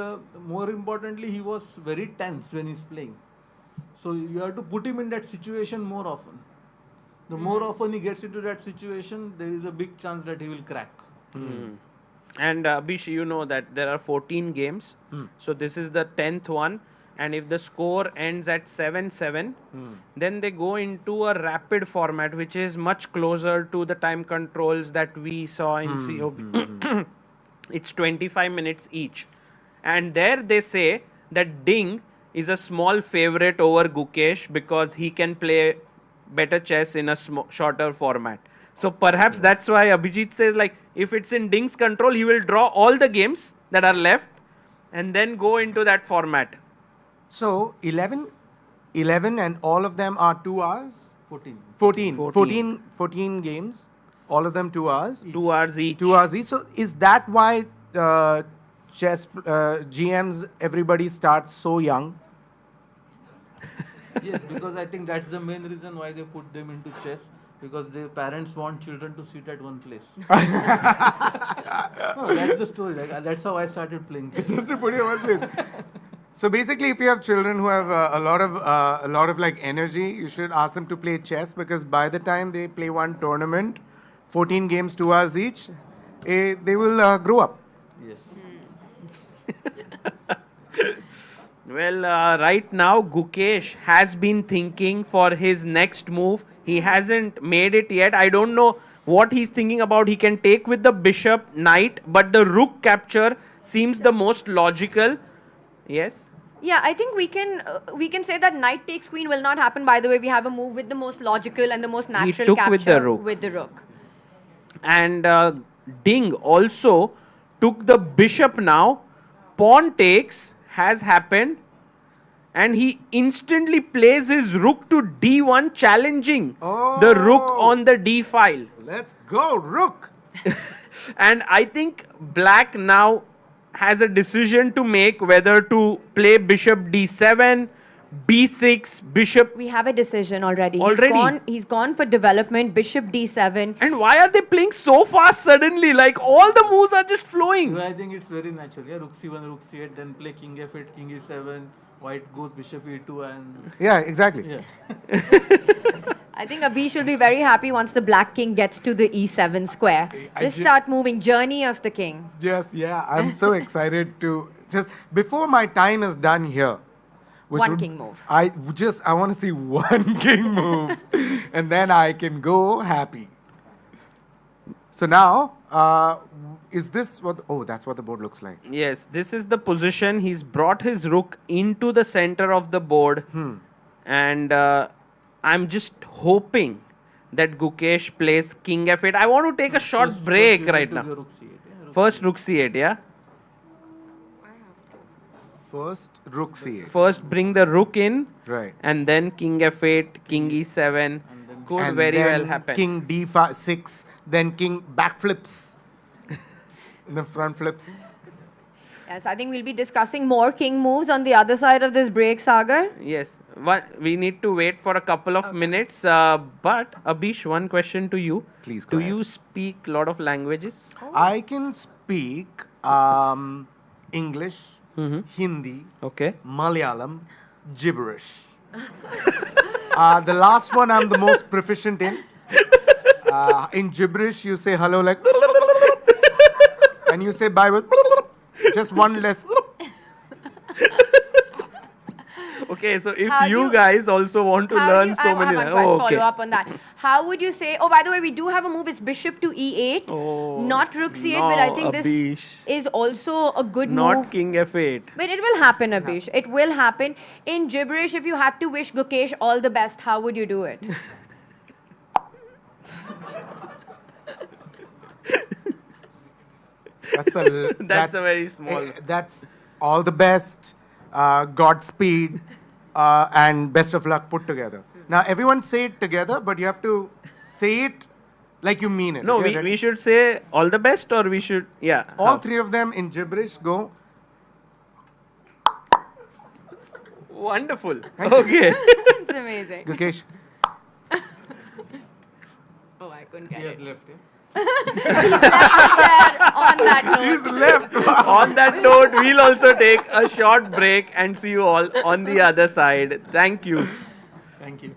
more importantly, he was very tense when he's playing. So you have to put him in that situation more often. The more often he gets into that situation, there is a big chance that he will crack. And Abhish, you know that there are 14 games. So this is the 10th one. And if the score ends at 7-7, then they go into a rapid format, which is much closer to the time controls that we saw in COB. It's 25 minutes each. And there they say that Ding is a small favorite over Gukesh because he can play better chess in a shorter format. So perhaps that's why Abhijit says, if it's in Ding's control, he will draw all the games that are left and then go into that format. So 11 and all of them are 2 hours? 14. 14 games. All of them 2 hours? 2 hours each. 2 hours each. So is that why chess GMs, everybody starts so young? Yes, because I think that's the main reason why they put them into chess, because their parents want children to sit at one place. No, that's the story. Like, that's how I started playing chess. Just to put you in one place. So basically, if you have children who have a lot of like energy, you should ask them to play chess, because by the time they play one tournament, 14 games, 2 hours each, they will grow up. Yes. Well, right now Gukesh has been thinking for his next move. He hasn't made it yet. I don't know what he's thinking about. He can take with the bishop, knight, but the rook capture seems the most logical. Yes? Yeah, I think we can say that knight takes queen will not happen. By the way, we have a move with the most logical and the most natural took capture with the rook. And Ding also took the bishop now. Pawn takes has happened. And he instantly plays his rook to d1, challenging the rook on the d file. Let's go, rook! And I think black now has a decision to make whether to play bishop d7, b6, bishop. We have a decision already. Already? He's gone for development, bishop d7. And why are they playing so fast suddenly? Like all the moves are just flowing. I think it's very natural. Yeah, rook c1, rook c8, then play king f8, king e7. White goes bishop e2 and... Yeah, exactly. Yeah. I think Abhi will be very happy once the black king gets to the e7 square. Just start moving. Journey of the king. Just, yeah, I'm so excited to... Just, before my time is done here... One king move. I want to see one king move. And then I can go happy. So now... is this what... Oh, that's what the board looks like. Yes, this is the position. He's brought his rook into the center of the board. And I'm just hoping that Gukesh plays king f8. I want to take a short break right now. First rook c8, yeah? First rook c8. First bring the rook in. Right. And then king f8, king e7. Could very well happen. King d6, then king backflips. In the front flips. Yes, I think we'll be discussing more king moves on the other side of this break, Sagar. Yes, we need to wait for a couple of minutes. But Abhish, one question to you. Please go Do ahead. you speak a lot of languages? I can speak English, Hindi, Malayalam, gibberish. The last one I'm the most proficient in. In gibberish, you say hello like... And you say bye with just one less. Okay, so if you guys also want to learn so many languages. Follow up on that. How would you say? Oh, by the way, we do have a move. It's bishop to e8, not rook c8. But I think this is also a good move. Not king f8. But it will happen, Abhish. It will happen. In gibberish, if you had to wish Gukesh all the best, how would you do it? That's a very small. That's all the best, Godspeed, and best of luck put together. Now everyone say it together, but you have to say it like you mean it. No, Okay, we should say all the best, or we should, yeah. All three of them in gibberish go. Wonderful. Okay. It's amazing. Gukesh. Oh, I couldn't get He has it. left. On that note. He's left. On that note, we'll also take a short break and see you all on the other side. Thank you. Thank you.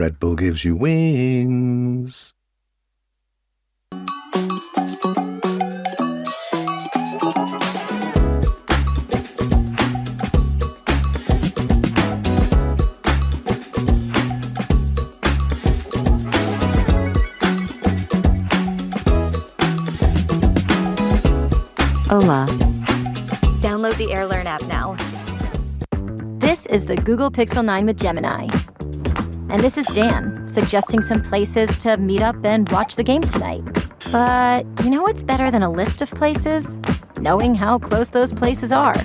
Red Bull gives you wings. Hola. Download the AirLearn app now. This is the Google Pixel 9 with Gemini. And this is Dan, suggesting some places to meet up and watch the game tonight. But you know what's better than a list of places? Knowing how close those places are.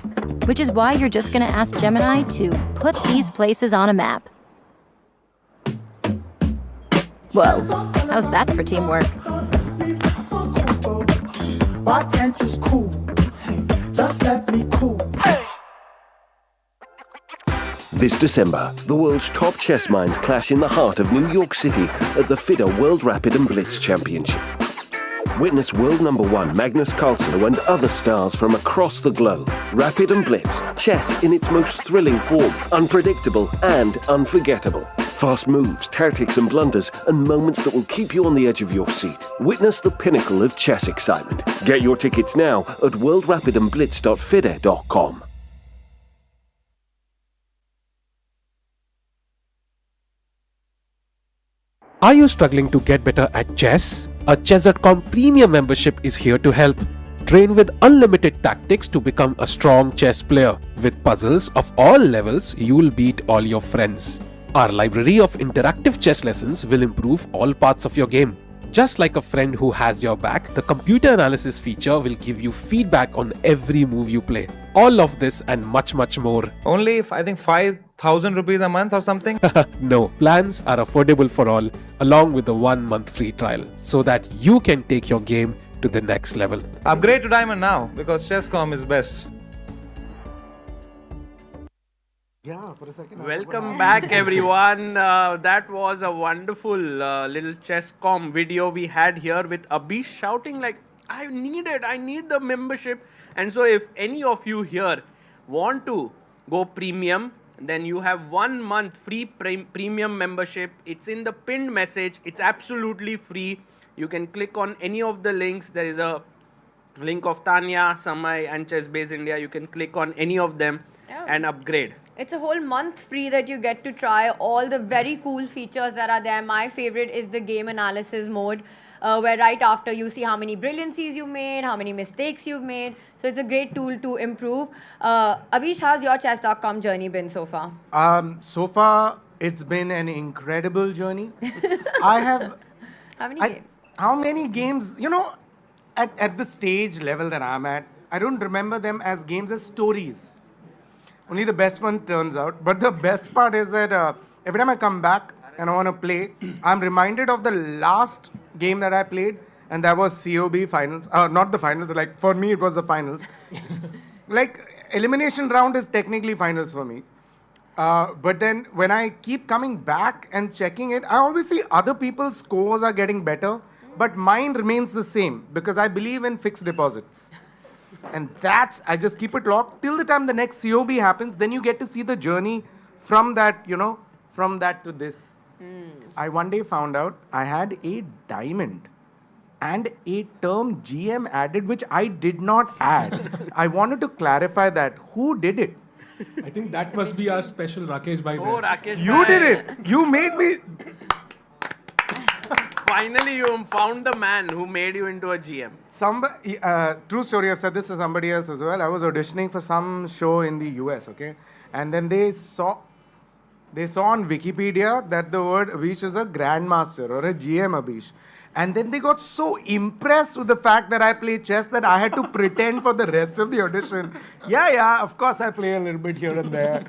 Which is why you're just gonna ask Gemini to put these places on a map. Whoa, how's that for teamwork? Why can't you cool? Hey, just let me cool. This December, the world's top chess minds clash in the heart of New York City at the FIDE World Rapid and Blitz Championship. Witness world number one Magnus Carlsen and other stars from across the globe. Rapid and Blitz, chess in its most thrilling form, unpredictable and unforgettable. Fast moves, tactics and blunders, and moments that will keep you on the edge of your seat. Witness the pinnacle of chess excitement. Get your tickets now at worldrapidandblitz.fide.com. Are you struggling to get better at chess? A Chess.com premium membership is here to help. Train with unlimited tactics to become a strong chess player. With puzzles of all levels, you'll beat all your friends. Our library of interactive chess lessons will improve all parts of your game. Just like a friend who has your back, the computer analysis feature will give you feedback on every move you play. All of this and much more. Only, I think, 5,000 rupees a month or something? No, plans are affordable for all, along with a 1-month free trial, so that you can take your game to the next level. Upgrade to Diamond now, because Chess.com is best. Yeah, for a second. Welcome back, everyone. That was a wonderful little Chess.com video we had here with Abhish shouting like, I need the membership. And so if any of you here want to go premium, then you have 1 month free premium membership. It's in the pinned message. It's absolutely free. You can click on any of the links. There is a link of Tanya, Samay and ChessBase India. You can click on any of them and upgrade. It's a whole month free that you get to try all the very cool features that are there. My favorite is the game analysis mode, where right after you see how many brilliancies you've made, how many mistakes you've made. So it's a great tool to improve. Abhish, how's your chess.com journey been so far? So far, it's been an incredible journey. I have... How many games? How many games? You know, at the stage level that I'm at, I don't remember them as games, as stories. Only the best one turns out. But the best part is that every time I come back and I want to play, I'm reminded of the last game that I played, and that was COB finals. Not the finals, like for me it was the finals. Like elimination round is technically finals for me. But then when I keep coming back and checking it, I always see other people's scores are getting better, but mine remains the same because I believe in fixed deposits. And I just keep it locked till the time the next COB happens. Then you get to see the journey from that, from that to this. I one day found out I had a diamond and a term GM added, which I did not add. I wanted to clarify that. Who did it? I think that must be our special Rakesh bhai. Oh, Rakesh You bhai. did it. You made me... Finally, you found the man who made you into a GM. True story, I've said this to somebody else as well. I was auditioning for some show in the US, okay? And then they saw on Wikipedia that the word Abhish is a grandmaster or a GM Abhish. And then they got so impressed with the fact that I play chess that I had to pretend for the rest of the audition. Yeah, of course I play a little bit here and there.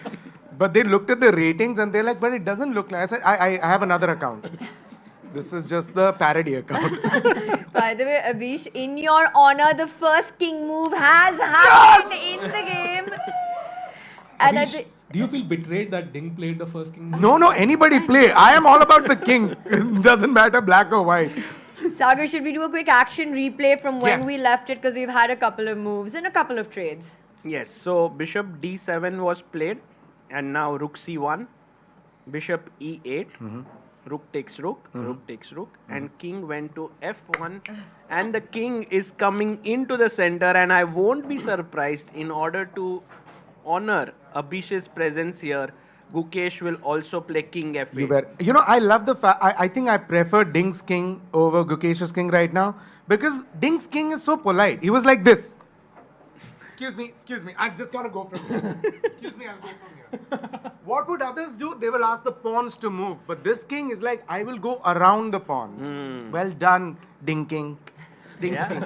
But they looked at the ratings and they're like, but it doesn't look like... I said, I have another account. This is just the parody account. By the way, Abhish, in your honor, the first king move has happened in the game. And Abhish, do you feel betrayed that Ding played the first king? No, anybody play. I am all about the king. It doesn't matter black or white. Sagar, should we do a quick action replay from when Yes. we left it? Because we've had a couple of moves and a couple of trades. Yes, so bishop d7 was played, and now rook c1, bishop e8, rook takes rook, rook takes rook, and king went to f1, and the king is coming into the center, and I won't be surprised, in order to honor Abhish's presence here, Gukesh will also play king f8. You bet. You know, I love the fact, I think I prefer Ding's king over Gukesh's king right now, because Ding's king is so polite. He was like this. Excuse me, I'm just gonna go from here. Excuse me, I'll go from here. What would others do? They will ask the pawns to move. But this king is like, I will go around the pawns. Well done, Ding king. Ding's king.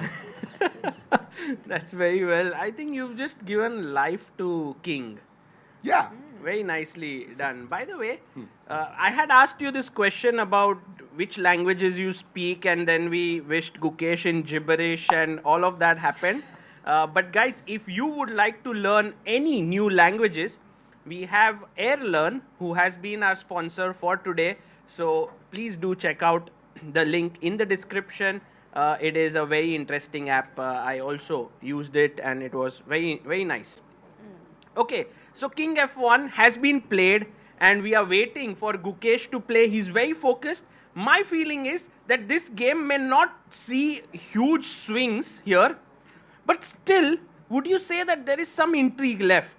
That's very well. I think you've just given life to king. Yeah. Very nicely done. By the way, I had asked you this question about which languages you speak, and then we wished Gukesh in gibberish, and all of that happened. But guys, if you would like to learn any new languages, we have AirLearn, who has been our sponsor for today. So please do check out the link in the description. It is a very interesting app. I also used it, and it was very, very nice. Okay, so King F1 has been played, and we are waiting for Gukesh to play. He's very focused. My feeling is that this game may not see huge swings here, but still, would you say that there is some intrigue left?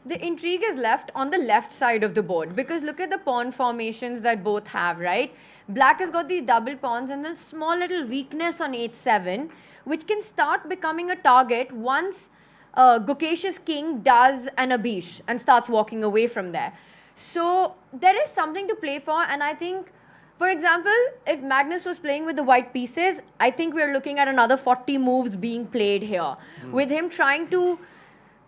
The intrigue is left on the left side of the board, because look at the pawn formations that both have, right? Black has got these double pawns and a small little weakness on h7, which can start becoming a target once Gukesh's king does an Abhish and starts walking away from there. So there is something to play for, and I think, for example, if Magnus was playing with the white pieces, I think we're looking at another 40 moves being played here, with him trying to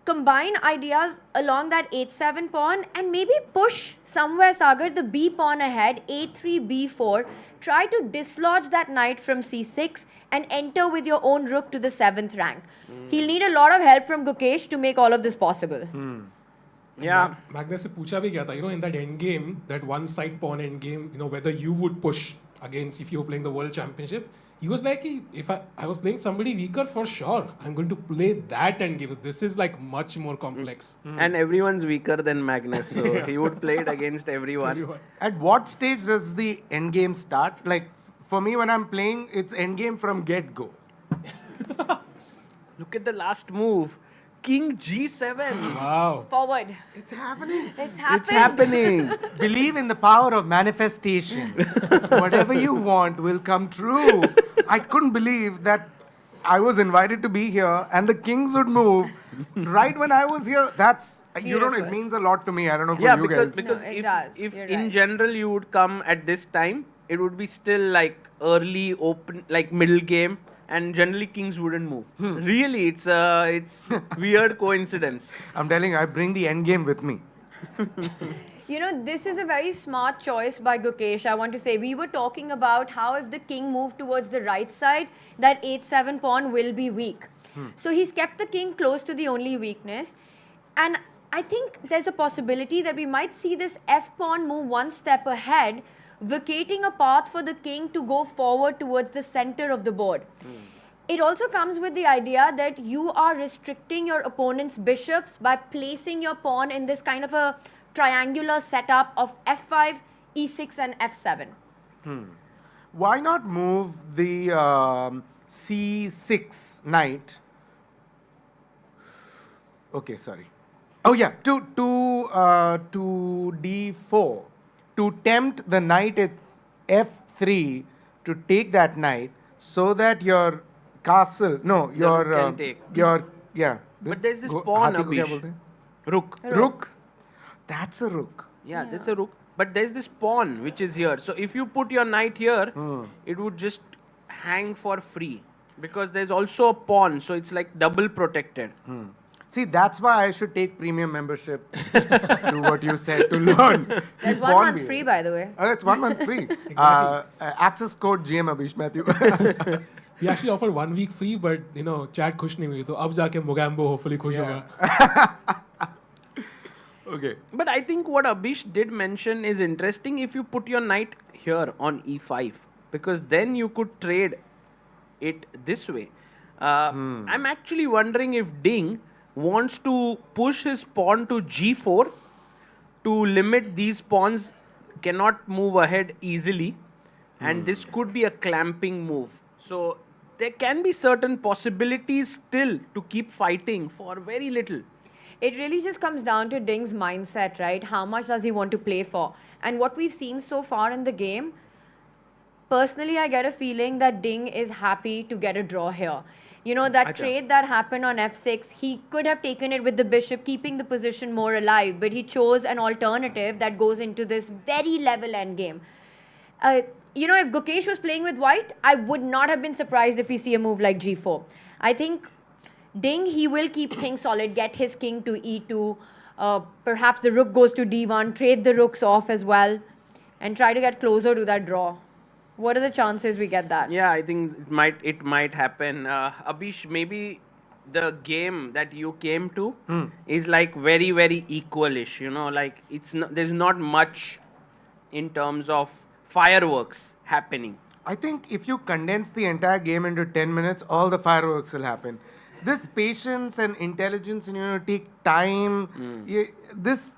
combine ideas along that h7 pawn and maybe push somewhere, Sagar, the b pawn ahead, a3, b4, try to dislodge that knight from c6 and enter with your own rook to the 7th rank. He'll need a lot of help from Gukesh to make all of this possible. Yeah. Magnus se pucha bhi kya tha, in that end game, that one side pawn end game, whether you would push against if you were playing the World Championship. He was like, if I was playing somebody weaker, for sure, I'm going to play that end game. This is like much more complex. And everyone's weaker than Magnus, so he would play it against everyone. At what stage does the end game start? Like, for me, when I'm playing, it's end game from get-go. Look at the last move. King G7. Wow. Forward. It's happening. It's happening. It's happening. Believe in the power of manifestation. Whatever you want will come true. I couldn't believe that I was invited to be here and the kings would move right when I was here. That's, it means a lot to me. I don't know for you guys. Because No, if You're in right. general you would come at this time, it would be still like early open, like middle game. And generally kings wouldn't move. Really, it's weird coincidence. I'm telling you, I bring the end game with me. This is a very smart choice by Gukesh. I want to say, we were talking about how if the king moved towards the right side, that h7 pawn will be weak. So he's kept the king close to the only weakness. And I think there's a possibility that we might see this f pawn move one step ahead, vacating a path for the king to go forward towards the center of the board. It also comes with the idea that you are restricting your opponent's bishops by placing your pawn in this kind of a triangular setup of f5, e6 and f7. Why not move the c6 knight? Okay, sorry. Oh yeah, to d4 to tempt the knight at f3 to take that knight, so that your castle, can take. But there's this pawn, Abhish. Rook. That's a rook. Yeah, that's a rook. But there's this pawn which is here. So if you put your knight here, it would just hang for free. Because there's also a pawn, so it's like double protected. See, that's why I should take premium membership to what you said, to learn. There's 1 month free, by the way. It's 1 month free. Access code GM Abhish Matthew. We actually offered 1 week free, but chat खुश नहीं हुई, तो अब जाके Mogambo hopefully खुश होगा. Okay. But I think what Abhish did mention is interesting if you put your knight here on e5, because then you could trade it this way. I'm actually wondering if Ding wants to push his pawn to g4 to limit these pawns cannot move ahead easily, and this could be a clamping move. So there can be certain possibilities still to keep fighting for very little. It really just comes down to Ding's mindset, right? How much does he want to play for? And what we've seen so far in the game, personally, I get a feeling that Ding is happy to get a draw here. You know, that trade that happened on f6, he could have taken it with the bishop, keeping the position more alive, but he chose an alternative that goes into this very level endgame. You know, if Gukesh was playing with white, I would not have been surprised if we see a move like g4. I think Ding, he will keep things solid, get his king to e2, perhaps the rook goes to d1, trade the rooks off as well, and try to get closer to that draw. What are the chances we get that? Yeah, I think it might happen. Abhish, maybe the game that you came to is like very, very equalish. You know, like there's not much in terms of fireworks happening. I think if you condense the entire game into 10 minutes, all the fireworks will happen. This patience and intelligence, and take time. This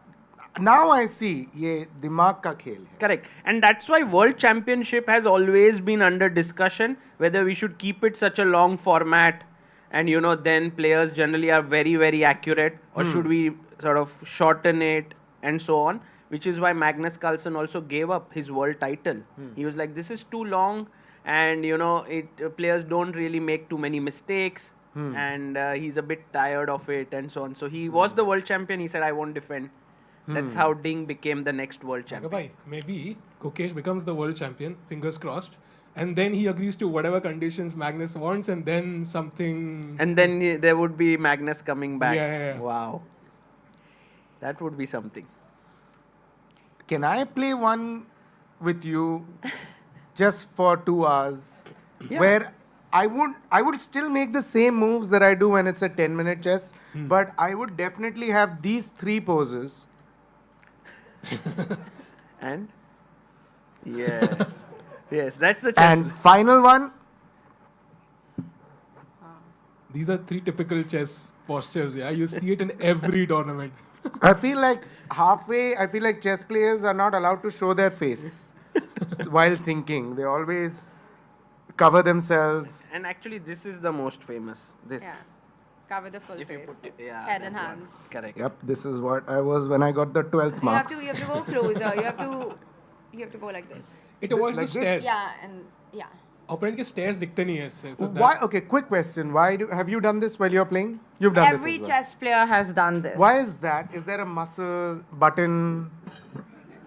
now I see, ye dimag ka khel hai. Correct. And that's why World Championship has always been under discussion, whether we should keep it such a long format and, then players generally are very, very accurate, or should we sort of shorten it and so on, which is why Magnus Carlsen also gave up his world title. He was like, this is too long and, players don't really make too many mistakes and he's a bit tired of it and so on. So he was the world champion. He said, I won't defend. That's how Ding became the next world champion. Maybe Gukesh becomes the world champion, fingers crossed, and then he agrees to whatever conditions Magnus wants, and then something... And then there would be Magnus coming back. Yeah. Wow. That would be something. Can I play one with you just for 2 hours? Yeah. Where I would still make the same moves that I do when it's a 10-minute chess, but I would definitely have these 3 poses. And? Yes. Yes, that's the chess. And final one. These are 3 typical chess postures, yeah? You see it in every tournament. I feel like chess players are not allowed to show their face while thinking. They always cover themselves. And actually, this is the most famous. This. Yeah. Cover the full face. Head and hands. Correct. Yep, this is what I was when I got the 12th marks. You have to go closer. You have to go like this. It avoids Like the stairs. Yeah, and yeah. Opponent के stairs दिखते नहीं है इससे. So Why? Okay, quick question. Have you done this while you're playing? You've done Every this as well. chess player has done this. Why is that? Is there a muscle button?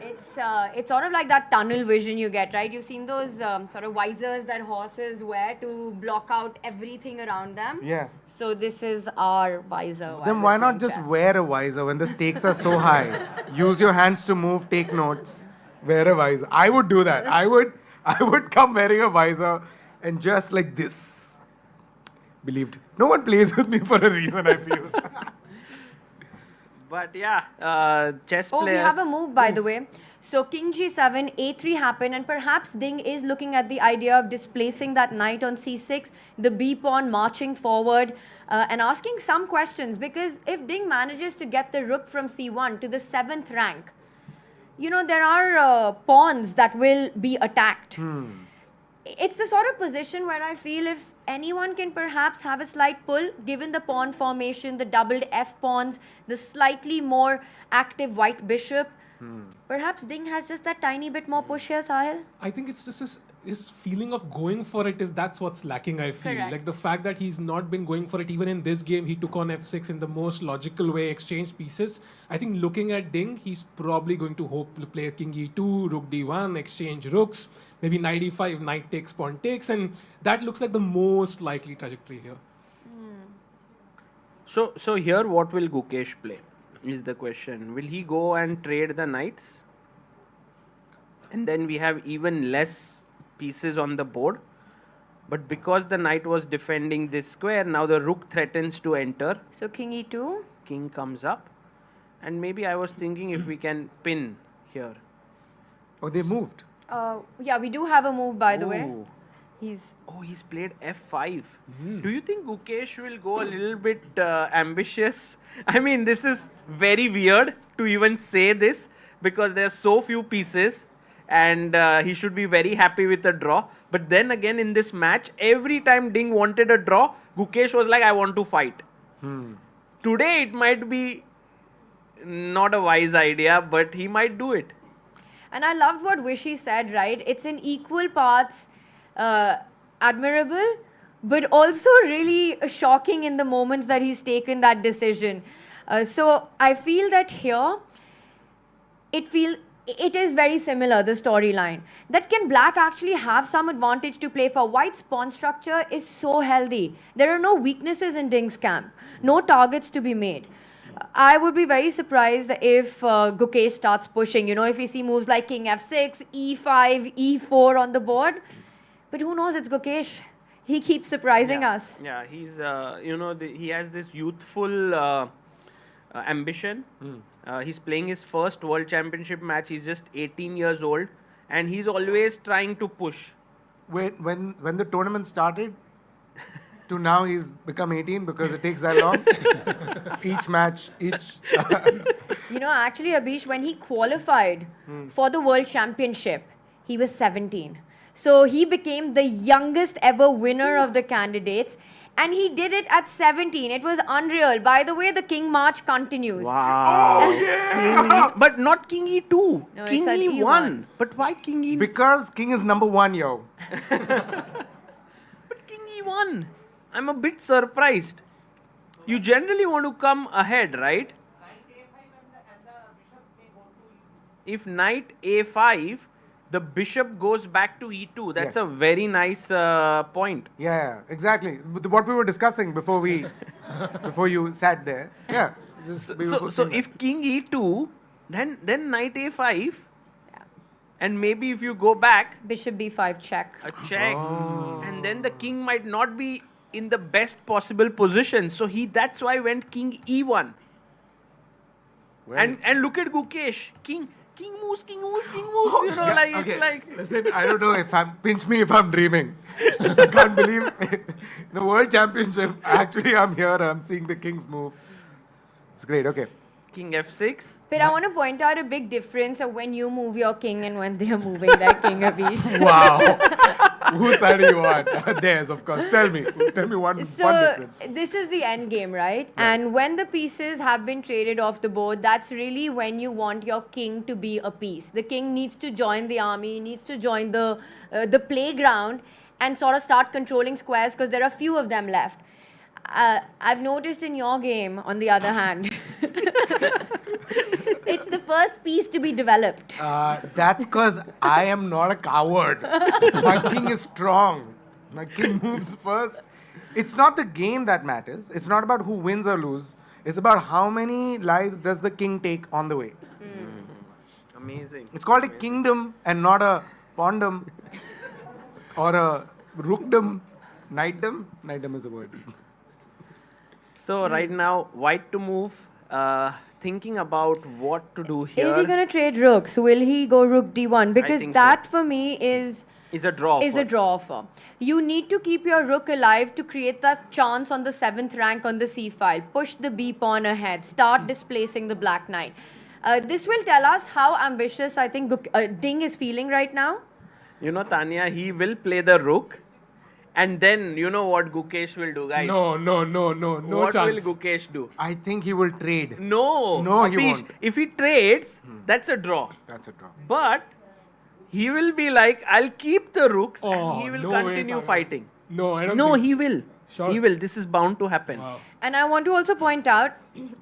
It's sort of like that tunnel vision you get, right? You've seen those sort of visors that horses wear to block out everything around them. Yeah. So this is our visor. Then why not just wear a visor when the stakes are so high? Use your hands to move, take notes, wear a visor. I would do that. I would come wearing a visor and just like this. Believed. No one plays with me for a reason, I feel. But yeah, chess Oh, players... we have a move, by the way. So king g7, a3 happened, and perhaps Ding is looking at the idea of displacing that knight on c6, the b pawn marching forward, and asking some questions. Because if Ding manages to get the rook from c1 to the 7th rank, there are pawns that will be attacked. It's the sort of position where I feel if anyone can perhaps have a slight pull, given the pawn formation, the doubled f pawns, the slightly more active white bishop, perhaps Ding has just that tiny bit more push here, Sahil. I think it's just his feeling of going for it that's what's lacking, I feel. Correct. Like the fact that he's not been going for it even in this game. He took on f6 in the most logical way, exchanged pieces. I think looking at Ding, he's probably going to hope to play king e2, rook d1, exchange rooks, maybe knight e5, knight takes, pawn takes, and that looks like the most likely trajectory here. So here what will Gukesh play is the question. Will he go and trade the knights? And then we have even less pieces on the board. But because the knight was defending this square, now the rook threatens to enter. So king e2. King comes up. And maybe I was thinking if we can pin here. Oh, they moved. Yeah, we do have a move, by the way. He's played f5. Do you think Gukesh will go a little bit ambitious? I mean, this is very weird to even say this, because there are so few pieces and he should be very happy with a draw. But then again in this match, every time Ding wanted a draw, Gukesh was like, I want to fight. Today it might be not a wise idea, but he might do it. And I loved what Wishy said, right? It's in equal parts admirable, but also really shocking in the moments that he's taken that decision. So I feel that here, it is very similar, the storyline. That can Black actually have some advantage to play for? White's pawn structure is so healthy. There are no weaknesses in Ding's camp, no targets to be made. I would be very surprised if Gukesh starts pushing. If we see moves like King F6, E5, E4 on the board. But who knows, it's Gukesh. He keeps surprising us. Yeah, he's, he has this youthful ambition. He's playing his first World Championship match. He's just 18 years old. And he's always trying to push. When the tournament started, to now he's become 18 because it takes that long. Each match. Actually, Abhish, when he qualified for the World Championship, he was 17. So he became the youngest ever winner of the candidates. And he did it at 17. It was unreal. By the way, the King March continues. Wow. Oh, yeah. But not King E2. No, King it's an E1. But why King E2? Because King is number 1, yo. But King E1. I'm a bit surprised. You generally want to come ahead, right? If Knight A5, the bishop goes back to E2. That's a very nice point. Yeah, exactly. What we were discussing before you sat there. Yeah. So if King E2, then Knight A5. And maybe if you go back, Bishop B5 check. A check. And then the king might not be in the best possible position. So that's why went King E1. And look at Gukesh. King moves. It's like... Listen, I don't know pinch me if I'm dreaming. I can't believe the World Championship. Actually, I'm here. I'm seeing the kings move. It's great. Okay. King F6. But I want to point out a big difference of when you move your king and when they're moving their king, Abhish. Wow. Whose side are you on? Theirs, of course. Tell me one difference. So this is the end game, right? And when the pieces have been traded off the board, that's really when you want your king to be a piece. The king needs to join the army, needs to join the playground and sort of start controlling squares because there are few of them left. I've noticed in your game, on the other hand, it's the first piece to be developed. That's because I am not a coward. My king is strong. My king moves first. It's not the game that matters. It's not about who wins or loses. It's about how many lives does the king take on the way. Amazing. It's called a kingdom and not a pawndom or a rookdom. Knightdom? Knightdom is a word. So right now, white to move, thinking about what to do here. Is he going to trade rooks? Will he go rook d1? Because that for me is a draw offer. You need to keep your rook alive to create that chance on the 7th rank on the c file. Push the b pawn ahead. Start displacing the black knight. This will tell us how ambitious I think Ding is feeling right now. Tanya, he will play the rook. And then, you know what Gukesh will do, guys? No what chance. Will Gukesh do? I think he will trade. No, he won't. If he trades, that's a draw. That's a draw. But he will be like, I'll keep the rooks and he will continue fighting. No, I don't No, think. he will. Sure. He will. This is bound to happen. Wow. And I want to also point out,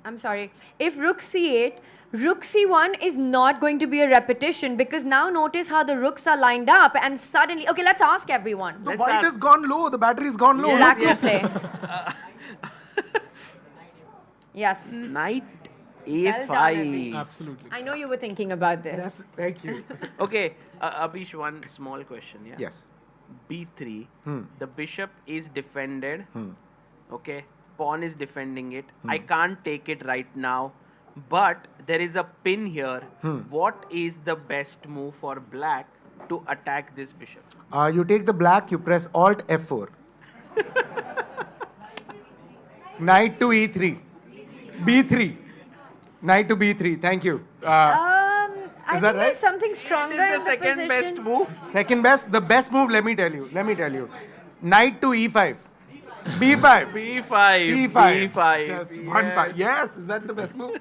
I'm sorry, if rook c8, rook c1 is not going to be a repetition because now notice how the rooks are lined up and suddenly... Okay, let's ask everyone. The white has gone low. The battery has gone low. Black will play. Yes. Knight Well done, A5. Abhish. Absolutely. I know you were thinking about this. Thank you. Okay, Abhish, one small question. Yeah. Yes. B3. The bishop is defended. Okay. Pawn is defending it. I can't take it right now. But there is a pin here. What is the best move for black to attack this bishop? You take the black, you press Alt F4. Knight to E3. B3. Knight to B3. Thank you. Is that think right? there's something stronger It is in the the second best position. move. Second best, the best move, let me tell you. Knight to e5. b5. B5. b5. B5. Just yes. 1-5. Yes, is that the best move?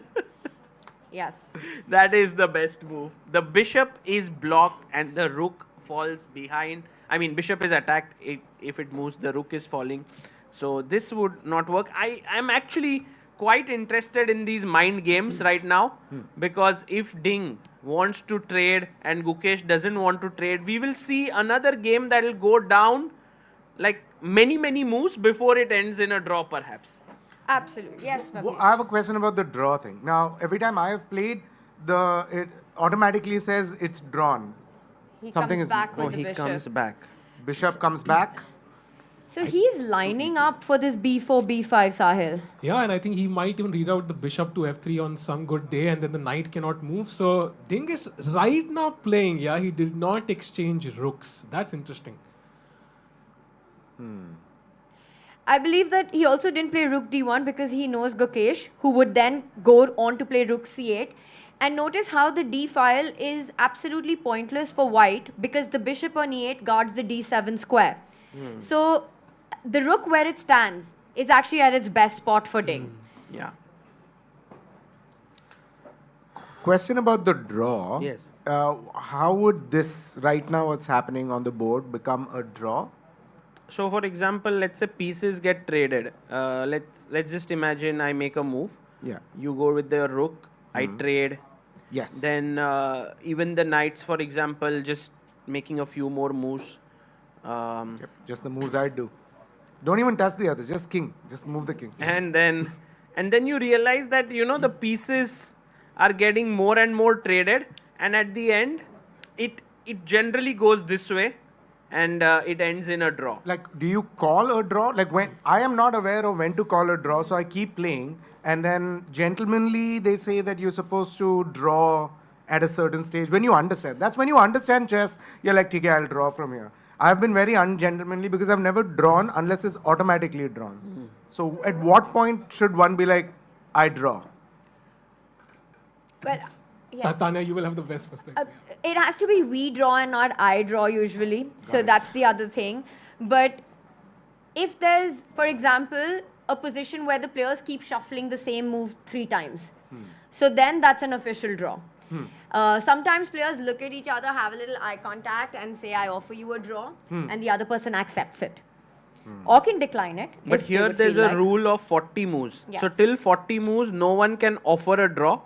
Yes. That is the best move. The bishop is blocked and the rook falls behind. I mean, bishop is attacked. If it moves, the rook is falling. So this would not work. I am actually quite interested in these mind games right now because if Ding wants to trade and Gukesh doesn't want to trade, we will see another game that will go down like many moves before it ends in a draw perhaps. Absolutely. Yes, Well, Babis. I have a question about the draw thing. Now, every time I have played, it automatically says it's drawn. He Something comes is back with the he bishop. comes back. Bishop comes back. So he's lining up for this b4, b5, Sahil. Yeah, and I think he might even reroute the bishop to f3 on some good day, and then the knight cannot move. So Ding is right now playing. Yeah, he did not exchange rooks. That's interesting. I believe that he also didn't play rook d1 because he knows Gukesh, who would then go on to play rook c8. And notice how the d file is absolutely pointless for white because the bishop on e8 guards the d7 square. So the rook where it stands is actually at its best spot for Ding. Yeah. Question about the draw. Yes. How would this, right now what's happening on the board, become a draw? So for example, let's say pieces get traded. Let's just imagine I make a move. Yeah. You go with the rook. I trade. Yes. Then even the knights, for example, just making a few more moves. Yep, just the moves I do. Don't even touch the others. Just king. Just move the king. And then you realize that the pieces are getting more and more traded, and at the end, it generally goes this way, and it ends in a draw. Like, do you call a draw? Like, when I am not aware of when to call a draw, so I keep playing, and then gentlemanly they say that you're supposed to draw at a certain stage when you understand. That's when you understand chess. You're like, okay, I'll draw from here. I've been very ungentlemanly because I've never drawn unless it's automatically drawn. So, at what point should one be like, I draw? Well, yes. Tanya, you will have the best perspective. It has to be we draw and not I draw usually. So that's the other thing. But if there's, for example, a position where the players keep shuffling the same move 3 times, so then that's an official draw. Sometimes players look at each other, have a little eye contact and say, I offer you a draw, and the other person accepts it. Or can decline it. But if they here would there's feel a like. rule of 40 moves. So Yes. till 40 moves, no one can offer a draw.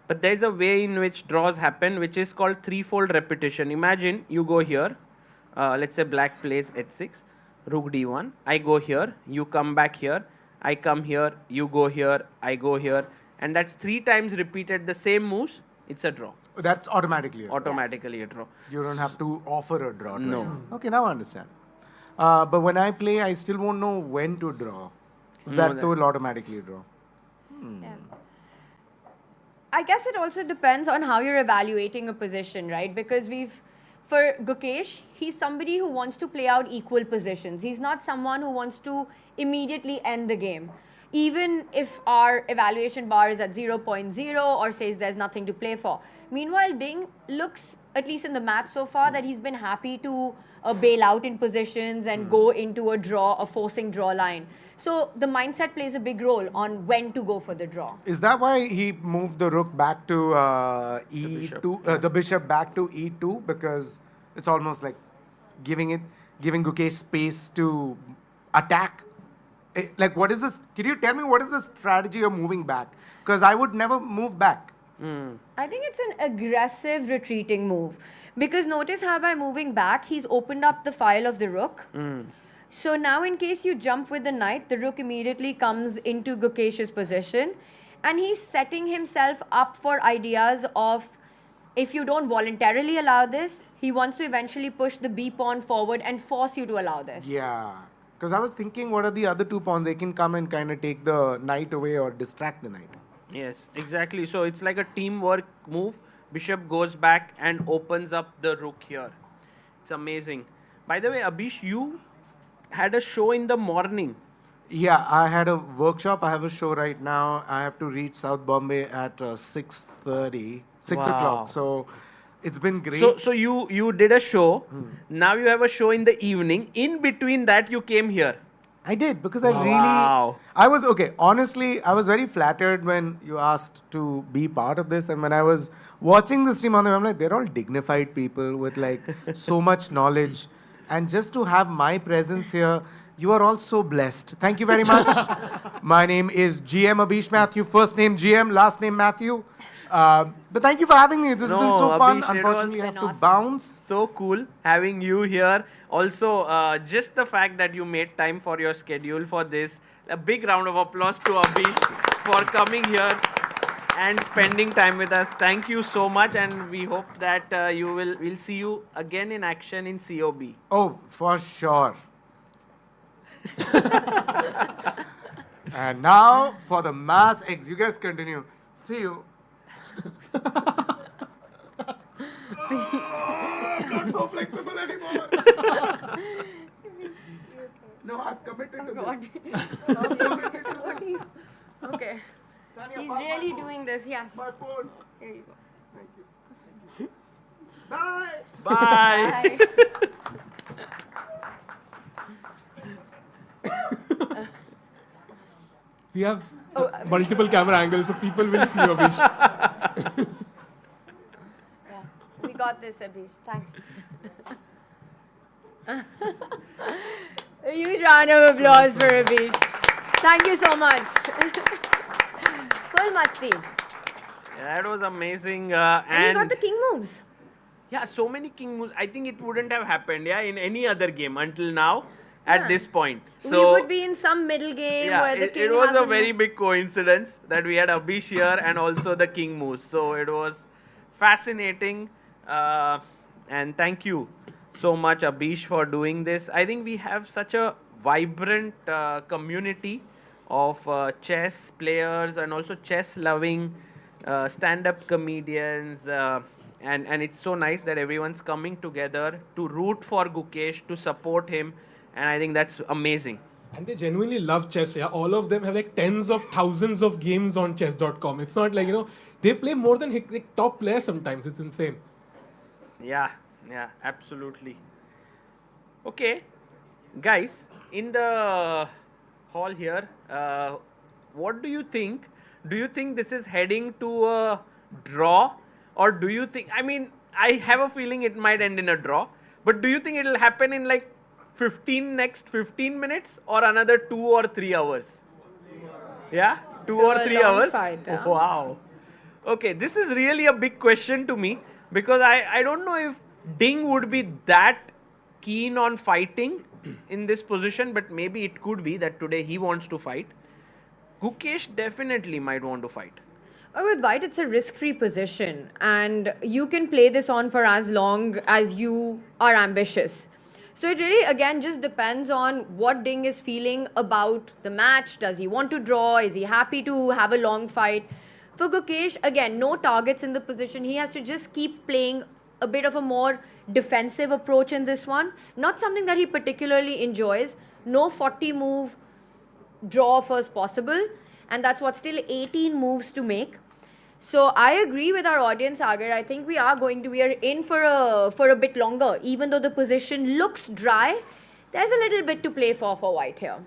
But there's a way in which draws happen, which is called threefold repetition. Imagine you go here, let's say black plays h6, rook d1. I go here, you come back here, I come here, you go here, I go here. And that's 3 times repeated the same moves, it's a draw. That's automatically a draw. Automatically a draw. You don't have to offer a draw. to No. anyone. Okay, now I understand. But when I play, I still won't know when to draw. That will automatically draw. I guess it also depends on how you're evaluating a position, right? Because for Gukesh, he's somebody who wants to play out equal positions. He's not someone who wants to immediately end the game. Even if our evaluation bar is at 0.0 or says there's nothing to play for. Meanwhile, Ding looks, at least in the match so far, that he's been happy to bail out in positions and go into a forcing draw line. So the mindset plays a big role on when to go for the draw. Is that why he moved the rook back to E2, the bishop back to E2? Because it's almost like giving Gukesh space to attack. Like, what is this? Can you tell me what is the strategy of moving back? Because I would never move back. I think it's an aggressive retreating move. Because notice how by moving back, he's opened up the file of the rook. So now in case you jump with the knight, the rook immediately comes into Gukesh's position. And he's setting himself up for ideas of, if you don't voluntarily allow this, he wants to eventually push the b pawn forward and force you to allow this. Yeah. Because I was thinking, what are the other 2 pawns? They can come and kind of take the knight away or distract the knight. Yes, exactly. So it's like a teamwork move. Bishop goes back and opens up the rook here. It's amazing. By the way, Abhish, you had a show in the morning. Yeah, I had a workshop. I have a show right now. I have to reach South Bombay at 6:30, 6 Wow. o'clock. So It's been great. So you did a show. Now you have a show in the evening. In between that, you came here. I did because Wow. I was okay. Honestly, I was very flattered when you asked to be part of this, and when I was watching the stream on them, I'm like, they're all dignified people with like so much knowledge, and just to have my presence here, you are all so blessed. Thank you very much. My name is GM Abhish Matthew. First name GM, last name Matthew. But thank you for having me. This has been so fun. Abhish, Unfortunately, I have to awesome. bounce. So cool having you here. Also, just the fact that you made time for your schedule for this. A big round of applause to Abhish for coming here and spending time with us. Thank you so much, and we hope that we'll see you again in action in COB. Oh, for sure. And now for the mass X. You guys continue. See you. I'm not so flexible anymore. No, I've committed to this. Okay. He's really doing this, yes. My phone. Here you go. Thank you. Bye. Bye. We have multiple camera angles, so people will see Abhish. We got this, Abhish. Thanks. A huge round of applause for Abhish. Thank you so much. Full Masti. Yeah, that was amazing. And you got the king moves. Yeah, so many king moves. I think it wouldn't have happened, in any other game until now at this point. So we would be in some middle game where the king it was has a very big coincidence that we had Abhish here and also the king moves. So it was fascinating. And thank you so much, Abhish, for doing this. I think we have such a vibrant community of chess players and also chess loving stand-up comedians. And it's so nice that everyone's coming together to root for Gukesh, to support him. And I think that's amazing. And they genuinely love chess. Yeah, all of them have like tens of thousands of games on chess.com. It's not like, they play more than like, top players sometimes. It's insane. Yeah, absolutely. Okay, guys, in the hall here, what do you think? Do you think this is heading to a draw? Or do you think, I have a feeling it might end in a draw. But do you think it'll happen in like next 15 minutes or another 2 or 3 hours? Yeah, 2 or 3 hours? Fight, yeah. Wow. Okay, this is really a big question to me because I don't know if Ding would be that keen on fighting in this position, but maybe it could be that today he wants to fight. Gukesh definitely might want to fight. With white, it's a risk-free position, and you can play this on for as long as you are ambitious. So it really, again, just depends on what Ding is feeling about the match. Does he want to draw? Is he happy to have a long fight? For Gukesh, again, no targets in the position. He has to just keep playing a bit of a more defensive approach in this one. Not something that he particularly enjoys. No 40 move draw first possible. And that's what, still 18 moves to make. So I agree with our audience, Agar. I think we are in for a bit longer. Even though the position looks dry, there's a little bit to play for white here.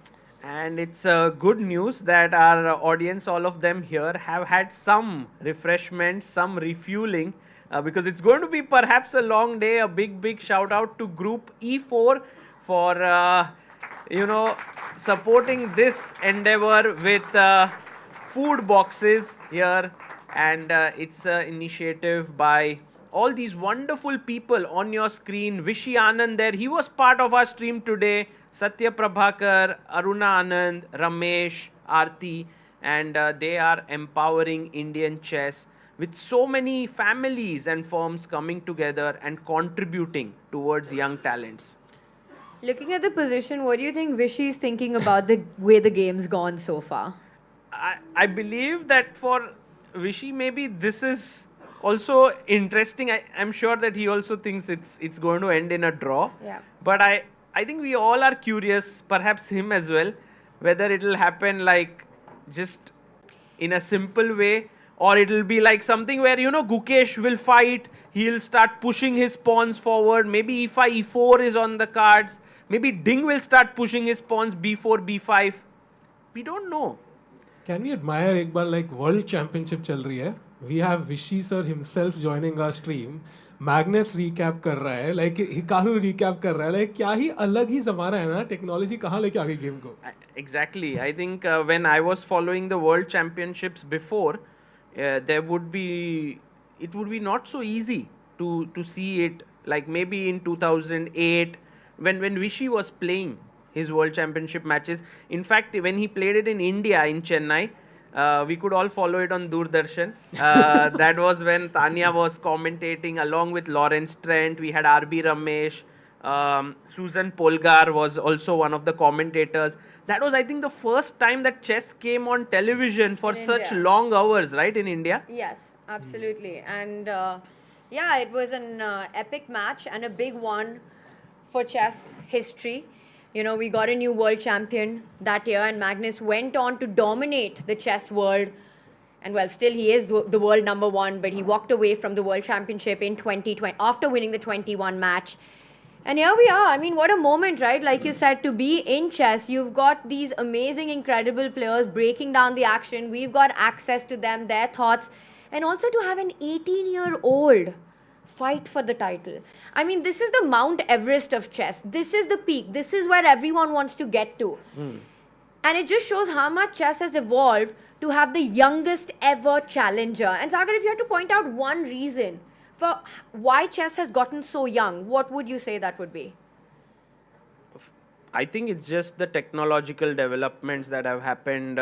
And it's good news that our audience, all of them here, have had some refreshment, some refueling, because it's going to be perhaps a long day. A big shout out to Group E4 for, supporting this endeavor with food boxes here. And it's an initiative by all these wonderful people on your screen. Vishy Anand there, he was part of our stream today. Satya Prabhakar, Aruna Anand, Ramesh, Aarti, and they are empowering Indian chess with so many families and firms coming together and contributing towards young talents. Looking at the position, what do you think Vishy is thinking about the way the game's gone so far? I believe that for Vishy, maybe this is also interesting. I'm sure that he also thinks it's going to end in a draw. Yeah. But I think we all are curious, perhaps him as well, whether it'll happen like just in a simple way or it'll be like something where, Gukesh will fight, He'll start pushing his pawns forward. Maybe e5, e4 is on the cards. Maybe Ding will start pushing his pawns b4, b5. We don't know. Can we admire एक बार like World Championship चल रही है? We have Vishy sir himself joining our stream. Magnus recap कर रहा है, like Hikaru recap कर रहा है, like क्या ही अलग ही ज़माना है ना, technology कहाँ लेके आ गई game को? Exactly. I think when I was following the World Championships before, it would be not so easy to see it. Like maybe in 2008, when Vishy was playing his World Championship matches. In fact, when he played it in India, in Chennai, we could all follow it on Doordarshan. That was when Tanya was commentating along with Lawrence Trent. We had RB Ramesh. Susan Polgar was also one of the commentators. That was, I think, the first time that chess came on television for such long hours, right, in India? Yes, absolutely. And yeah, it was an epic match and a big one for chess history. You know, we got a new world champion that year, and Magnus went on to dominate the chess world. And well, still he is the world #1, but he walked away from the world championship in 2020 after winning the 21 match. And here we are. I mean, what a moment, right? Like you said, to be in chess, you've got these amazing, incredible players breaking down the action. We've got access to them, their thoughts, and also to have an 18-year-old fight for the title. I mean, this is the Mount Everest of chess. This is the peak. This is where everyone wants to get to. And it just shows how much chess has evolved to have the youngest ever challenger. And Sagar, if you had to point out one reason for why chess has gotten so young, what would you say that would be? I think it's just the technological developments that have happened.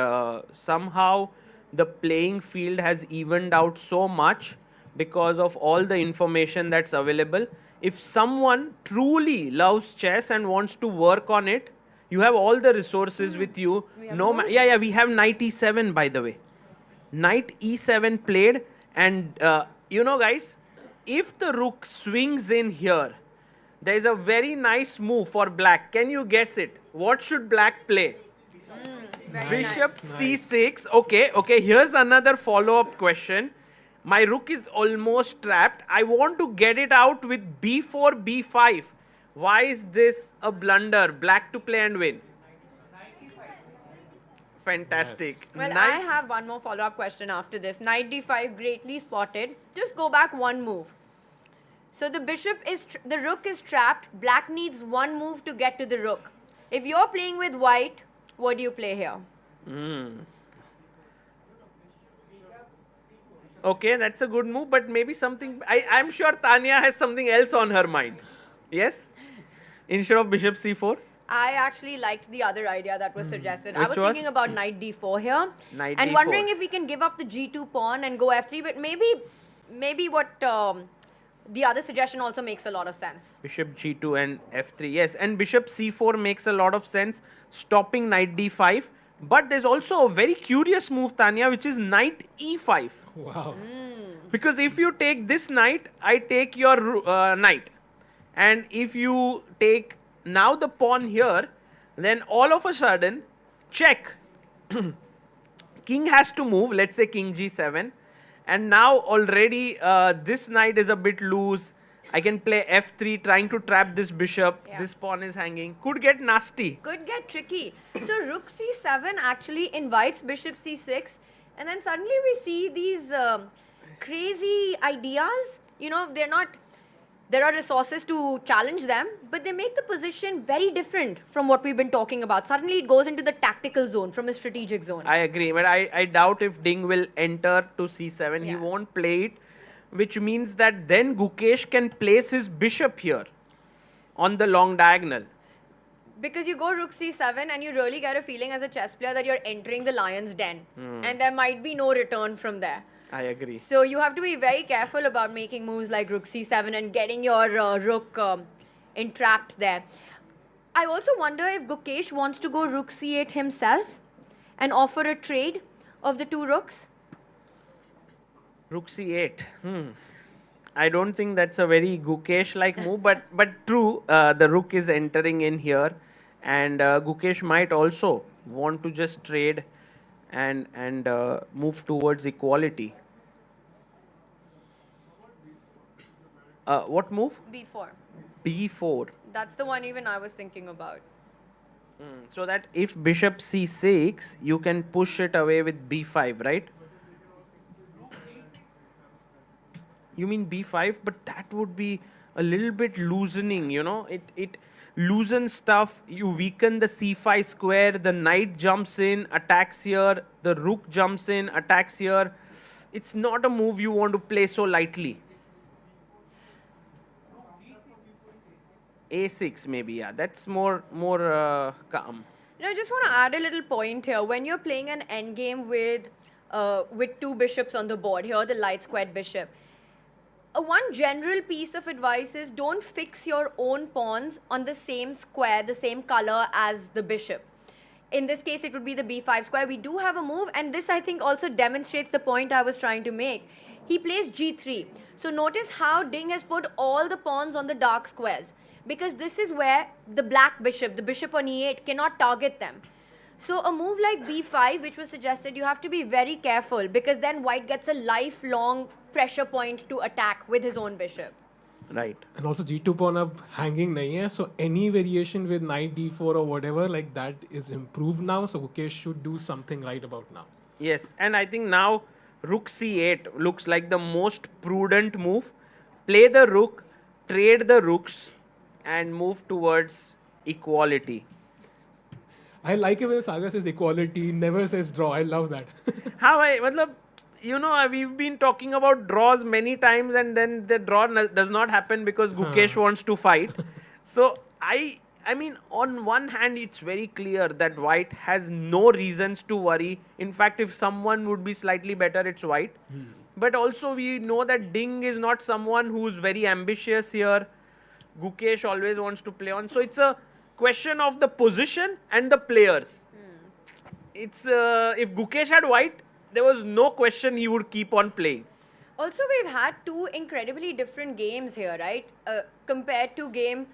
Somehow the playing field has evened out so much because of all the information that's available. If someone truly loves chess and wants to work on it, you have all the resources with you. We have knight e7, by the way. Knight e7 played, and you know, guys, if the rook swings in here, there is a very nice move for black. Can you guess it? What should black play? Bishop c6. Okay, here's another follow-up question. My rook is almost trapped. I want to get it out with b4, b5. Why is this a blunder? Black to play and win. Fantastic. Yes. Well, I have one more follow-up question after this. Knight d5, greatly spotted. Just go back one move. So the the rook is trapped. Black needs one move to get to the rook. If you're playing with white, what do you play here? Okay, that's a good move, but maybe something... I'm sure Tanya has something else on her mind. Yes? Instead of bishop c4? I actually liked the other idea that was suggested. Which I was thinking about knight d4 here. Knight and d4. Wondering if we can give up the g2 pawn and go f3, but maybe what the other suggestion also makes a lot of sense. Bishop g2 and f3, yes. And bishop c4 makes a lot of sense, stopping knight d5. But there's also a very curious move, Tanya, which is knight e5. Wow. Because if you take this knight, I take your knight. And if you take now the pawn here, then all of a sudden, check. King has to move, let's say king g7. And now already this knight is a bit loose. I can play f3, trying to trap this bishop. Yeah. This pawn is hanging. Could get nasty. Could get tricky. So rook c7 actually invites bishop c6. And then suddenly we see these crazy ideas. You know, there are resources to challenge them, but they make the position very different from what we've been talking about. Suddenly it goes into the tactical zone from a strategic zone. I agree, but I doubt if Ding will enter to c7. Yeah. He won't play it, which means that then Gukesh can place his bishop here on the long diagonal. Because you go rook c7 and you really get a feeling as a chess player that you're entering the lion's den. And there might be no return from there. I agree. So you have to be very careful about making moves like rook c7 and getting your rook entrapped there. I also wonder if Gukesh wants to go rook c8 himself and offer a trade of the two rooks. Rook c8. I don't think that's a very Gukesh-like move, but true, the rook is entering in here, and Gukesh might also want to just trade and move towards equality. What move? B4. B4. That's the one even I was thinking about. So that if bishop c6, you can push it away with b5, right? You mean b5, but that would be a little bit loosening, you know? It loosens stuff. You weaken the c5 square, the knight jumps in, attacks here, the rook jumps in, attacks here. It's not a move you want to play so lightly. A6 maybe, yeah. That's more calm. I just want to add a little point here. When you're playing an endgame with 2 bishops on the board, here the light squared bishop, one general piece of advice is don't fix your own pawns on the same square, the same color as the bishop. In this case, it would be the b5 square. We do have a move, and this, I think, also demonstrates the point I was trying to make. He plays g3. So notice how Ding has put all the pawns on the dark squares, because this is where the black bishop, the bishop on e8, cannot target them. So a move like b5, which was suggested, you have to be very careful, because then white gets a lifelong pressure point to attack with his own bishop. Right. And also g2 pawn up hanging nahi hai, so any variation with knight d4 or whatever like that is improved now, so Gukesh should do something right about now. Yes, and I think now rook c8 looks like the most prudent move. Play the rook, trade the rooks, and move towards equality. I like it when Saga says equality, never says draw. I love that. You know, we've been talking about draws many times, and then the draw does not happen because Gukesh wants to fight. So I mean, on one hand, it's very clear that white has no reasons to worry. In fact, if someone would be slightly better, it's white. But also we know that Ding is not someone who's very ambitious here. Gukesh always wants to play on. So it's a question of the position and the players. It's if Gukesh had white, there was no question he would keep on playing. Also, we've had 2 incredibly different games here, right? Compared to game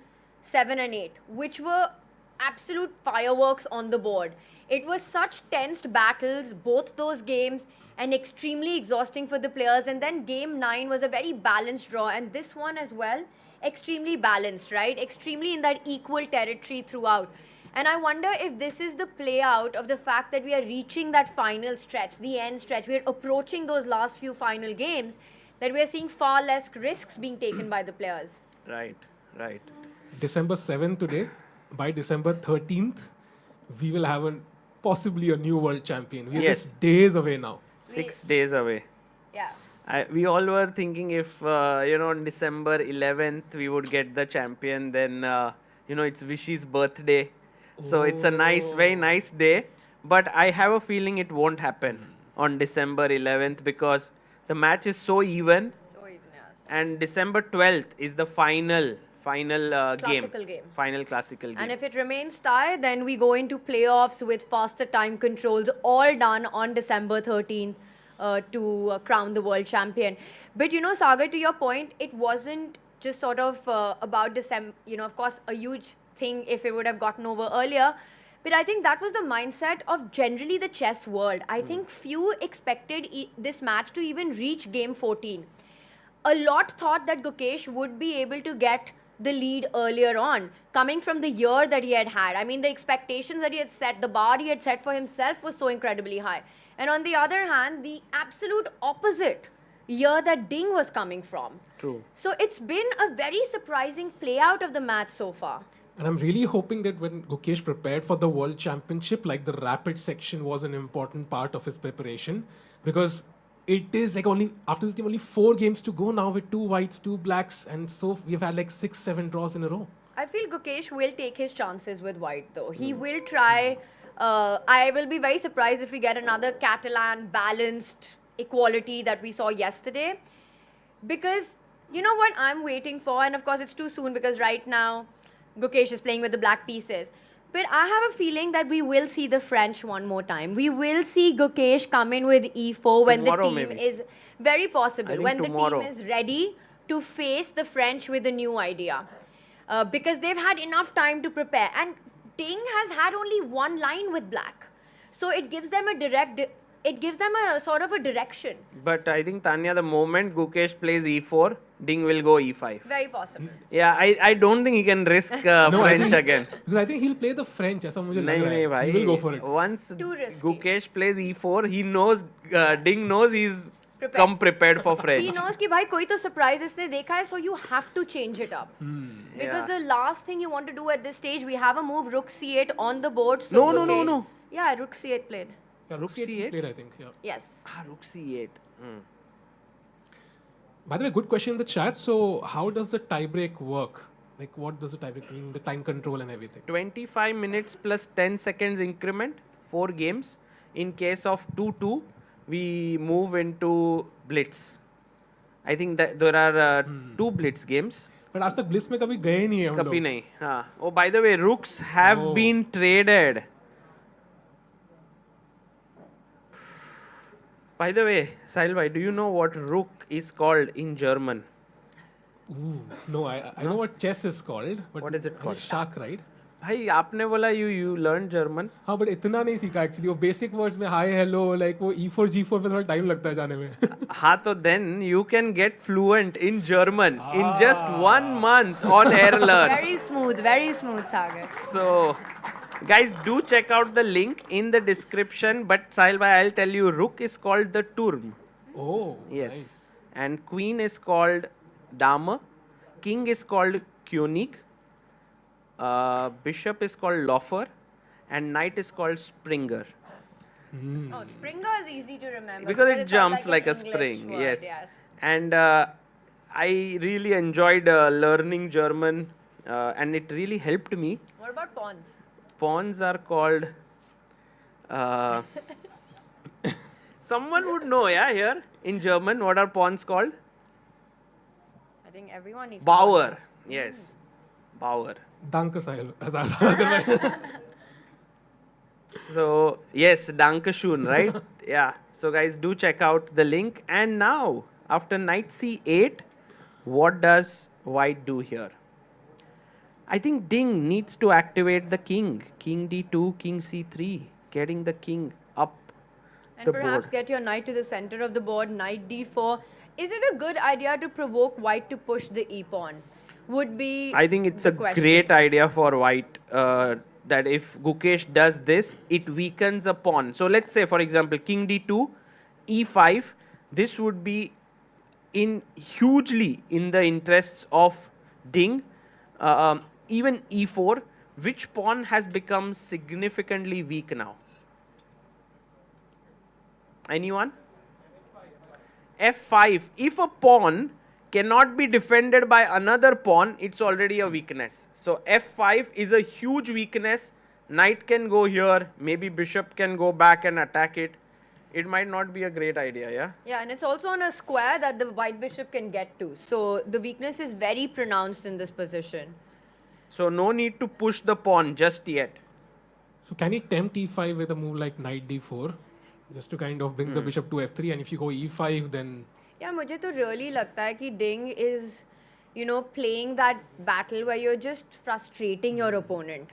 7 and 8, which were absolute fireworks on the board. It was such tensed battles, both those games, and extremely exhausting for the players. And then game 9 was a very balanced draw, and this one as well, extremely balanced, right? Extremely in that equal territory throughout. And I wonder if this is the play out of the fact that we are reaching that final stretch, the end stretch. We are approaching those last few final games, that we are seeing far less risks being taken by the players. Right, right. December 7th today. By December 13th, we will have possibly a new world champion. We are just days away now. 6 days away. Yeah. We all were thinking if, on December 11th, we would get the champion, then, it's Vishy's birthday. So it's a very nice day. But I have a feeling it won't happen on December 11th because the match is so even. And December 12th is the final Classical game. Final classical game. And if it remains tie, then we go into playoffs with faster time controls, all done on December 13th to crown the world champion. But, Sagar, to your point, it wasn't just sort of about December, of course, a huge thing if it would have gotten over earlier. But I think that was the mindset of generally the chess world. I think few expected this match to even reach game 14. A lot thought that Gukesh would be able to get the lead earlier on, coming from the year that he had had. I mean, the expectations that he had set, the bar he had set for himself was so incredibly high. And on the other hand, the absolute opposite year that Ding was coming from. True. So it's been a very surprising play out of the match so far. And I'm really hoping that when Gukesh prepared for the World Championship, like the rapid section was an important part of his preparation, because it is like after this game only 4 games to go now with 2 whites, 2 blacks, and so we've had like 6-7 draws in a row. I feel Gukesh will take his chances with white though. He will try. I will be very surprised if we get another Catalan balanced equality that we saw yesterday, because you know what I'm waiting for, and of course it's too soon because right now Gukesh is playing with the black pieces. But I have a feeling that we will see the French one more time. We will see Gukesh come in with e4 when the team is very possible. When the team is ready to face the French with a new idea. Because they've had enough time to prepare. And Ding has had only one line with black. So it gives them a direct it gives them a sort of a direction. But I think, Tanya, the moment Gukesh plays e4, Ding will go e5. Very possible. Yeah, I don't think he can risk French again. Because I think he'll play the French. ऐसा मुझे लग रहा है. नहीं, He will go for it. Once Too risky. Gukesh plays e4, he knows, Ding knows he's come prepared for French. He knows कि भाई कोई तो surprise इसने देखा है, so you have to change it up. Because the last thing you want to do at this stage, we have a move rook c8 on the board. So No. Yeah, rook c8 played. Yeah, rook c8 played, I think. Yeah. Yes. Rook c8. By the way, good question in the chat. So, how does the tiebreak work? Like, what does the tiebreak mean? The time control and everything. 25 minutes plus 10 seconds increment, 4 games. In case of 2-2, we move into blitz. I think that there are 2 blitz games. But आज तक blitz में कभी गए नहीं हैं हम लोग. कभी नहीं. हाँ. Oh, by the way, rooks have been traded. By the way, Sahil bhai, do you know what rook is called in German? Ooh, no, I know what chess is called. But what is it called? Shark, right? भाई आपने बोला you learned German. हाँ, but इतना नहीं सीखा actually. वो basic words में hi, hello, like वो E4, G4 पे थोड़ा time लगता है जाने में. हाँ, तो then you can get fluent in German in just 1 month on AirLearn. Very smooth, Sagar. So, guys, do check out the link in the description. But Sahil bhai, I'll tell you, rook is called the Turm. Oh, yes. Nice. And queen is called Dame. King is called König. Bishop is called Läufer. And knight is called Springer. Oh, Springer is easy to remember. Because it it's jumps like like a an English spring. word, Yes. yes. And I really enjoyed learning German. And it really helped me. What about pawns? Pawns are called. Someone would know, yeah, here in German. What are pawns called? I think everyone needs Bauer. Yes. Bauer. Danke, Sahil. So, yes, Dankeschön, right? Yeah. So, guys, do check out the link. And now, after knight c8, what does white do here? I think Ding needs to activate the king. King d2, king c3, getting the king up And the perhaps board. get your knight to the center of the board, knight d4. Is it a good idea to provoke white to push the e-pawn? Would be I think it's the a question. great idea for white that if Gukesh does this, it weakens a pawn. So let's say, for example, king d2, e5. This would be hugely in the interests of Ding. Even e4, which pawn has become significantly weak now? Anyone? f5. If a pawn cannot be defended by another pawn, it's already a weakness. So f5 is a huge weakness. Knight can go here. Maybe bishop can go back and attack it. It might not be a great idea, yeah? Yeah, and it's also on a square that the white bishop can get to. So the weakness is very pronounced in this position. So no need to push the pawn just yet. So can he tempt e5 with a move like knight d4? Just to kind of bring the bishop to f3, and if you go e5, then... Yeah, मुझे तो really लगता है कि Ding is, playing that battle where you're just frustrating your opponent.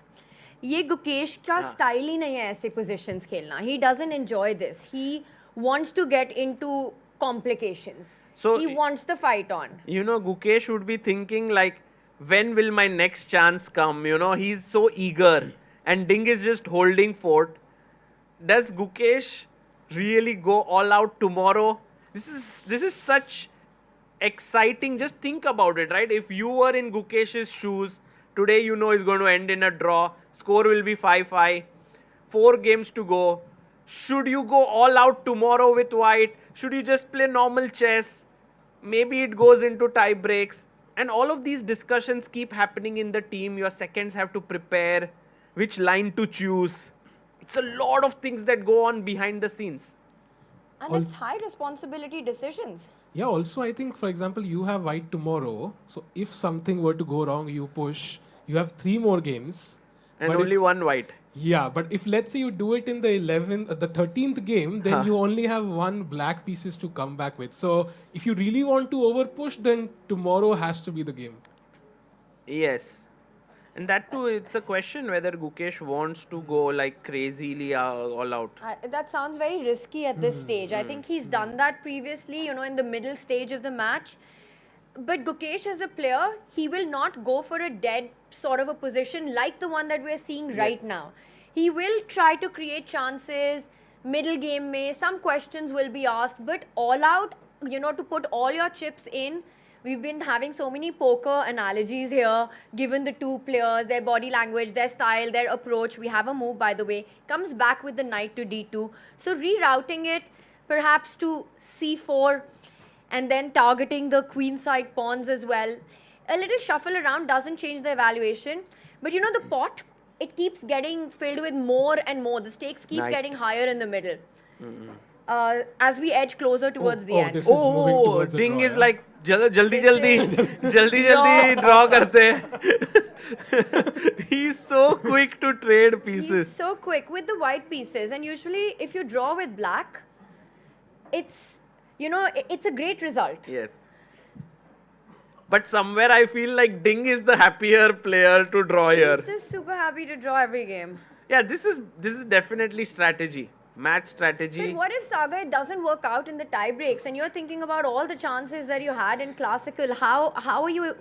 ये गुकेश का style ही नहीं है ऐसे positions खेलना. He doesn't enjoy this. He wants to get into complications. So he wants the fight on. Gukesh would be thinking like, when will my next chance come? He's so eager. And Ding is just holding fort. Does Gukesh really go all out tomorrow? This is such exciting. Just think about it, right? If you were in Gukesh's shoes, today it's going to end in a draw. Score will be 5-5. 4 games to go. Should you go all out tomorrow with white? Should you just play normal chess? Maybe it goes into tie breaks. And all of these discussions keep happening in the team. Your seconds have to prepare which line to choose. It's a lot of things that go on behind the scenes. And it's high responsibility decisions. Yeah, also I think, for example, you have white tomorrow. So if something were to go wrong, you push. You have 3 more games. And only 1 white. Yeah, but if let's say you do it in the 13th game, then you only have 1 black pieces to come back with. So if you really want to over push, then tomorrow has to be the game. Yes. And that too, it's a question whether Gukesh wants to go like crazily all out. That sounds very risky at this stage. I think he's done that previously, you know, in the middle stage of the match. But Gukesh as a player, he will not go for a dead sort of a position like the one that we're seeing right now. He will try to create chances, middle game may, some questions will be asked, but all out, you know, to put all your chips in. We've been having so many poker analogies here, given the two players, their body language, their style, their approach. We have a move, by the way, comes back with the knight to d2. So rerouting it perhaps to c4 and then targeting the queenside pawns as well. A little shuffle around doesn't change the evaluation. But you know, the pot, it keeps getting filled with more and more. The stakes keep getting higher in the middle. As we edge closer towards the end. Ding is like jaldi draw karte hain. He's so quick to trade pieces. He's so quick with the white pieces, and usually if you draw with black, it's, you know, it's a great result. Yes. But somewhere I feel like Ding is the happier player to draw here. He's just super happy to draw every game. Yeah, this is definitely strategy. Match strategy. But what if, Saga, it doesn't work out in the tie breaks and you're thinking about all the chances that you had in classical? How are you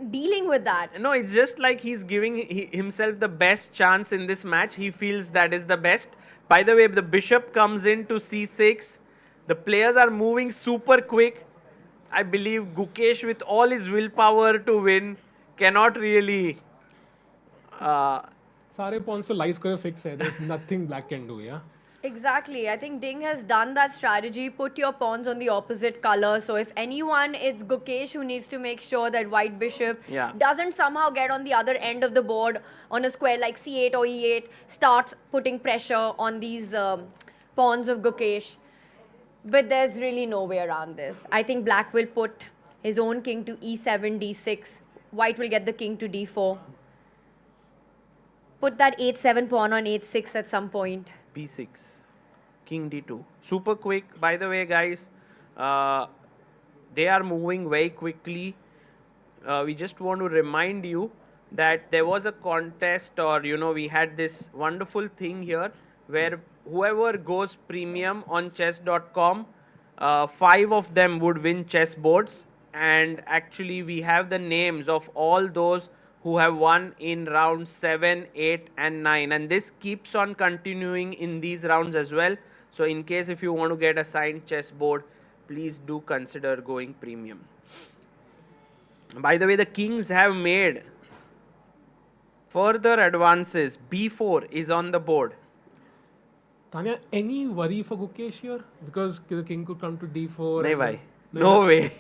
dealing with that? No, it's just like he's giving himself the best chance in this match. He feels that is the best. By the way, the bishop comes in to c6. The players are moving super quick. I believe Gukesh, with all his willpower to win, cannot really... सारे pawns तो lies को fix है. There's nothing black can do, yeah? Exactly. I think Ding has done that strategy. Put your pawns on the opposite color. So if anyone, it's Gukesh who needs to make sure that white bishop doesn't somehow get on the other end of the board on a square like c8 or e8, starts putting pressure on these pawns of Gukesh. But there's really no way around this. I think black will put his own king to e7, d6. White will get the king to d4. Put that 8-7 pawn on 8-6 at some point. b6, king d2. Super quick. By the way, guys, they are moving very quickly. We just want to remind you that there was a contest, or, you know, we had this wonderful thing here where whoever goes premium on chess.com, 5 of them would win chess boards. And actually, we have the names of all those who have won in rounds 7, 8 and 9. And this keeps on continuing in these rounds as well. So in case if you want to get a signed chess board, please do consider going premium. By the way, the kings have made further advances. b4 is on the board. Tanya, any worry for Gukesh here? Because the king could come to d4. No way. No way.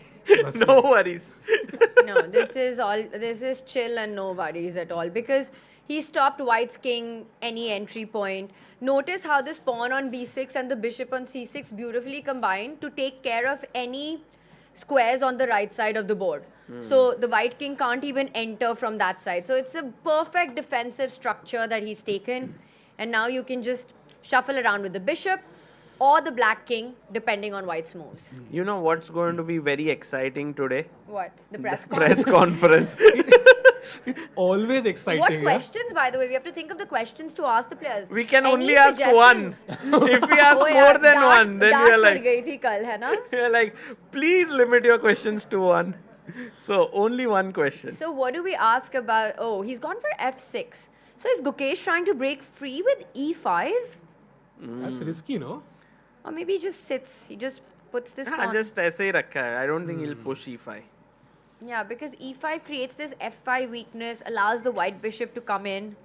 No worries. No, this is chill and no worries at all, because he stopped white's king any entry point. Notice how this pawn on b6 and the bishop on c6 beautifully combined to take care of any squares on the right side of the board. So the white king can't even enter from that side. So it's a perfect defensive structure that he's taken. And now you can just shuffle around with the bishop or the black king, depending on white's moves. You know what's going to be very exciting today? What? The press press conference. It's always exciting. What questions, by the way? We have to think of the questions to ask the players. We can Any only ask one. If we ask more than one, then we are like... we are like, please limit your questions to one. So, only one question. So, what do we ask about? Oh, he's gone for f6. So, is Gukesh trying to break free with e5? That's risky, no? Or maybe he just sits. He just puts this pawn. Just ऐसे ही रखा है. I don't think he'll push e5. Yeah, because e5 creates this f5 weakness, allows the white bishop to come in.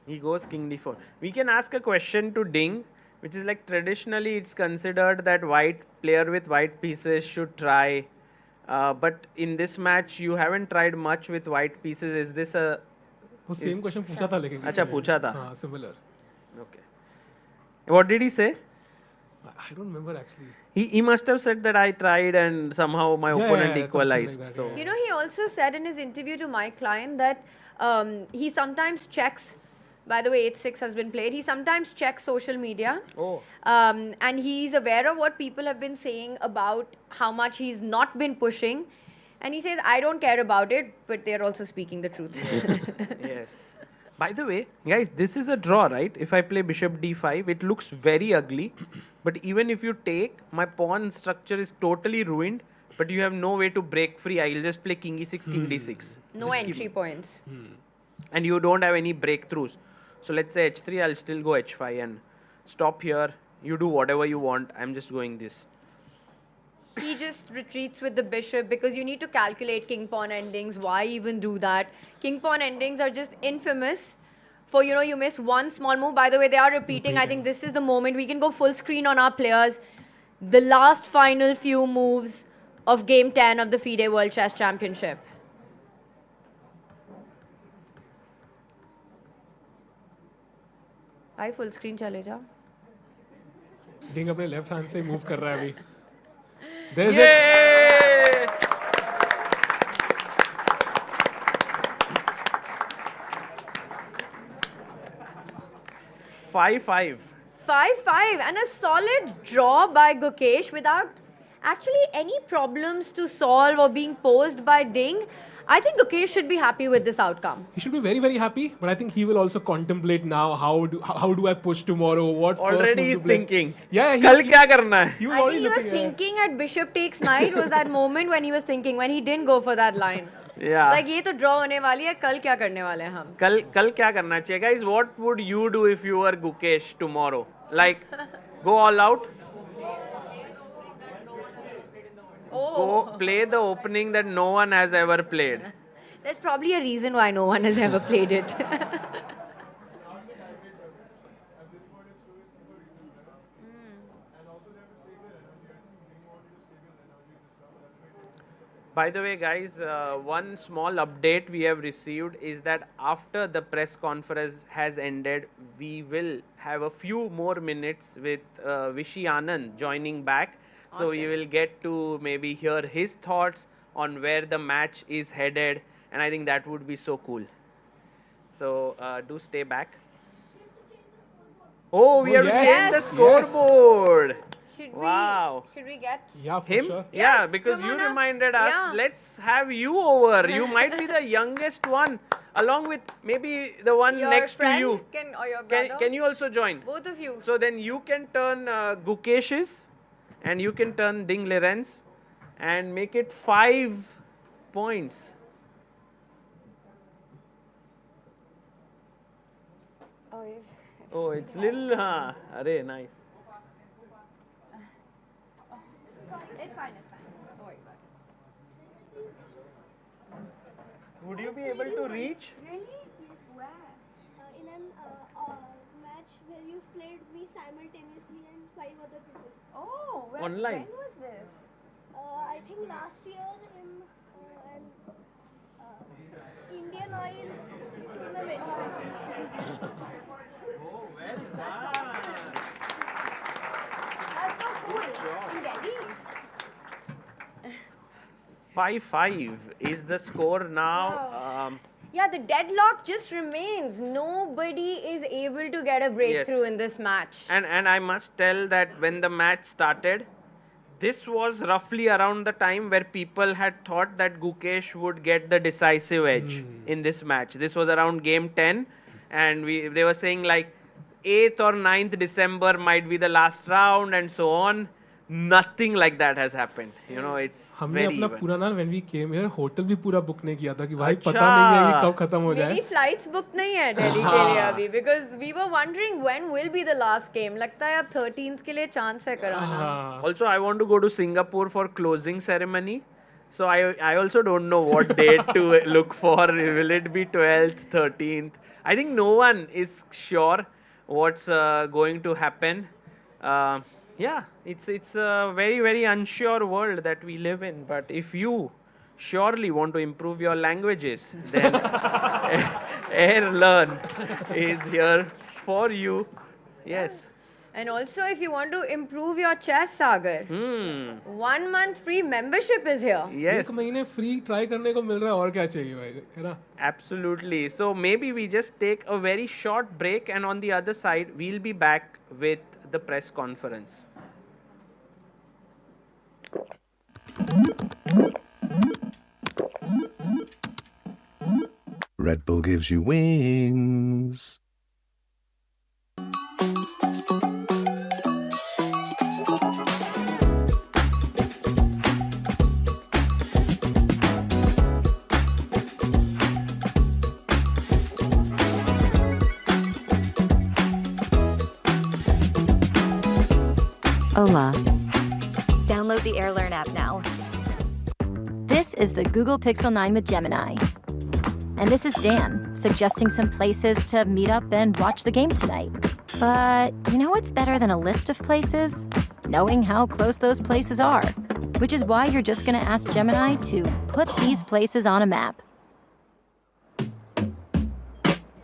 He goes king d4. We can ask a question to Ding, which is like traditionally it's considered that white player with white pieces should try. But in this match, you haven't tried much with white pieces. Is this a... वो same question पूछा था लेकिन अच्छा पूछा था. हाँ, similar. Okay. What did he say? I don't remember actually. He must have said that I tried and somehow my opponent equalized. Like that, so You know, he also said in his interview to my client that he sometimes checks. By the way, 8-6 has been played. He sometimes checks social media. And he's aware of what people have been saying about how much he's not been pushing. And he says, I don't care about it, but they're also speaking the truth. Yes. By the way, guys, this is a draw, right? If I play bishop d5, it looks very ugly. But even if you take, my pawn structure is totally ruined. But you have no way to break free. I'll just play king e6, king d6. No Just entry points. And you don't have any breakthroughs. So let's say h3, I'll still go h5 and stop here. You do whatever you want. I'm just going this. He just retreats with the bishop because you need to calculate king pawn endings. Why even do that? King pawn endings are just infamous for, you know, you miss one small move. By the way, they are repeating. I think this is the moment we can go full screen on our players. The last final few moves of game 10 of the FIDE World Chess Championship. भाई full screen चले जा. Ding अपने left hand से move कर रहा है अभी. There's it. 5-5. 5-5 and a solid draw by Gukesh without actually any problems to solve or being posed by Ding. I think Gukesh should be happy with this outcome. He should be very, very happy, but I think he will also contemplate now how do I push tomorrow? What first Already move he's to play? thinking. Yeah, कल क्या करना है? He was I already think he was looking at- thinking at bishop takes knight was that moment when he was thinking, when he didn't go for that line. Yeah. It's like ये तो draw होने वाली है, कल क्या करने वाले हैं हम? कल क्या करना चाहिए? Guys, what would you do if you were Gukesh tomorrow? Like, go all out? Go play the opening that no one has ever played. There's probably a reason why no one has ever played it. By the way, guys, one small update we have received is that after the press conference has ended, we will have a few more minutes with Vishy Anand joining back. So we will get to maybe hear his thoughts on where the match is headed. And I think that would be so cool. So do stay back. Oh, we have to change the scoreboard. Should we get him? Sure. Yeah, because you reminded us, let's have you over. You might be the youngest one, along with maybe the one Your next friend to you. or your brother? Can you also join? Both of you. So then you can turn Gukesh's and you can turn Ding Liren's and make it 5 points. Oh, it's little, array, nice. It's fine, it's fine. Don't worry about it. Would you be able to reach? Really? Yes. Where? In an match where you've played me simultaneously and 5 other people. Oh, Online. When was this? I think last year in an Indian Oil tournament. Oh, well That's so cool. In Delhi? 5-5 is the score now. Yeah, the deadlock just remains. Nobody is able to get a breakthrough in this match. And I must tell that when the match started, this was roughly around the time where people had thought that Gukesh would get the decisive edge in this match. This was around game 10 and they were saying like 8th or 9th December might be the last round and so on. Nothing like that has happened. You know, it's हमने very अपना even. पूरा ना when we came here hotel भी पूरा book नहीं किया था कि भाई पता नहीं है कि कब खत्म हो जाए. मेरी flights booked नहीं है दिल्ली के लिए अभी because we were wondering when will be the last game. लगता है अब 13th के लिए chance है कराना. Also, I want to go to Singapore for closing ceremony. So I also don't know what date to look for. Will it be 12th, 13th? I think no one is sure what's going to happen. Yeah, it's a very, very unsure world that we live in. But if you surely want to improve your languages, then Air Learn is here for you. Yes. And also, if you want to improve your chess, Sagar, 1 month free membership is here. Yes. एक महीने free try करने को मिल रहा है और क्या चाहिए भाई है ना? Absolutely. So maybe we just take a very short break and on the other side, we'll be back with the press conference. Red Bull gives you wings. Hola. Download the AirLearn app now. This is the Google Pixel 9 with Gemini. And this is Dan, suggesting some places to meet up and watch the game tonight. But you know what's better than a list of places? Knowing how close those places are. Which is why you're just gonna ask Gemini to put these places on a map.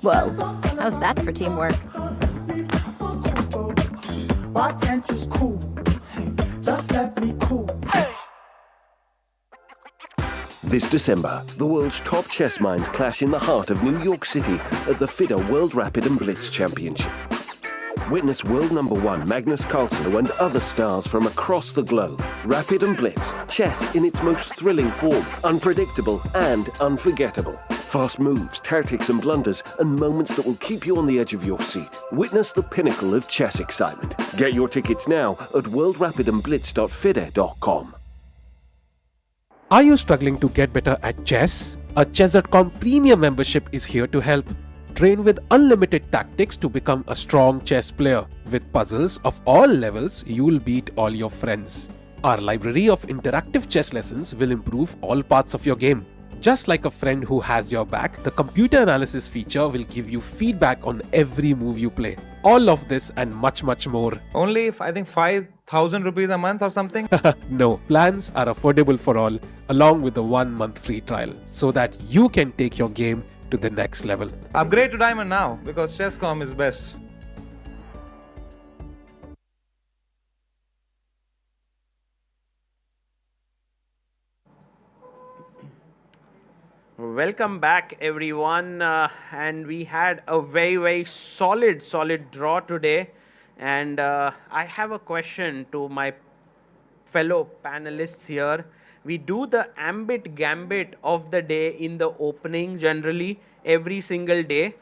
Whoa, how's that for teamwork? Why can't you just cool? Just let me cool. This December, the world's top chess minds clash in the heart of New York City at the FIDE World Rapid and Blitz Championship. Witness world number one Magnus Carlsen and other stars from across the globe. Rapid and Blitz, chess in its most thrilling form, unpredictable and unforgettable. Fast moves, tactics and blunders, and moments that will keep you on the edge of your seat. Witness the pinnacle of chess excitement. Get your tickets now at worldrapidandblitz.fide.com. Are you struggling to get better at chess? A Chess.com premium membership is here to help. Train with unlimited tactics to become a strong chess player. With puzzles of all levels, you'll beat all your friends. Our library of interactive chess lessons will improve all parts of your game. Just like a friend who has your back, the computer analysis feature will give you feedback on every move you play. All of this and much, much more. Only, I think, 5,000 rupees a month or something? No, plans are affordable for all, along with a 1-month free trial, so that you can take your game to the next level. Upgrade to Diamond now, because Chess.com is best. Welcome back, everyone. And we had a very solid draw today. And I have a question to my fellow panelists here. We do the ambit gambit of the day in the opening generally every single day.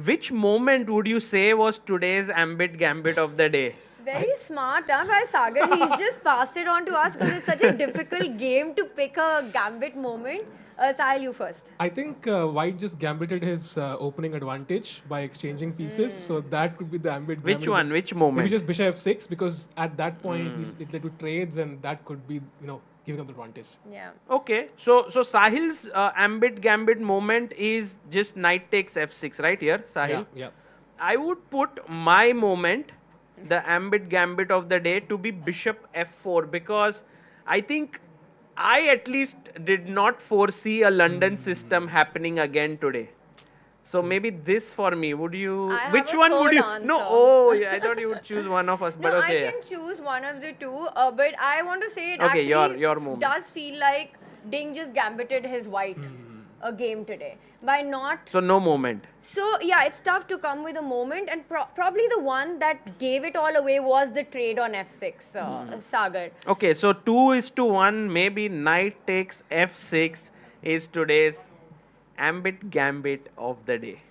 Which moment would you say was today's ambit gambit of the day? Very smart, huh, by Sagar. He's just passed it on to us because it's such a difficult game to pick a gambit moment. Sahil, you first. I think White just gambited his opening advantage by exchanging pieces, so that could be the ambit. Which one? Which moment? Maybe just bishop f6, because at that point it led to trades, and that could be, giving up the advantage. Yeah. Okay, so Sahil's ambit gambit moment is just knight takes f6, right here, Sahil? Yeah. I would put my moment, the ambit gambit of the day, to be bishop f4, because I think I at least did not foresee a London system happening again today. So maybe this for me. Would you? Which one would you? Answer. No. Oh, yeah, I thought you would choose one of us. But no, okay. I can choose one of the two. But I want to say it okay, actually your moment. does feel like Ding just gambited his white a game today by not. So no moment. So yeah, it's tough to come with a moment, and probably the one that gave it all away was the trade on f6, Sagar. Okay, so 2:1. Maybe knight takes f6 is today's ambit gambit of the day.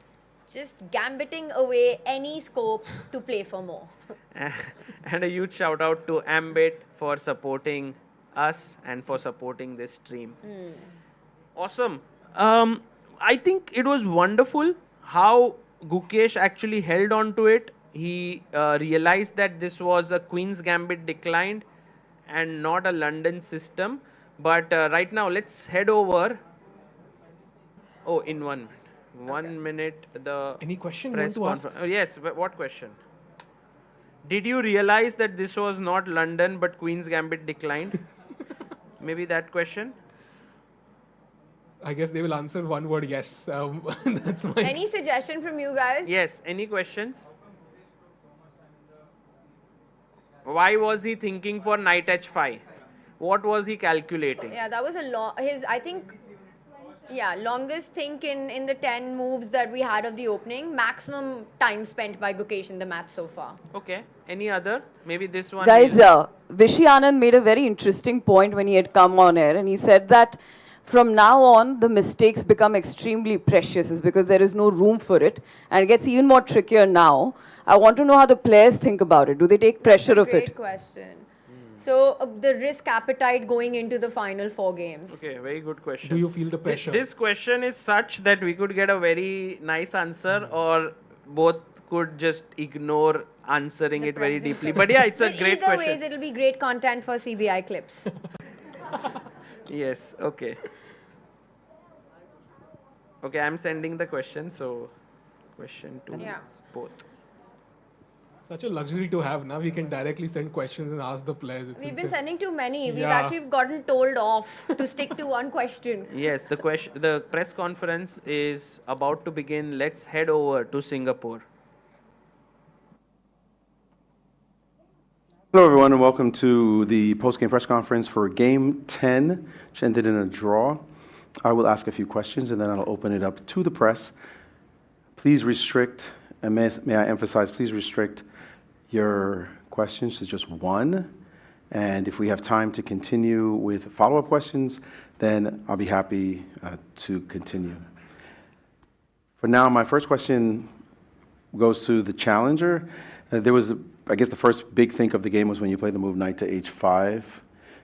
Just gambiting away any scope to play for more. And a huge shout out to Ambit for supporting us and for supporting this stream. Awesome. I think it was wonderful how Gukesh actually held on to it. He realized that this was a Queen's Gambit declined and not a London system. But right now, let's head over. Oh, in 1 minute. 1 minute. Any question you press want to ask? Oh, yes, what question? Did you realize that this was not London but Queen's Gambit declined? Maybe that question? I guess they will answer one word yes. That's my. Any suggestion from you guys? Yes. Any questions? Why was he thinking for knight h5? What was he calculating? Yeah, that was longest think in the 10 moves that we had of the opening. Maximum time spent by Gukesh in the match so far. Okay. Any other? Maybe this one. Guys, Vishy Anand made a very interesting point when he had come on air, and he said that from now on, the mistakes become extremely precious is because there is no room for it. And it gets even more trickier now. I want to know how the players think about it. Do they take pressure of Great it? question. So the risk appetite going into the final 4 games. Okay, very good question. Do you feel the pressure? This question is such that we could get a very nice answer, or both could just ignore answering it very deeply. But yeah, it's a But great either question. ways, it'll be great content for CBI clips. Yes, okay. Okay, I'm sending the question, so question to both. Such a luxury to have. Now we can directly send questions and ask the players. It's We've been insane. sending too many. We've Yeah. actually gotten told off to stick to one question. Yes, the press conference is about to begin. Let's head over to Singapore. Hello, everyone, and welcome to the post-game press conference for Game 10, which ended in a draw. I will ask a few questions, and then I'll open it up to the press. Please restrict, and may I emphasize, please restrict your questions to just one. And if we have time to continue with follow-up questions, then I'll be happy to continue. For now, my first question goes to the challenger. There was, I guess, the first big think of the game was when you played the move knight to h5.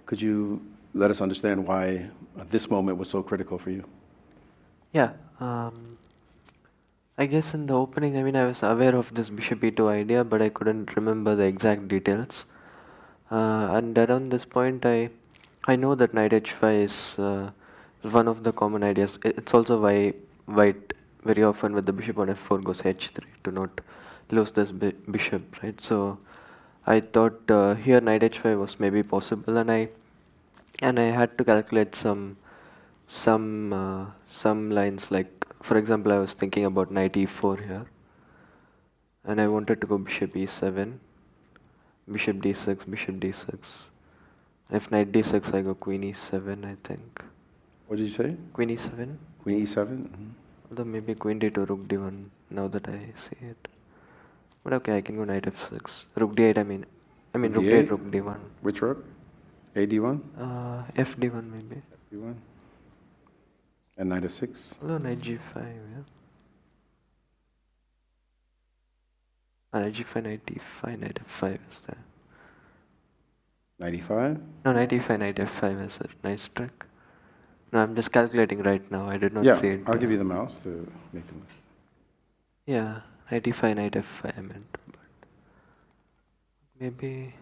Could you let us understand why this moment was so critical for you? Yeah, I guess in the opening, I mean, I was aware of this bishop e2 idea, but I couldn't remember the exact details. And around this point, I know that knight h5 is one of the common ideas. It's also why white very often with the bishop on f4 goes h3 to not lose this bishop, right? So I thought here knight h5 was maybe possible, and I had to calculate some lines, like for example I was thinking about knight e4 here, and I wanted to go bishop e7, bishop d6, bishop d6. If knight d6 I go queen e7, I think. What did you say? Queen e7. Queen e7? Mm-hmm. Although maybe queen d2, rook d1 now that I see it. But okay, I can go knight f6. Rook d8, I mean rook d8, rook d1. Which rook? ad1? Fd1 maybe. Fd1. And knight f6? Although knight g5, yeah. Knight g5, knight d5, knight f5 is there. Knight e5? No, knight e5, knight f5 is a nice trick. No, I'm just calculating right now. I did not see it. I'll give you the mouse to make it. Yeah, knight e5, knight f5 I meant, but maybe.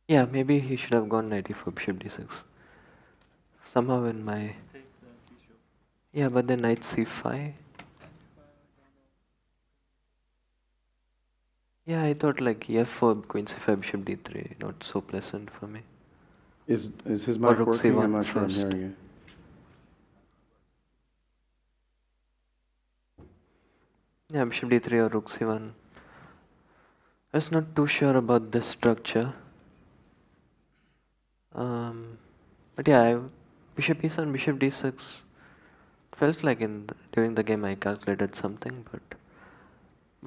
Yeah, maybe he should have gone knight e4, bishop d6. Somehow in my. Yeah, but then knight c5. Yeah, I thought like e4, queen c5, bishop d3, not so pleasant for me. Is his mic rook working? c1 I'm not sure I'm first. hearing it. Yeah, bishop d3 or rook c1. I was not too sure about this structure. But yeah, bishop e7, bishop d6. Felt like during the game I calculated something, but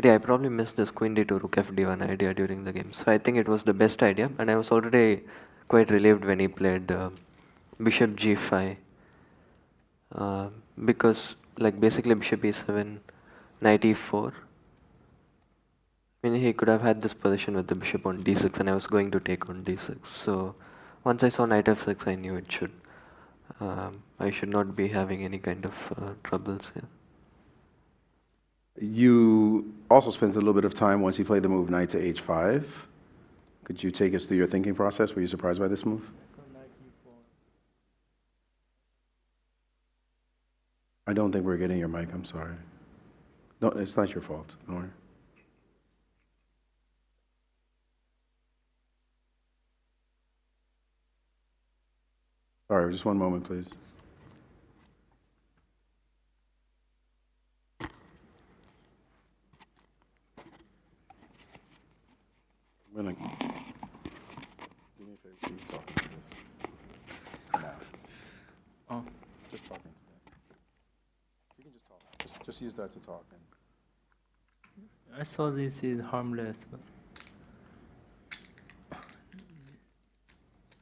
yeah, I probably missed this queen d2, rook fd1 idea during the game. So I think it was the best idea, and I was already quite relieved when he played bishop g5, because like basically bishop e7, knight e4. I mean, he could have had this position with the bishop on d6, and I was going to take on d6. So once I saw knight f6, I knew I should not be having any kind of troubles here. You also spent a little bit of time once you played the move knight to h5. Could you take us through your thinking process? Were you surprised by this move? I don't think we're getting your mic. I'm sorry. No, it's not your fault. Don't worry. Sorry, just one moment, please. I'm gonna do me a favor, keep talking to this. Now. Oh. Just talking to that. You can just talk. Just use that to talk. I saw this is harmless, but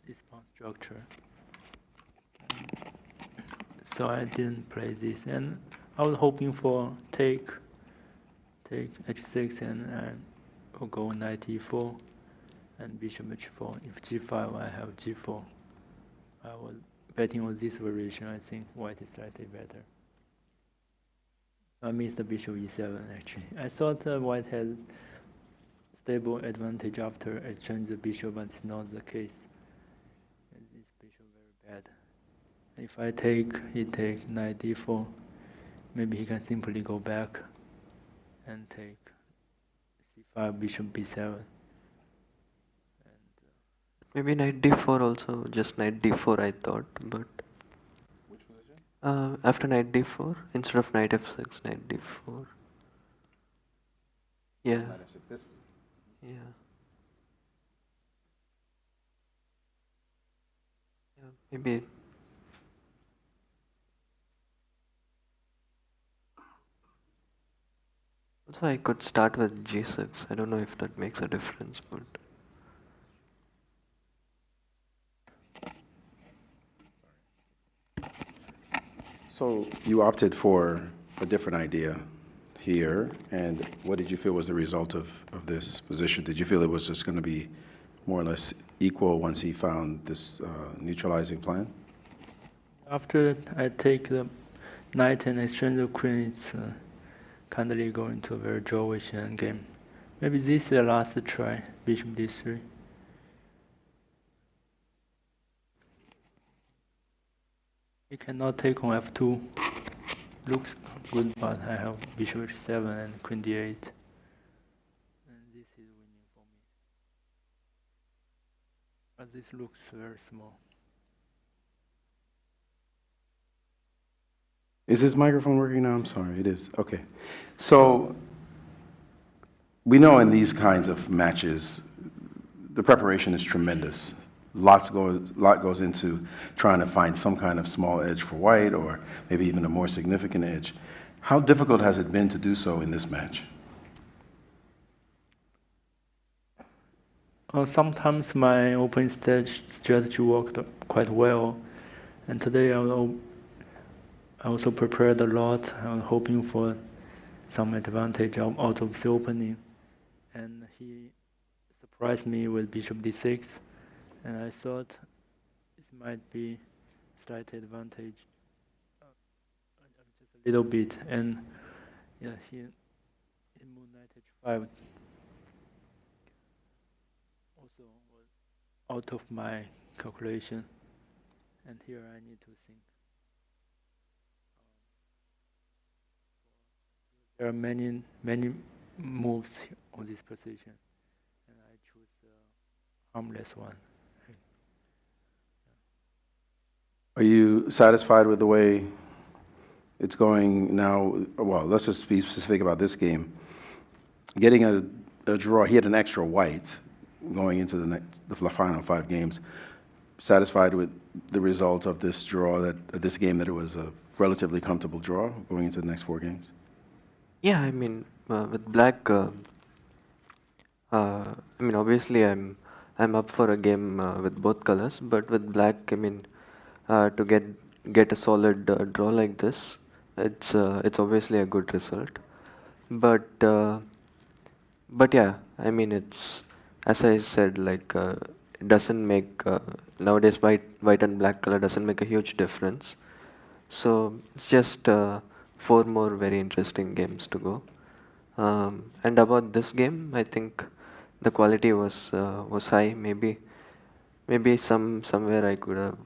response. structure. So I didn't play this, and I was hoping for take h6 and we'll go knight e4 and bishop h4. If g5, I have g4. I was betting on this variation. I think white is slightly better. I missed the bishop e7 actually. I thought white had stable advantage after exchange the bishop, but it's not the case. This bishop very bad. If I take, he take knight d4. Maybe he can simply go back and take c5, bishop b7. Maybe knight d4 also, just knight d4 I thought, but... Which position? After knight d4, instead of knight f6, knight d4. Yeah. Knight f6, this was... Yeah. Yeah, maybe... Also, I could start with g6. I don't know if that makes a difference, but... So you opted for a different idea here, and what did you feel was the result of this position? Did you feel it was just going to be more or less equal once he found this neutralizing plan? After I take the knight and exchange the queen, it's kindly going to a very drawish endgame. Maybe this is the last try, bishop d3. He cannot take on f2. Looks good, but I have bishop h7 and queen d8. And this is winning for me. But this looks very small. Is this microphone working now? I'm sorry, it is. Okay. So we know in these kinds of matches, the preparation is tremendous. Lot goes into trying to find some kind of small edge for white, or maybe even a more significant edge. How difficult has it been to do so in this match? Sometimes my open stage strategy worked quite well, and today I also prepared a lot. I was hoping for some advantage out of the opening, and he surprised me with bishop d6. And I thought this might be slight advantage, just a little bit. And yeah, he moved knight h5 also was out of my calculation. And here I need to think. There are many moves on this position, and I choose the harmless one. Are you satisfied with the way it's going now? Well, let's just be specific about this game. Getting a draw, he had an extra white going into the final 5 games. Satisfied with the result of this draw, this game, that it was a relatively comfortable draw going into the next 4 games? Yeah, I mean, with black, I mean, obviously I'm up for a game with both colors, but with black, I mean, to get a solid draw like this, it's obviously a good result. But yeah, I mean, it's, as I said, like it doesn't make nowadays white and black color doesn't make a huge difference. So it's just 4 more very interesting games to go. And about this game, I think the quality was high. Maybe somewhere I could have.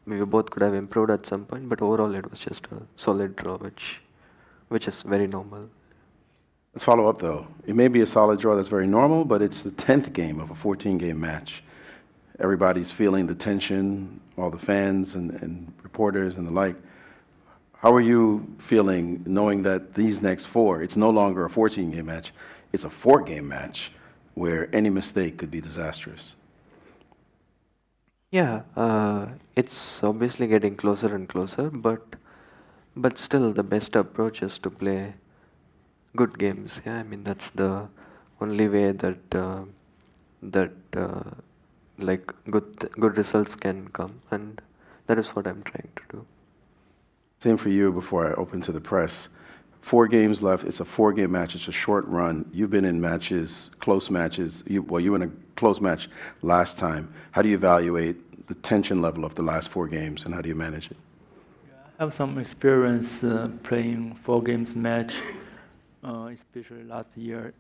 We both could have improved at some point, but overall it was just a solid draw, which is very normal. Let's follow up though. It may be a solid draw that's very normal, but it's the 10th game of a 14-game match. Everybody's feeling the tension, all the fans and reporters and the like. How are you feeling knowing that these next 4, it's no longer a 14-game match, it's a 4-game match where any mistake could be disastrous? Yeah, it's obviously getting closer and closer, but still the best approach is to play good games. Yeah, I mean that's the only way that like good results can come, and that is what I'm trying to do. Same for you before I open to the press. 4 games left. It's a 4-game match. It's a short run. You've been in matches, close matches. You were in a close match last time. How do you evaluate the tension level of the last 4 games, and how do you manage it? I have some experience playing 4 games match, especially last year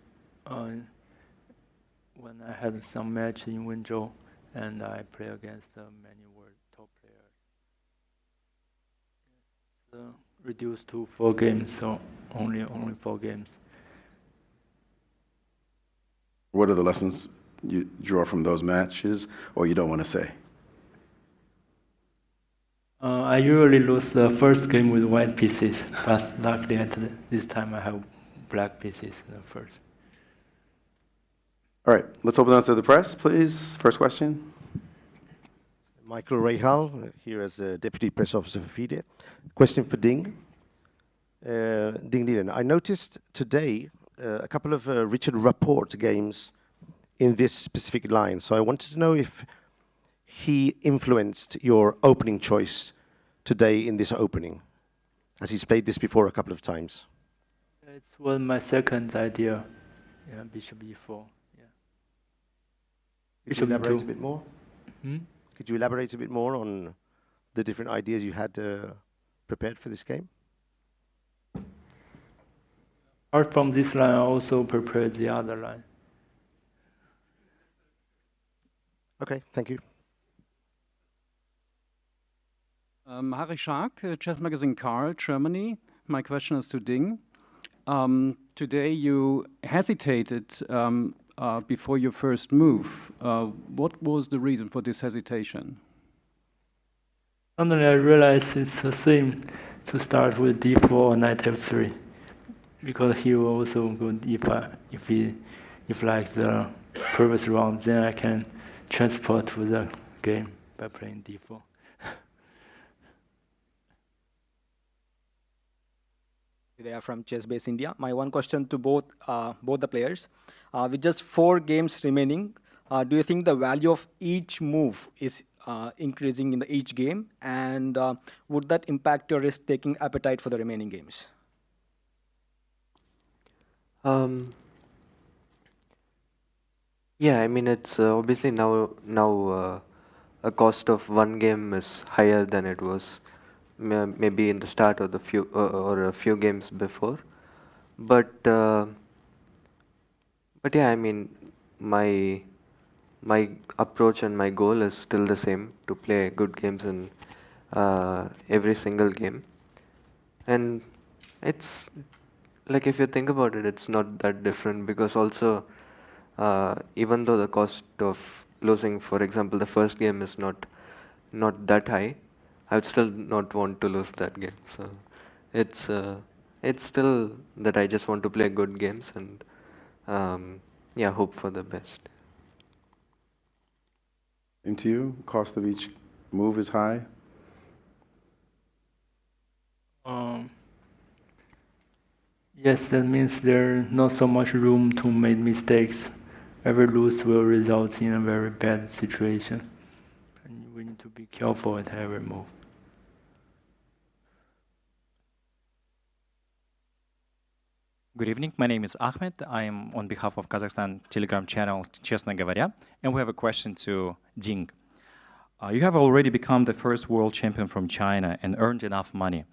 when I had some match in Wenzhou and I play against many world top players. Reduced to 4 games, so only 4 games. What are the lessons you draw from those matches, or you don't want to say? I usually lose the first game with white pieces, but luckily this time I have black pieces first. All right, let's open up to the press, please. First question. Michael Rahal, here as a Deputy Press Officer for FIDE. Question for Ding. Ding Liren, I noticed today a couple of Richard Rapport games in this specific line, so I wanted to know if he influenced your opening choice today in this opening, as he's played this before a couple of times. It was my second idea, bishop e4. Could you elaborate a bit more? Hmm? Could you elaborate a bit more on the different ideas you had prepared for this game? Apart from this line, I also prepared the other line. Okay, thank you. Harry Schark, Chess Magazine Karl, Germany. My question is to Ding. Today you hesitated before your first move. What was the reason for this hesitation? Suddenly I realized it's the same to start with d4 or knight f3, because he will also go d5. If like the previous round, then I can transport to the game by playing d4. They are from Chess Base India. My one question to both the players. With just 4 games remaining, do you think the value of each move is increasing in each game? And would that impact your risk-taking appetite for the remaining games? Yeah, I mean, it's obviously now a cost of 1 game is higher than it was maybe in the start of the few or a few games before, but yeah, I mean, my approach and my goal is still the same, to play good games in every single game. And it's like, if you think about it, it's not that different, because also even though the cost of losing, for example, the first game is not that high, I would still not want to lose that game. So it's still that I just want to play good games and yeah, hope for the best. Into you, cost of each move is high. Yes, that means there's not so much room to make mistakes. Every lose will result in a very bad situation. And we need to be careful at every move. Good evening, my name is Ahmed. I am on behalf of Kazakhstan Telegram channel Честно говоря, and we have a question to Ding. You have already become the first world champion from China and earned enough money.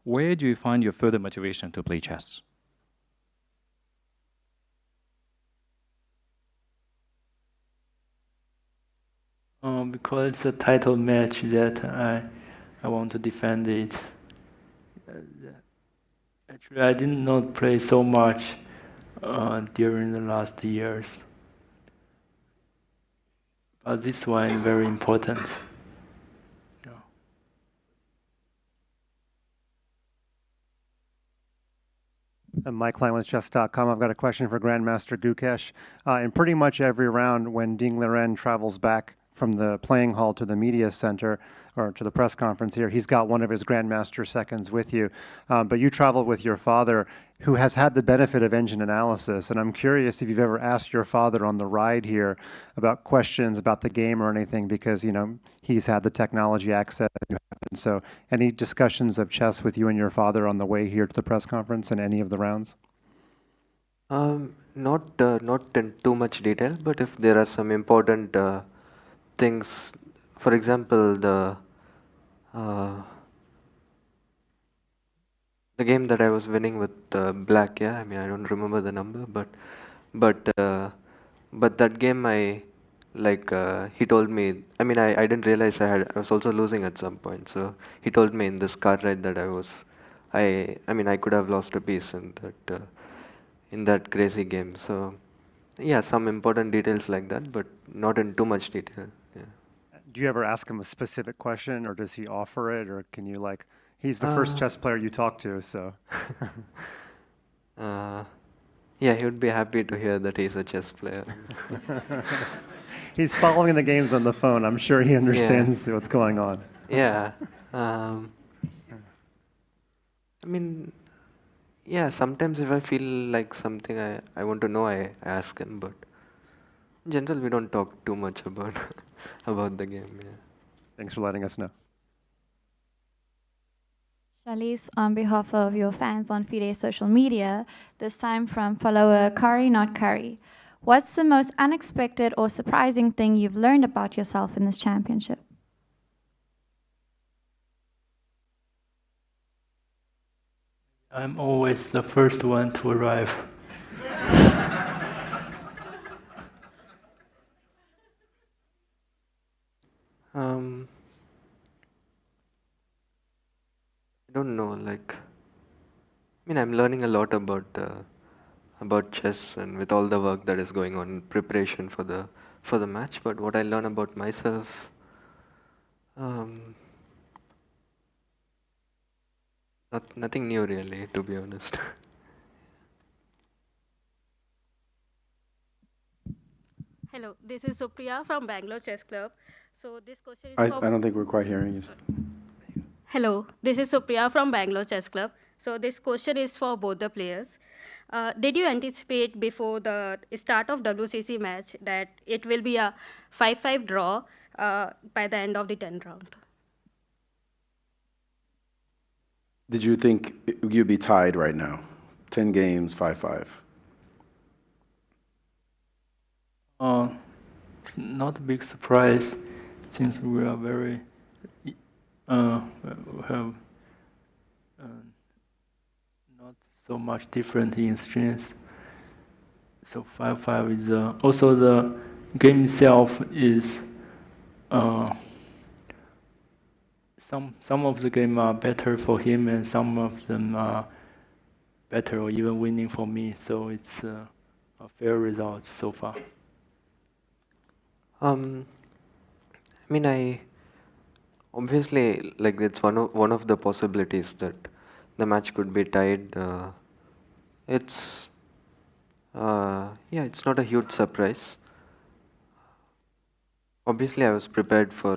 Where do you find your further motivation to play chess? Because it's a title match that I want to defend it. Actually, I did not play so much during the last years. But this one is very important. I'm Mike Klein with Chess.com. I've got a question for Grandmaster Gukesh. In pretty much every round, when Ding Liren travels back from the playing hall to the media center, or to the press conference here, he's got one of his Grandmaster seconds with you. But you traveled with your father, who has had the benefit of engine analysis. And I'm curious if you've ever asked your father on the ride here about questions about the game or anything, because, you know, he's had the technology access. So any discussions of chess with you and your father on the way here to the press conference in any of the rounds? Not in too much detail, but if there are some important things, for example, the game that I was winning with black, yeah, I mean, I don't remember the number, but that game he told me, I mean, I didn't realize I was also losing at some point. So he told me in this car ride that I mean, I could have lost a piece in that crazy game. So yeah, some important details like that, but not in too much detail. Yeah. Do you ever ask him a specific question, or does he offer it, or can you he's the first chess player you talk to, so. Yeah, he would be happy to hear that he's a chess player. He's following the games on the phone. I'm sure he understands what's going on. Yeah. I mean, yeah, sometimes if I feel like something I want to know, I ask him, but in general, we don't talk too much about the game. Yeah. Thanks for letting us know. Charlize, on behalf of your fans on FIDE social media, this time from follower Curry Not Curry. What's the most unexpected or surprising thing you've learned about yourself in this championship? I'm always the first one to arrive. I don't know, I mean, I'm learning a lot about chess and with all the work that is going on in preparation for the match. But what I learn about myself, nothing new really, to be honest. Hello, this is Supriya from Bangalore Chess Club. So this question is I don't think we're quite hearing you. Hello, this is Supriya from Bangalore Chess Club. So this question is for both the players. Did you anticipate before the start of WCC match that it will be a 5-5 draw by the end of the 10th round? Did you think you'd be tied right now? 10 games, 5-5. It's not a big surprise since we are very have not so much different in strengths. So 5-5 is also the game itself is some of the game are better for him and some of them are better or even winning for me. So it's a fair result so far. I mean, obviously, it's one of the possibilities that the match could be tied. It's not a huge surprise. Obviously, I was prepared for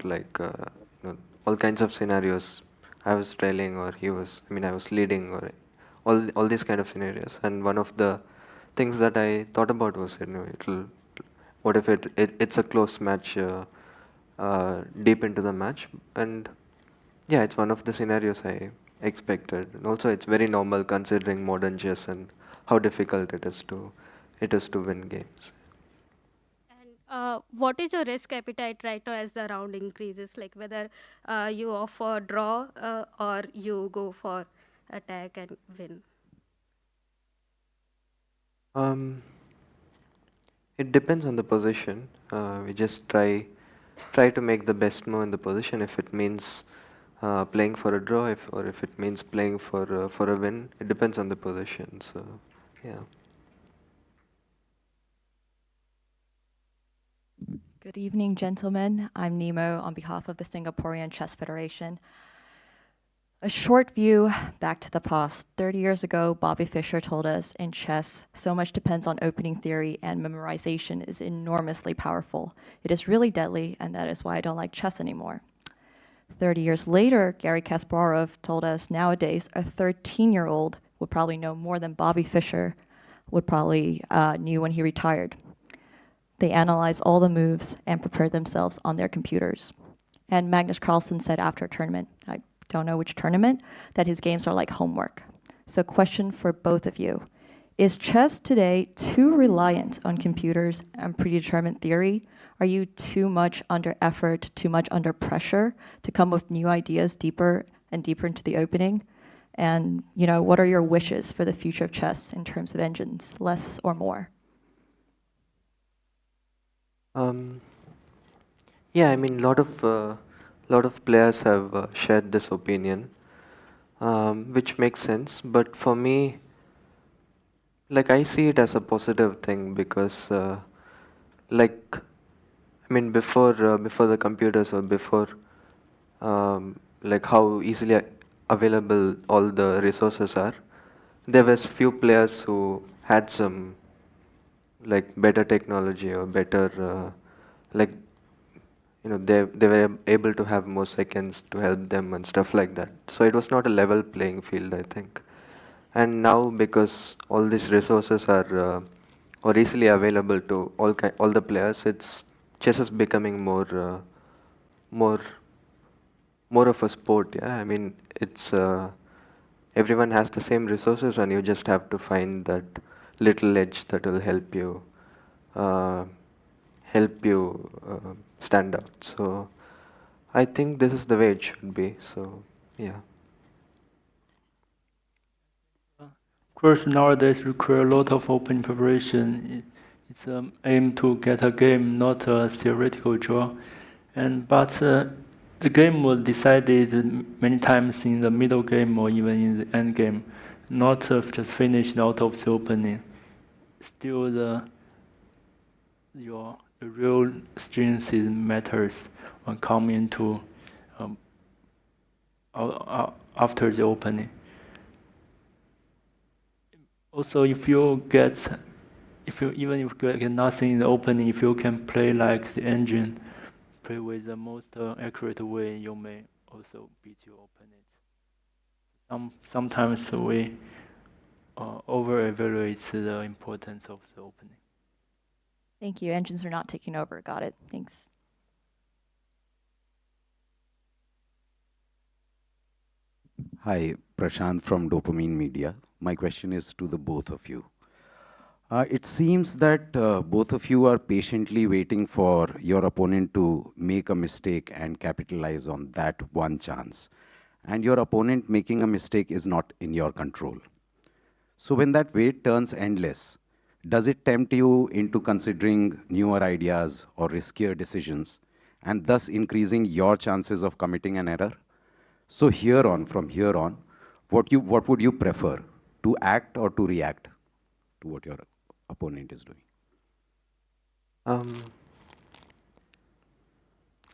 all kinds of scenarios. I was trailing, or I was leading, or all these kind of scenarios. And one of the things that I thought about was, what if it's a close match deep into the match? And yeah, it's one of the scenarios I expected. And also, it's very normal considering modern chess and how difficult it is to win games. What is your risk appetite right now as the round increases? Like whether you opt for draw or you go for attack and win? It depends on the position. We just try to make the best move in the position. If it means playing for a draw, or if it means playing for a win, it depends on the position. So, yeah. Good evening, gentlemen. I'm Nemo on behalf of the Singaporean Chess Federation. A short view back to the past. 30 years ago, Bobby Fischer told us in chess, so much depends on opening theory, and memorization is enormously powerful. It is really deadly, and that is why I don't like chess anymore. 30 years later, Gary Kasparov told us nowadays a 13-year-old would probably know more than Bobby Fischer would probably knew when he retired. They analyze all the moves and prepare themselves on their computers. And Magnus Carlsen said after a tournament, I don't know which tournament, that his games are like homework. So question for both of you. Is chess today too reliant on computers and predetermined theory? Are you too much under effort, too much under pressure to come with new ideas deeper and deeper into the opening? And what are your wishes for the future of chess in terms of engines, less or more? Yeah, I mean, lot of players have shared this opinion, which makes sense. But for me, like I see it as a positive thing because, like, I mean, before the computers or before, like how easily available all the resources are, there was few players who had some like better technology or better like they were able to have more seconds to help them and stuff like that. So it was not a level playing field, I think. And now because all these resources are easily available to all the players, chess is becoming more of a sport. Yeah, I mean everyone has the same resources, and you just have to find that little edge that will help you stand out. So I think this is the way it should be. So yeah. Course nowadays require a lot of open preparation. It's aim to get a game, not a theoretical draw. But the game was decided many times in the middle game or even in the end game, not just finished out of the opening. Still, the real strength matters when coming to after the opening. Also, even if you get nothing in the opening, if you can play like the engine, play with the most accurate way, you may also beat your opponent. Sometimes we over-evaluate the importance of the opening. Thank you. Engines are not taking over. Got it. Thanks. Hi, Prashant from Dopamine Media. My question is to the both of you. It seems that both of you are patiently waiting for your opponent to make a mistake and capitalize on that one chance. And your opponent making a mistake is not in your control. So when that wait turns endless, does it tempt you into considering newer ideas or riskier decisions, and thus increasing your chances of committing an error? So from here on, what would you prefer, to act or to react to what your opponent is doing?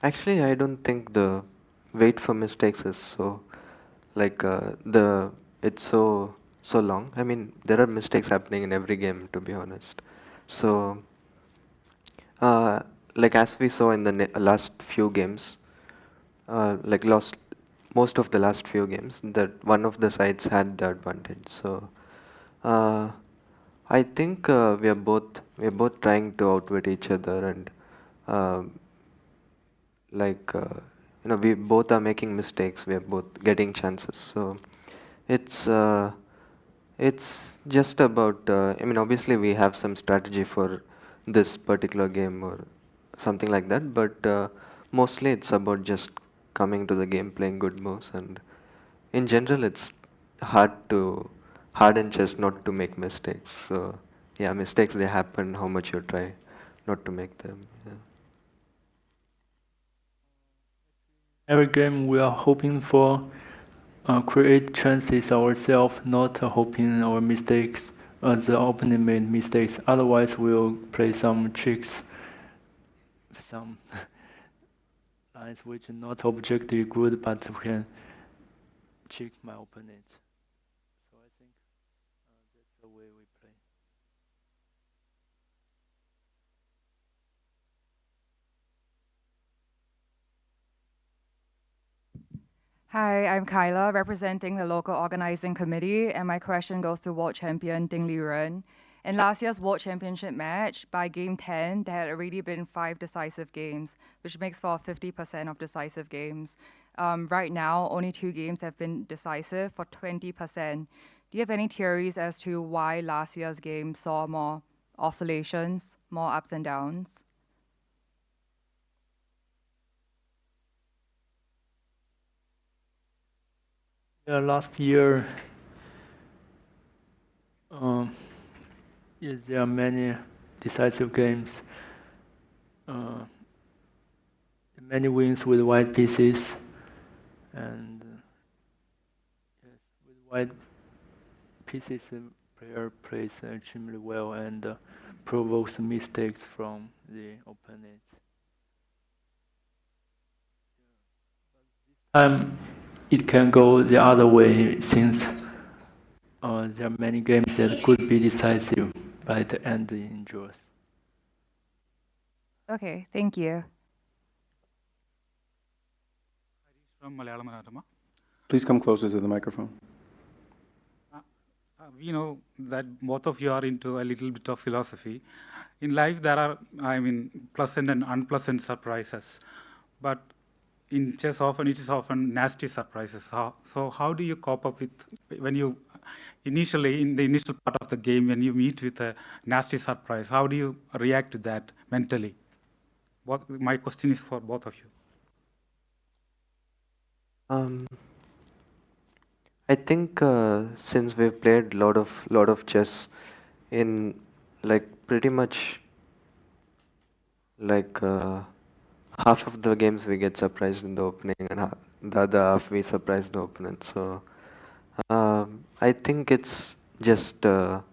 Actually, I don't think the wait for mistakes is so like it's so long. I mean, there are mistakes happening in every game, to be honest. So like as we saw in the last few games, most of the last few games, that one of the sides had the advantage. So I think we are both trying to outwit each other, and we both are making mistakes. We are both getting chances. So it's just about. I mean, obviously we have some strategy for this particular game or something like that, but mostly it's about just coming to the game, playing good moves, and in general it's hard in chess not to make mistakes. So yeah, mistakes, they happen how much you try not to make them. Yeah. Every game we are hoping for create chances ourselves, not hoping our mistakes the opponent made mistakes. Otherwise we'll play some tricks, some lines which are not objectively good, but we can trick my opponent. So I think that's the way we play. Hi, I'm Kyla, representing the local organizing committee, and my question goes to world champion Ding Liren. In last year's World Championship match, by game 10, there had already been 5 decisive games, which makes for 50% of decisive games. Right now, only 2 games have been decisive for 20%. Do you have any theories as to why last year's game saw more oscillations, more ups and downs? Yeah, last year, yes, there are many decisive games. Many wins with white pieces, and yes, with white pieces, the player plays extremely well and provokes mistakes from the opponents. It can go the other way since there are many games that could be decisive, but at the end it endures. Okay, thank you. From Malayalam Anatama. Please come closer to the microphone. We know that both of you are into a little bit of philosophy. In life, there are, pleasant and unpleasant surprises. But in chess, it is often nasty surprises. So how do you cope up with, when you initially, in the initial part of the game, when you meet with a nasty surprise, how do you react to that mentally? My question is for both of you. I think since we've played lot of chess in like pretty much like half of the games we get surprised in the opening and the other half we surprise the opponent. So I think it's just that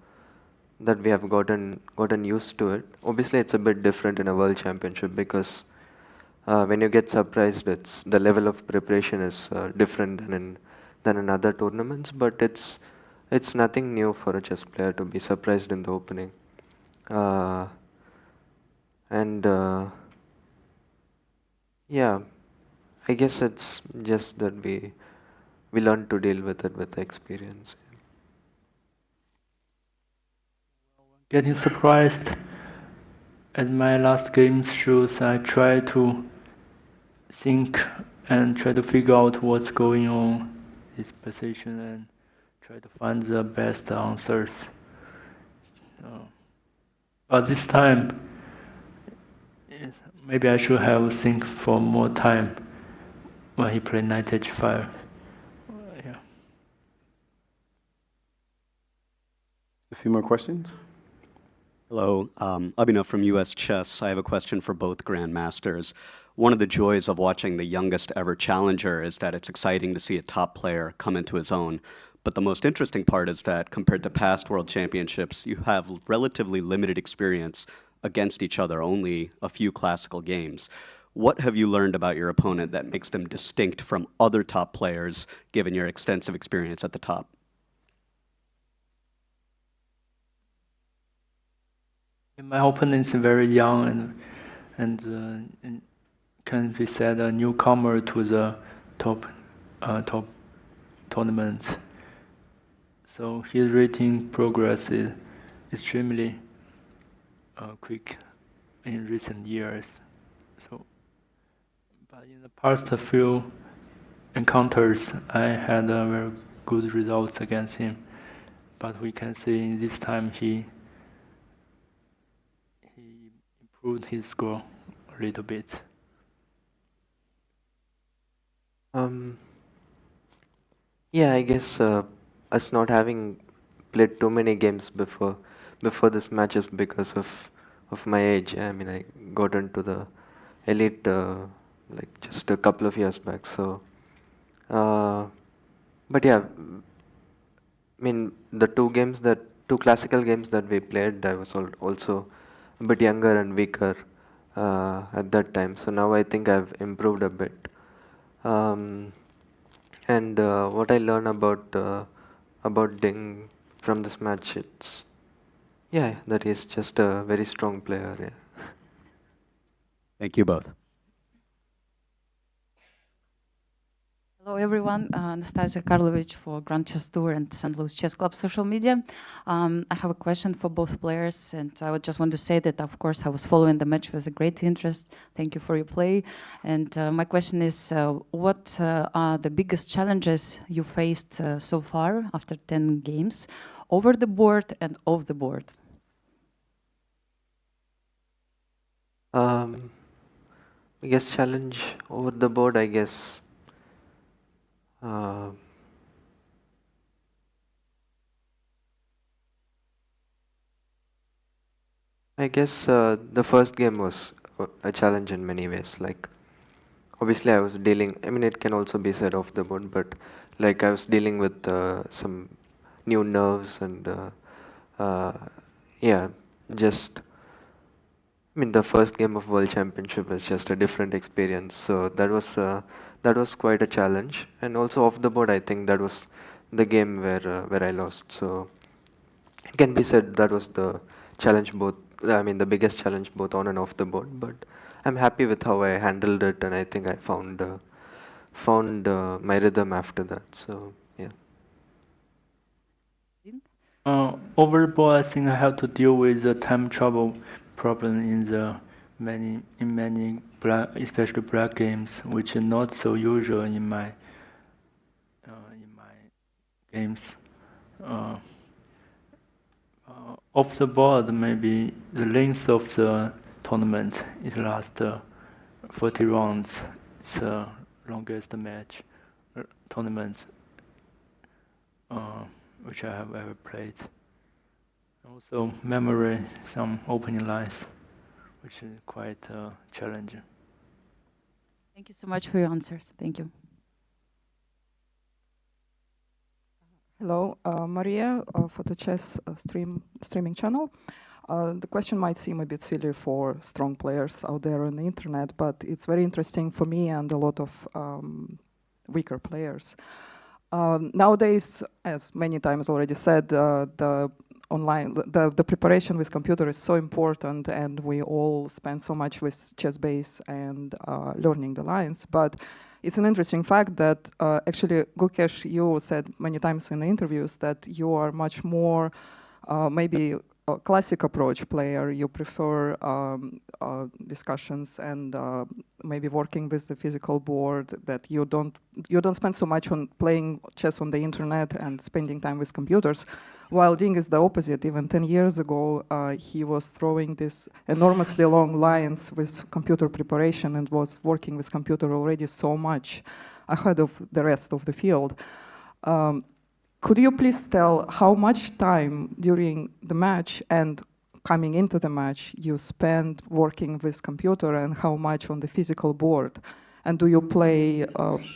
we have gotten used to it. Obviously, it's a bit different in a world championship because when you get surprised, it's the level of preparation is different than in other tournaments. But it's nothing new for a chess player to be surprised in the opening, yeah, I guess it's just that we learn to deal with it with the experience. Getting surprised at my last game's shows, I try to think and try to figure out what's going on this position and try to find the best answers. But this time, maybe I should have think for more time when he played knight h5. Yeah. A few more questions. Hello, Abhinav from US Chess. I have a question for both grandmasters. One of the joys of watching the youngest ever challenger is that it's exciting to see a top player come into his own. But the most interesting part is that compared to past world championships, you have relatively limited experience against each other, only a few classical games. What have you learned about your opponent that makes them distinct from other top players, given your extensive experience at the top? My opponent is very young and can be said a newcomer to the top tournaments. So his rating progress is extremely quick in recent years. So, but in the past few encounters, I had very good results against him. But we can see in this time he improved his score a little bit. Yeah, I guess us not having played too many games before this match is because of my age. I mean, I got into the elite like just a couple of years back. So, but yeah, I mean the two classical games that we played, I was also a bit younger and weaker at that time. So now I think I've improved a bit. And what I learned about Ding from this match, that he's just a very strong player. Yeah. Thank you both. Hello, everyone. Anastasia Karlovich for Grand Chess Tour and St. Louis Chess Club social media. I have a question for both players, and I would just want to say that, of course, I was following the match with a great interest. Thank you for your play. And my question is, what are the biggest challenges you faced so far after 10 games, over the board and off the board? Biggest challenge over the board, I guess. Uh, I guess the first game was a challenge in many ways. Like, obviously, I was dealing. I mean, it can also be said off the board, but like I was dealing with some new nerves and yeah, just. I mean, the first game of World Championship was just a different experience. So that was quite a challenge. And also off the board, I think that was the game where I lost. So it can be said that was the challenge both. I mean, the biggest challenge both on and off the board. But I'm happy with how I handled it, and I think I found my rhythm after that. So yeah. Over the board, I think I have to deal with the time travel problem in many black, especially black games, which are not so usual in my games. Off the board, maybe the length of the tournament it lasts 40 rounds. It's the longest match tournament which I have ever played. Also, memory some opening lines, which is quite challenging. Thank you so much for your answers. Thank you. Hello, Maria for the chess streaming channel. The question might seem a bit silly for strong players out there on the internet, but it's very interesting for me and a lot of weaker players. Nowadays, as many times already said, the preparation with computer is so important, and we all spend so much with ChessBase and learning the lines. But it's an interesting fact that actually, Gukesh, you said many times in the interviews that you are much more maybe a classic approach player. You prefer discussions and maybe working with the physical board. That you don't spend so much on playing chess on the internet and spending time with computers. While Ding is the opposite. Even 10 years ago, he was throwing these enormously long lines with computer preparation and was working with computer already so much ahead of the rest of the field. Could you please tell how much time during the match and coming into the match you spend working with computer and how much on the physical board? And do you play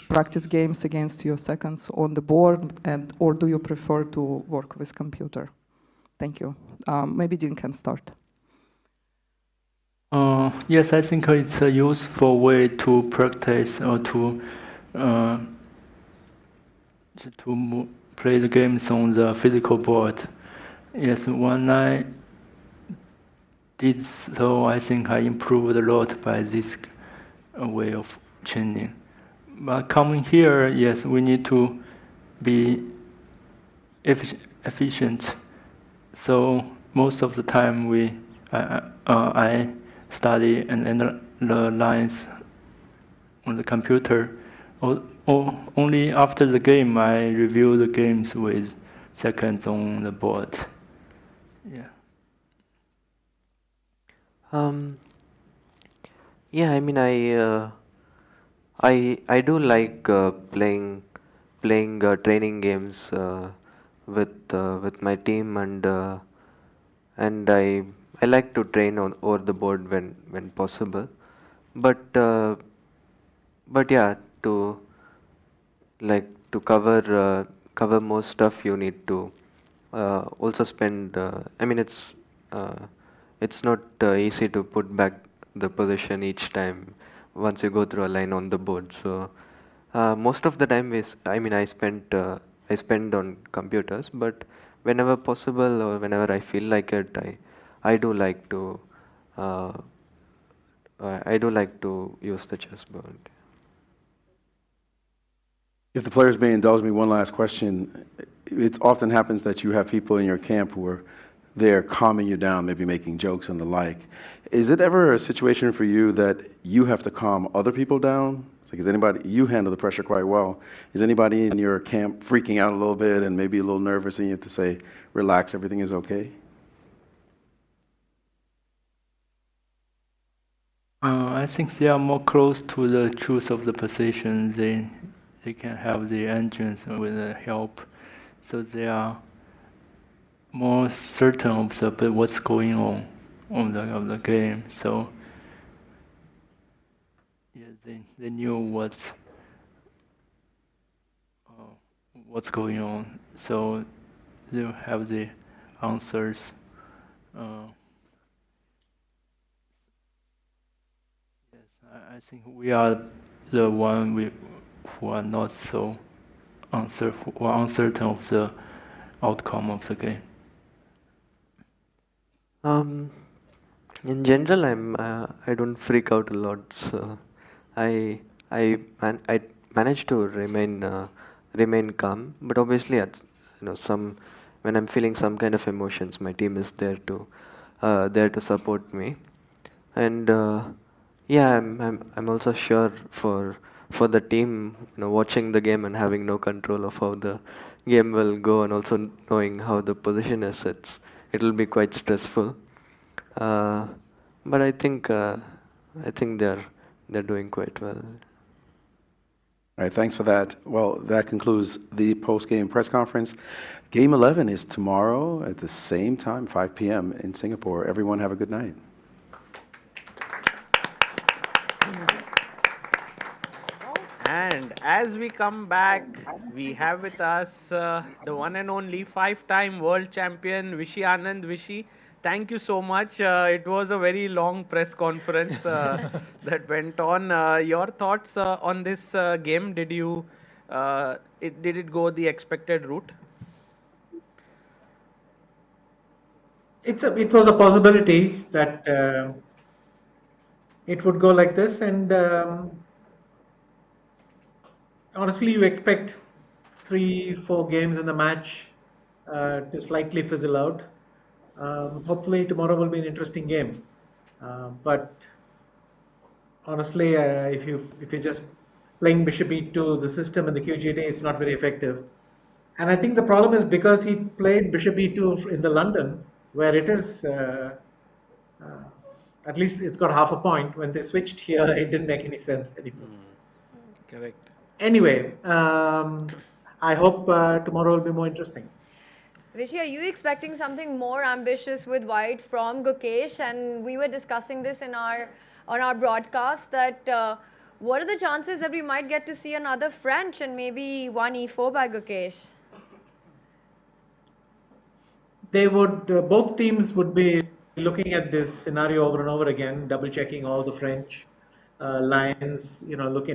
practice games against your seconds on the board, or do you prefer to work with computer? Thank you. Maybe Dean can start. Yes, I think it's a useful way to practice or to play the games on the physical board. Yes, when I did so, I think I improved a lot by this way of training. But coming here, yes, we need to be efficient. So most of the time I study and enter the lines on the computer. Or only after the game I review the games with seconds on the board. Yeah. Yeah, I mean, I do like playing training games with my team, and I like to train over the board when possible, but yeah, to cover most stuff you need to also spend. I mean, it's not easy to put back the position each time once you go through a line on the board. So most of the time I spend on computers, but whenever possible or whenever I feel like it, I do like to use the chessboard. If the players may indulge me, one last question. It often happens that you have people in your camp who are there calming you down, maybe making jokes and the like. Is it ever a situation for you that you have to calm other people down? Like, is anybody, you handle the pressure quite well. Is anybody in your camp freaking out a little bit and maybe a little nervous and you have to say, relax, everything is okay? I think they are more close to the truth of the position. They can have the engines with the help, so they are more certain of what's going on of the game. So yeah, they knew what's going on. So they have the answers. I think we are the one who are not so uncertain of the outcome of the game. In general, I don't freak out a lot. So I manage to remain calm. But obviously, when I'm feeling some kind of emotions, my team is there to support me. And yeah, I'm also sure for the team, watching the game and having no control of how the game will go, and also knowing how the position is, it'll be quite stressful. But I think they're doing quite well. All right, thanks for that. Well, that concludes the post-game press conference. Game 11 is tomorrow at the same time, 5 p.m. in Singapore. Everyone have a good night. And as we come back, we have with us the one and only 5-time world champion, Vishy Anand. Vishy, thank you so much. It was a very long press conference that went on. Your thoughts on this game? Did it go the expected route? It was a possibility that it would go like this, and honestly, you expect 3-4 games in the match to slightly fizzle out. Hopefully tomorrow will be an interesting game. But honestly, if you're just playing bishop e2, the system in the QGD, it's not very effective. And I think the problem is because he played bishop e2 in the London, where it is, at least it's got half a point. When they switched here, it didn't make any sense anymore. Correct. Anyway, I hope tomorrow will be more interesting. Vishy, are you expecting something more ambitious with white from Gukesh? And we were discussing this on our broadcast, that what are the chances that we might get to see another French and maybe one e4 by Gukesh? They would, both teams would be looking at this scenario over and over again, double checking all the French lines,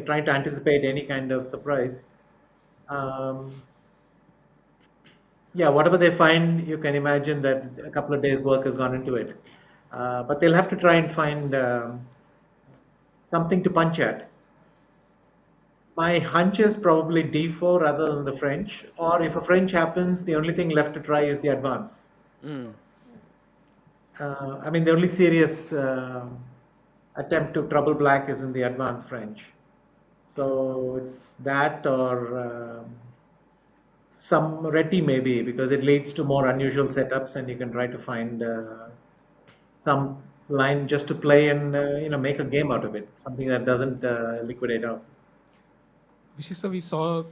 trying to anticipate any kind of surprise. Yeah, whatever they find, you can imagine that a couple of days' work has gone into it. But they'll have to try and find something to punch at. My hunch is probably d4 rather than the French, or if a French happens, the only thing left to try is the advance. I mean, the only serious attempt to trouble black is in the advance French. So it's that or some reti maybe, because it leads to more unusual setups and you can try to find some line just to play and make a game out of it, something that doesn't liquidate out. So we saw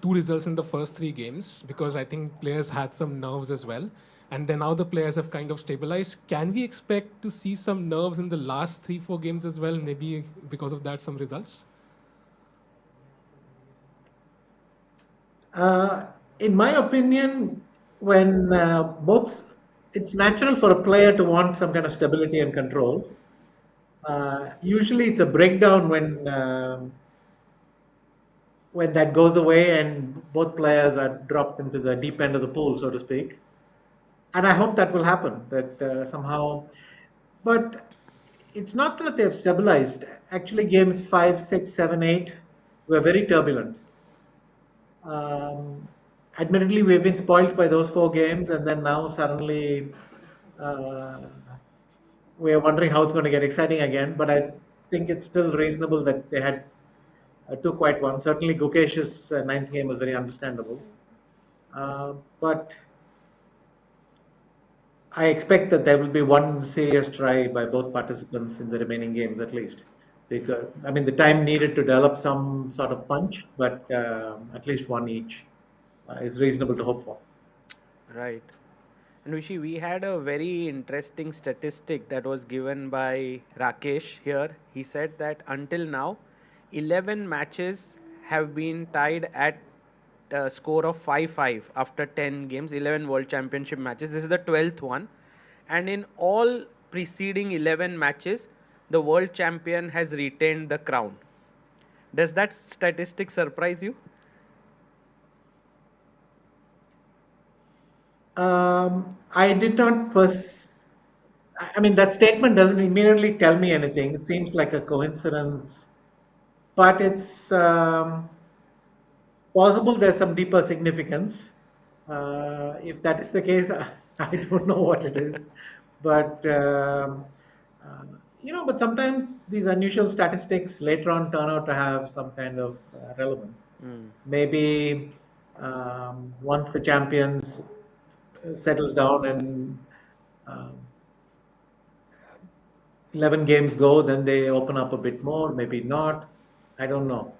2 results in the first 3 games because I think players had some nerves as well. And then now the players have kind of stabilized. Can we expect to see some nerves in the last 3-4 games as well? Maybe because of that, some results? In my opinion, when it's natural for a player to want some kind of stability and control. Usually it's a breakdown when that goes away and both players are dropped into the deep end of the pool, so to speak. And I hope that will happen, that somehow, but it's not that they've stabilized. Actually, games 5, 6, 7, 8 were very turbulent. Admittedly, we've been spoiled by those 4 games, and then now suddenly we're wondering how it's going to get exciting again. But I think it's still reasonable that they had 2 quite ones. Certainly, Gukesh's ninth game was very understandable. But I expect that there will be one serious try by both participants in the remaining games at least. Because, I mean, the time needed to develop some sort of punch, but at least one each is reasonable to hope for. Right. And Vishi, we had a very interesting statistic that was given by Rakesh here. He said that until now, 11 matches have been tied at a score of 5-5 after 10 games, 11 World Championship matches. This is the 12th one. And in all preceding 11 matches, the world champion has retained the crown. Does that statistic surprise you? I did not I mean, that statement doesn't immediately tell me anything. It seems like a coincidence, but it's possible there's some deeper significance. If that is the case, I don't know what it is, but but sometimes these unusual statistics later on turn out to have some kind of relevance. Maybe once the champions settles down and 11 games go, then they open up a bit more, maybe not. I don't know.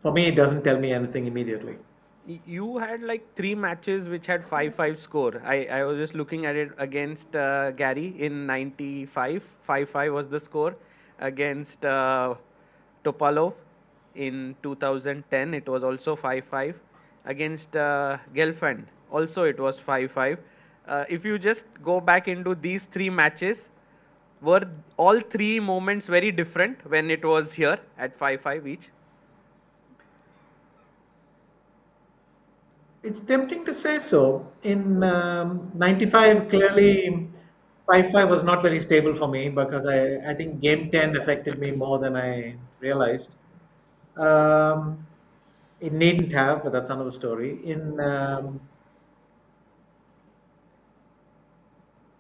For me, it doesn't tell me anything immediately. You had like 3 matches which had 5-5 score. I was just looking at it against Gary in 95. 5-5 was the score. Against Topalov in 2010, it was also 5-5. Against Gelfand, also it was 5-5. If you just go back into these 3 matches, were all 3 moments very different when it was here at 5-5 each? It's tempting to say so. In 95, clearly 5-5 was not very stable for me because I think game 10 affected me more than I realized. It needn't have, but that's another story.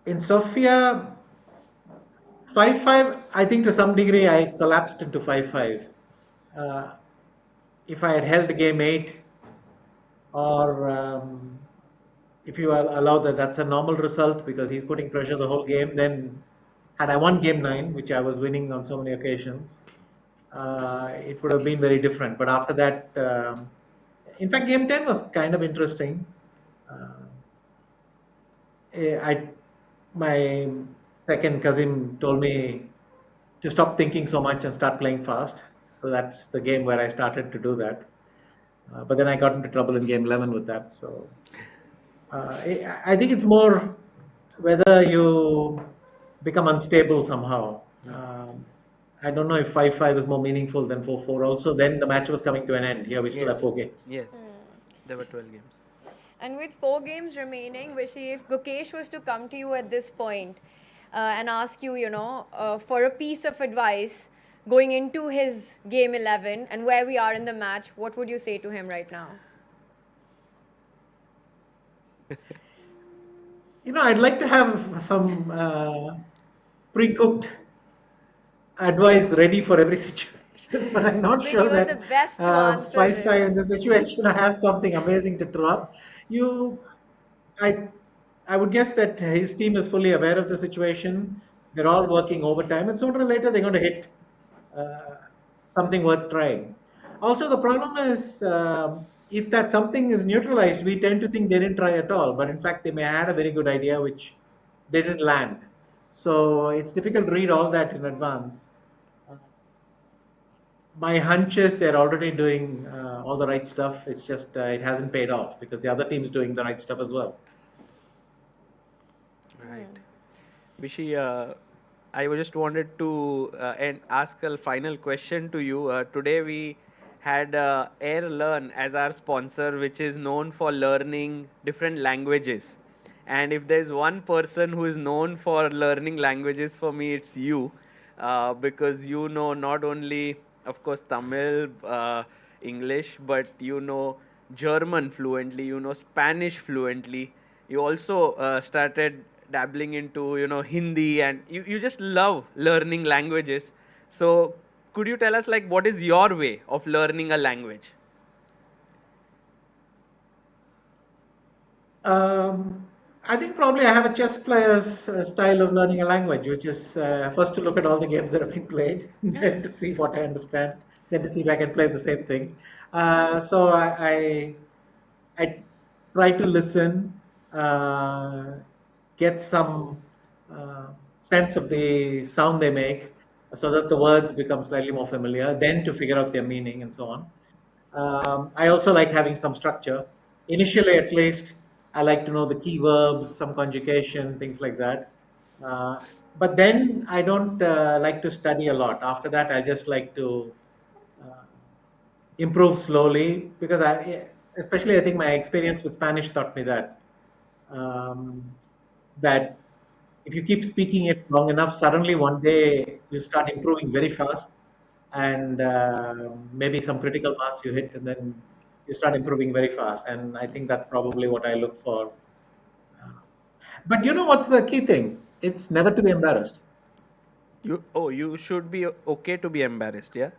In Sofia, 5-5, I think to some degree I collapsed into 5-5. If I had held game 8, or if you allow that, that's a normal result because he's putting pressure the whole game. Then, had I won game 9, which I was winning on so many occasions, it would have been very different. But after that, in fact, game 10 was kind of interesting. My second cousin told me to stop thinking so much and start playing fast. So that's the game where I started to do that. But then I got into trouble in game 11 with that. So I think it's more whether you become unstable somehow. I don't know if 5-5 is more meaningful than 4-4 also. Then the match was coming to an end. Here we still have 4 games. Yes, there were 12 games. And with 4 games remaining, Vishy, if Gukesh was to come to you at this point and ask you, for a piece of advice going into his game 11 and where we are in the match, what would you say to him right now? I'd like to have some pre-cooked advice ready for every situation, but I'm not sure that the best to answer 5-5 in this situation, I have something amazing to throw up. I would guess that his team is fully aware of the situation. They're all working overtime, and sooner or later they're going to hit something worth trying. Also, the problem is if that something is neutralized, we tend to think they didn't try at all, but in fact they may have had a very good idea which didn't land. So it's difficult to read all that in advance. My hunch is they're already doing all the right stuff. It's just it hasn't paid off because the other team is doing the right stuff as well. Right. Vishy, I just wanted to ask a final question to you. Today we had Air Learn as our sponsor, which is known for learning different languages. And if there's one person who is known for learning languages for me, it's you. Because you know not only, of course, Tamil, English, but you know German fluently, you know Spanish fluently. You also started dabbling into, you know, Hindi, and you just love learning languages. So could you tell us, like, what is your way of learning a language? I think probably I have a chess player's style of learning a language, which is first to look at all the games that have been played, then to see what I understand, then to see if I can play the same thing. So I try to listen, get some sense of the sound they make, so that the words become slightly more familiar, then to figure out their meaning and so on. I also like having some structure. Initially, at least, I like to know the key verbs, some conjugation, things like that. But then I don't like to study a lot. After that, I just like to improve slowly, because especially I think my experience with Spanish taught me that if you keep speaking it long enough, suddenly one day you start improving very fast, and maybe some critical mass you hit, and then you start improving very fast. And I think that's probably what I look for. But you know what's the key thing? It's never to be embarrassed. You should be okay to be embarrassed, yeah?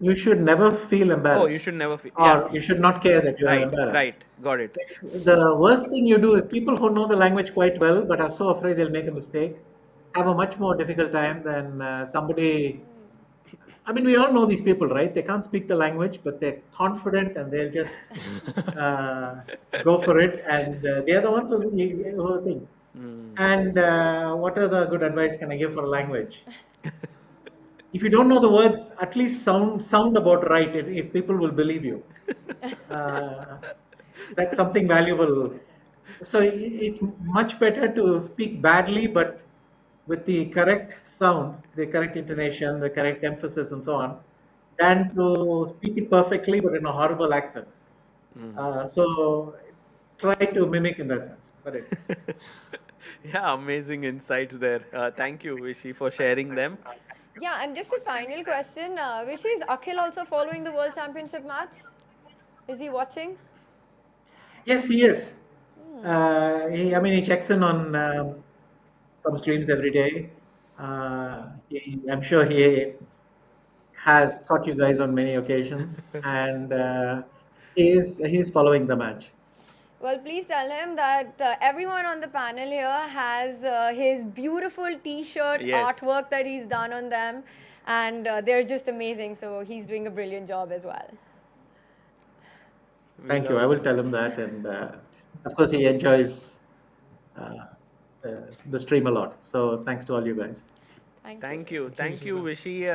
You should never feel embarrassed. Oh, you should never feel. Or Yeah. you should not care that you are Right, embarrassed. right. Got it. The worst thing you do is people who know the language quite well but are so afraid they'll make a mistake have a much more difficult time than somebody. I mean, we all know these people, right? They can't speak the language, but they're confident and they'll just go for it. And they are the ones who think. And what other good advice can I give for a language? If you don't know the words, at least sound about right. If people will believe you. That's something valuable. So it's much better to speak badly, but with the correct sound, the correct intonation, the correct emphasis, and so on, than to speak it perfectly but in a horrible accent. So try to mimic in that sense. Yeah, amazing insights there. Thank you, Vishy, for sharing them. Yeah, and just a final question. Vishy, is Akhil also following the World Championship match? Is he watching? Yes, he is. He checks in on some streams every day. I'm sure he has taught you guys on many occasions, and he's following the match. Well, please tell him that everyone on the panel here has his beautiful T-shirt artwork that he's done on them, and they're just amazing. So he's doing a brilliant job as well. Thank you. I will tell him that, and of course he enjoys the stream a lot. So thanks to all you guys. Thank you, Vishy.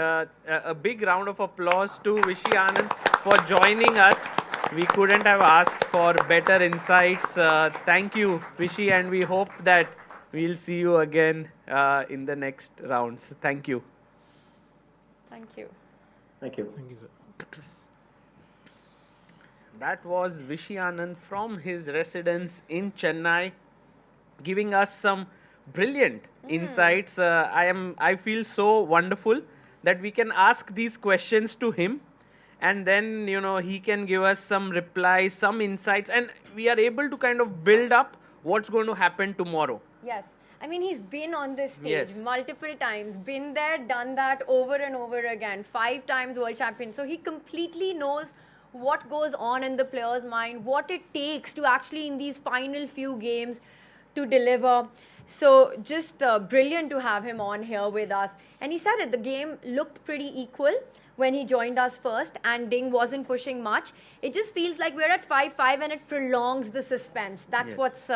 A big round of applause to Vishy Anand for joining us. We couldn't have asked for better insights. Thank you, Vishy, and we hope that we'll see you again in the next rounds. Thank you. Thank you. Thank you. Thank you, sir. That was Vishy Anand from his residence in Chennai, giving us some brilliant insights. I feel so wonderful that we can ask these questions to him, and then, you know, he can give us some replies, some insights, and we are able to kind of build up what's going to happen tomorrow. Yes. I mean, he's been on this stage multiple times, been there, done that over and over again, 5 times world champion. So he completely knows what goes on in the player's mind, what it takes to actually in these final few games to deliver. So just brilliant to have him on here with us. And he said it, the game looked pretty equal when he joined us first, and Ding wasn't pushing much. It just feels like we're at 5-5 and it prolongs the suspense. That's what's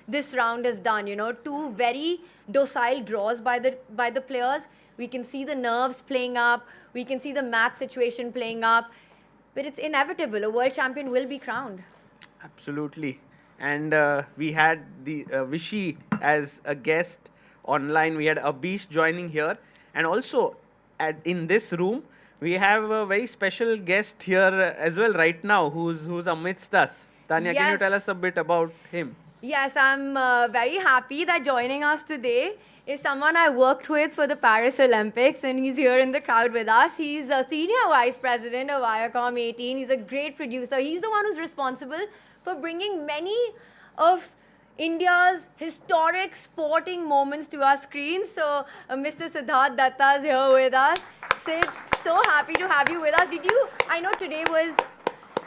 this round has done. You know, 2 very docile draws by the players. We can see the nerves playing up. We can see the math situation playing up. But it's inevitable. A world champion will be crowned. Absolutely. And we had the Vishy as a guest online. We had Abish joining here. And also in this room, we have a very special guest here as well right now who's amidst us. Tanya, can you tell us a bit about him? Yes, I'm very happy that joining us today is someone I worked with for the Paris Olympics, and he's here in the crowd with us. He's a senior vice president of Viacom 18. He's a great producer. He's the one who's responsible for bringing many of India's historic sporting moments to our screens. So Mr. Siddharth Datta is here with us. Sid, so happy to have you with us. I know today was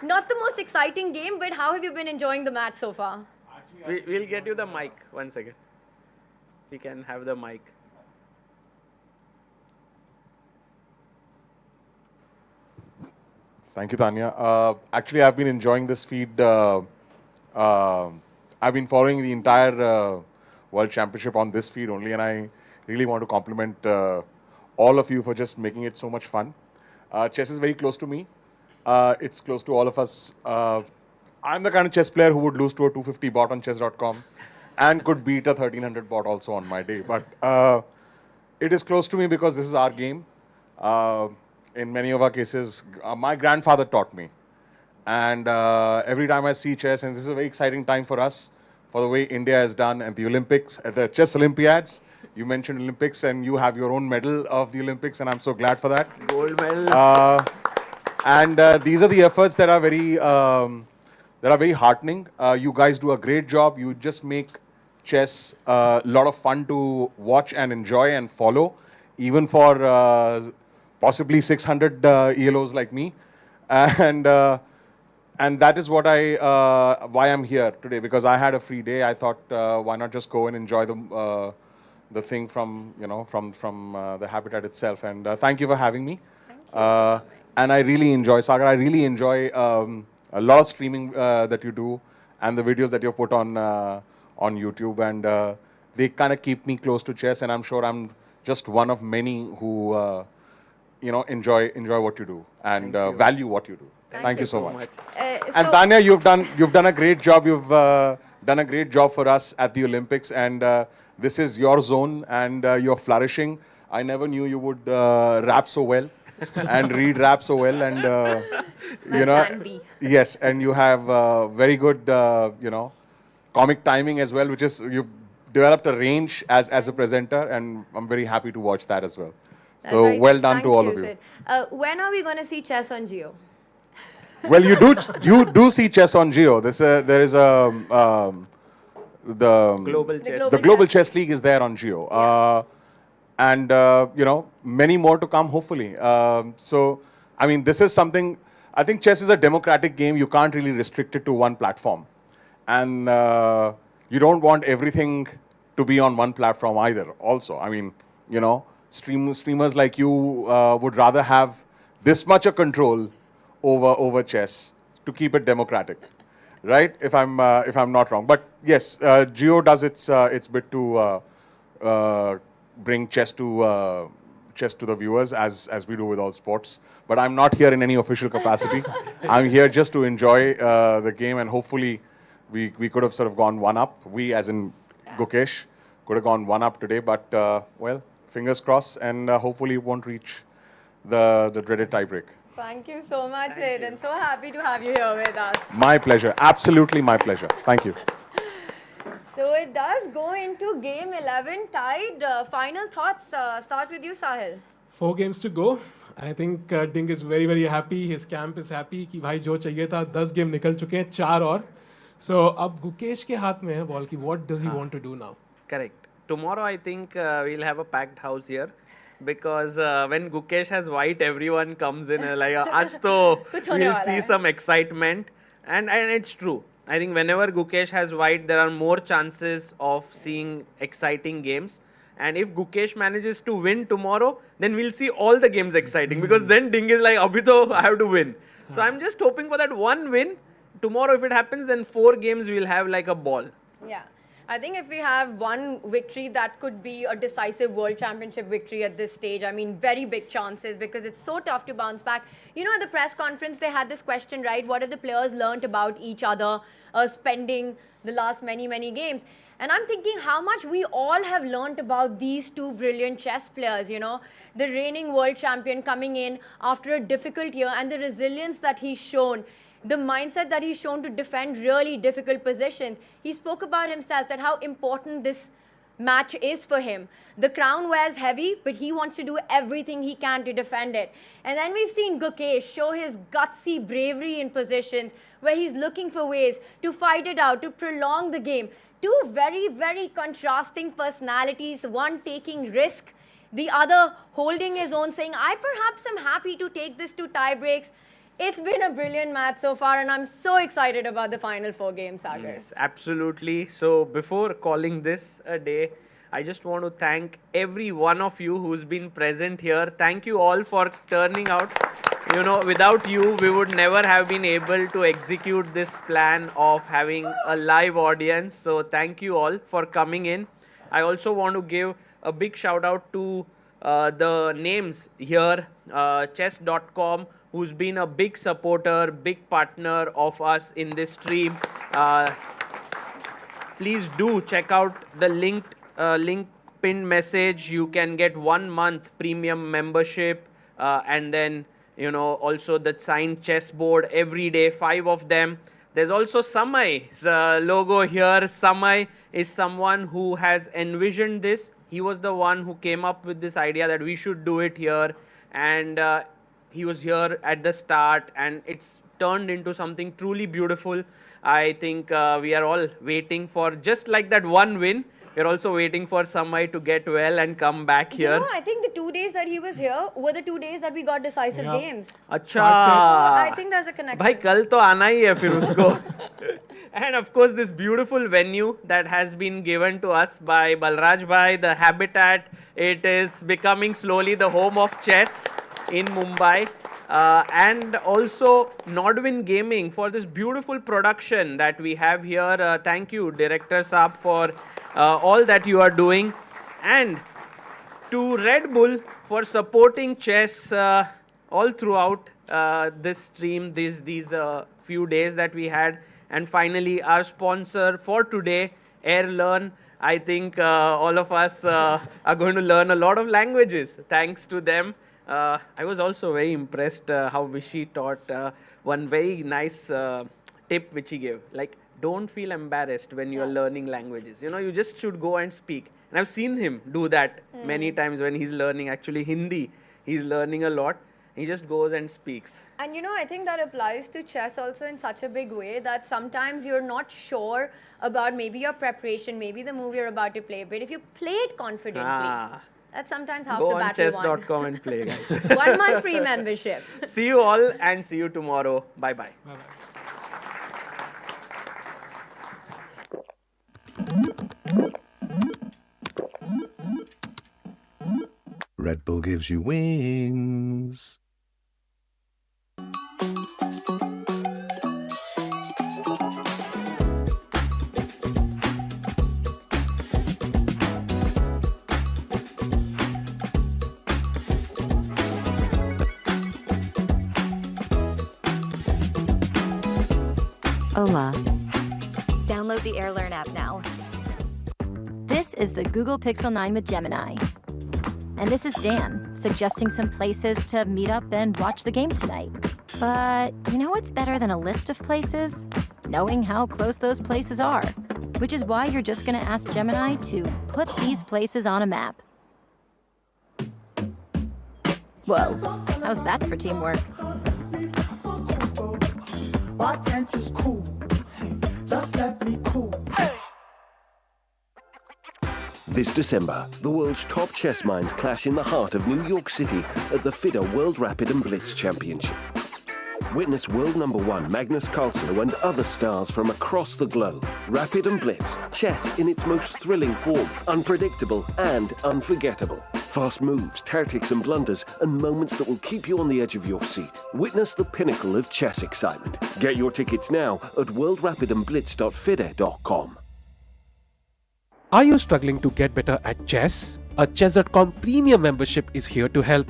not the most exciting game, but how have you been enjoying the match so far? We'll get you the mic. 1 second. We can have the mic. Thank you, Tanya. Actually, I've been enjoying this feed. I've been following the entire World Championship on this feed only, and I really want to compliment all of you for just making it so much fun. Chess is very close to me. It's close to all of us. I'm the kind of chess player who would lose to a 250 bot on chess.com and could beat a 1300 bot also on my day. But it is close to me because this is our game. In many of our cases, my grandfather taught me. And every time I see chess, and this is a very exciting time for us, for the way India has done at the Olympics, at the Chess Olympiads. You mentioned Olympics, and you have your own medal of the Olympics, and I'm so glad for that. Gold medal. These are the efforts that are very heartening. You guys do a great job. You just make chess a lot of fun to watch and enjoy and follow, even for possibly 600 ELOs like me. And that is what why I'm here today, because I had a free day. I thought, why not just go and enjoy the thing from the habitat itself. And thank you for having me. And I really enjoy, Sagar, I really enjoy a lot of streaming that you do and the videos that you put on YouTube. And they kind of keep me close to chess. And I'm sure I'm just one of many who enjoy what you do and value what you do. Thank you so much. And Tanya, you've done a great job. You've done a great job for us at the Olympics, and this is your zone, and you're flourishing. I never knew you would rap so well and read rap so well, and yes, and you have very good comic timing as well, which is you've developed a range as a presenter, and I'm very happy to watch that as well. So well done to all of you. When are we going to see chess on Jio? Well, you do see chess on Jio. There is the Global Chess League is there on Jio, and many more to come hopefully. So I mean, this is something. I think chess is a democratic game. You can't really restrict it to one platform, and you don't want everything to be on one platform either. Also, I mean, streamers like you would rather have this much of control over chess to keep it democratic, right? If I'm not wrong, but yes, Jio does its bit to bring chess to the viewers as we do with all sports. But I'm not here in any official capacity. I'm here just to enjoy the game, and hopefully we could have sort of gone one up. We, as in Gukesh, could have gone one up today. But well, fingers crossed, and hopefully it won't reach the dreaded tiebreak. Thank you so much, Sid, and so happy to have you here with us. My pleasure. Absolutely my pleasure. Thank you. So it does go into game 11 tied. Final thoughts. Start with you, Sahil. 4 games to go. I think Ding is very, very happy. His camp is happy कि भाई जो चाहिए था 10 game निकल चुके हैं 4 और. So अब गुकेश के हाथ में है बॉल की. What does he want to do now? Correct. Tomorrow I think we'll have a packed house here. Because when Gukesh has white, everyone comes in like, aaj to we'll see some excitement. And it's true. I think whenever Gukesh has white, there are more chances of seeing exciting games. And if Gukesh manages to win tomorrow, then we'll see all the games exciting. Because then Ding is like, abhi to I have to win. So I'm just hoping for that one win. Tomorrow, if it happens, then 4 games we'll have like a ball. Yeah. I think if we have one victory, that could be a decisive World Championship victory at this stage. I mean, very big chances because it's so tough to bounce back. At the press conference, they had this question, right? What have the players learnt about each other spending the last many games? And I'm thinking how much we all have learnt about these 2 brilliant chess players, The reigning world champion coming in after a difficult year and the resilience that he's shown. The mindset that he's shown to defend really difficult positions. He spoke about himself, that how important this match is for him. The crown wears heavy, but he wants to do everything he can to defend it. And then we've seen Gukesh show his gutsy bravery in positions where he's looking for ways to fight it out, to prolong the game. Two very, very contrasting personalities, one taking risk, the other holding his own, saying, I perhaps am happy to take this to tie breaks. It's been a brilliant match so far, and I'm so excited about the final 4 games, Sagar. Yes, absolutely. So before calling this a day, I just want to thank every one of you who's been present here. Thank you all for turning out. You know, without you, we would never have been able to execute this plan of having a live audience. So thank you all for coming in. I also want to give a big shout out to the names here, chess.com, who's been a big supporter, big partner of us in this stream. Please do check out the link pinned message. You can get 1 month premium membership, and then, you know, also the signed chessboard every day, 5 of them. There's also Samai's logo here. Samai is someone who has envisioned this. He was the one who came up with this idea that we should do it here, and he was here at the start, and it's turned into something truly beautiful. I think we are all waiting for, just like that one win, we're also waiting for Samai to get well and come back here. You know, I think the 2 days that he was here were the 2 days that we got decisive games. Acha. I think there's a connection. Bhai, kal to aana hi hai fir usko. And of course, this beautiful venue that has been given to us by Balraj Bhai, the Habitat, it is becoming slowly the home of chess in Mumbai. And also Nodwin Gaming for this beautiful production that we have here. Thank you, Director Saab, for all that you are doing. And to Red Bull for supporting chess all throughout this stream, these few days that we had. And finally, our sponsor for today, AirLearn. I think all of us are going to learn a lot of languages thanks to them. I was also very impressed how Vishy taught one very nice tip which he gave. Like, don't feel embarrassed when you're learning languages. You know, you just should go and speak. And I've seen him do that many times when he's learning actually Hindi. He's learning a lot. He just goes and speaks. And you know, I think that applies to chess also in such a big way that sometimes you're not sure about maybe your preparation, maybe the move you're about to play. But if you play it confidently, that's sometimes half the battle won. Go on chess.com and play, guys. 1 month free membership. See you all and see you tomorrow. Bye-bye. Red Bull gives you wings. Hola. Download the AirLearn app now. This is the Google Pixel 9 with Gemini. And this is Dan, suggesting some places to meet up and watch the game tonight. But you know what's better than a list of places? Knowing how close those places are. Which is why you're just gonna ask Gemini to put these places on a map. Whoa, how's that for teamwork? Why can't you cool? Hey, just let me cool. Hey. This December, the world's top chess minds clash in the heart of New York City at the FIDE World Rapid and Blitz Championship. Witness world #1 Magnus Carlsen and other stars from across the globe. Rapid and Blitz, chess in its most thrilling form, unpredictable and unforgettable. Fast moves, tactics and blunders, and moments that will keep you on the edge of your seat. Witness the pinnacle of chess excitement. Get your tickets now at worldrapidandblitz.fide.com. Are you struggling to get better at chess? A chess.com premium membership is here to help.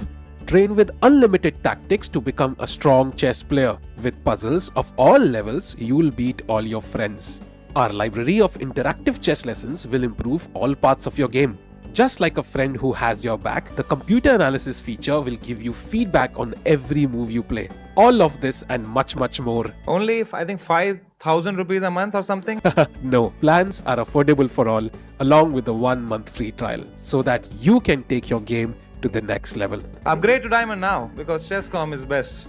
Train with unlimited tactics to become a strong chess player. With puzzles of all levels, you'll beat all your friends. Our library of interactive chess lessons will improve all parts of your game. Just like a friend who has your back, the computer analysis feature will give you feedback on every move you play. All of this and much, much more. Only, I think, 5 1,000 rupees a month or something? No, plans are affordable for all, along with a 1-month free trial, so that you can take your game to the next level. Upgrade to Diamond now because Chess.com is best.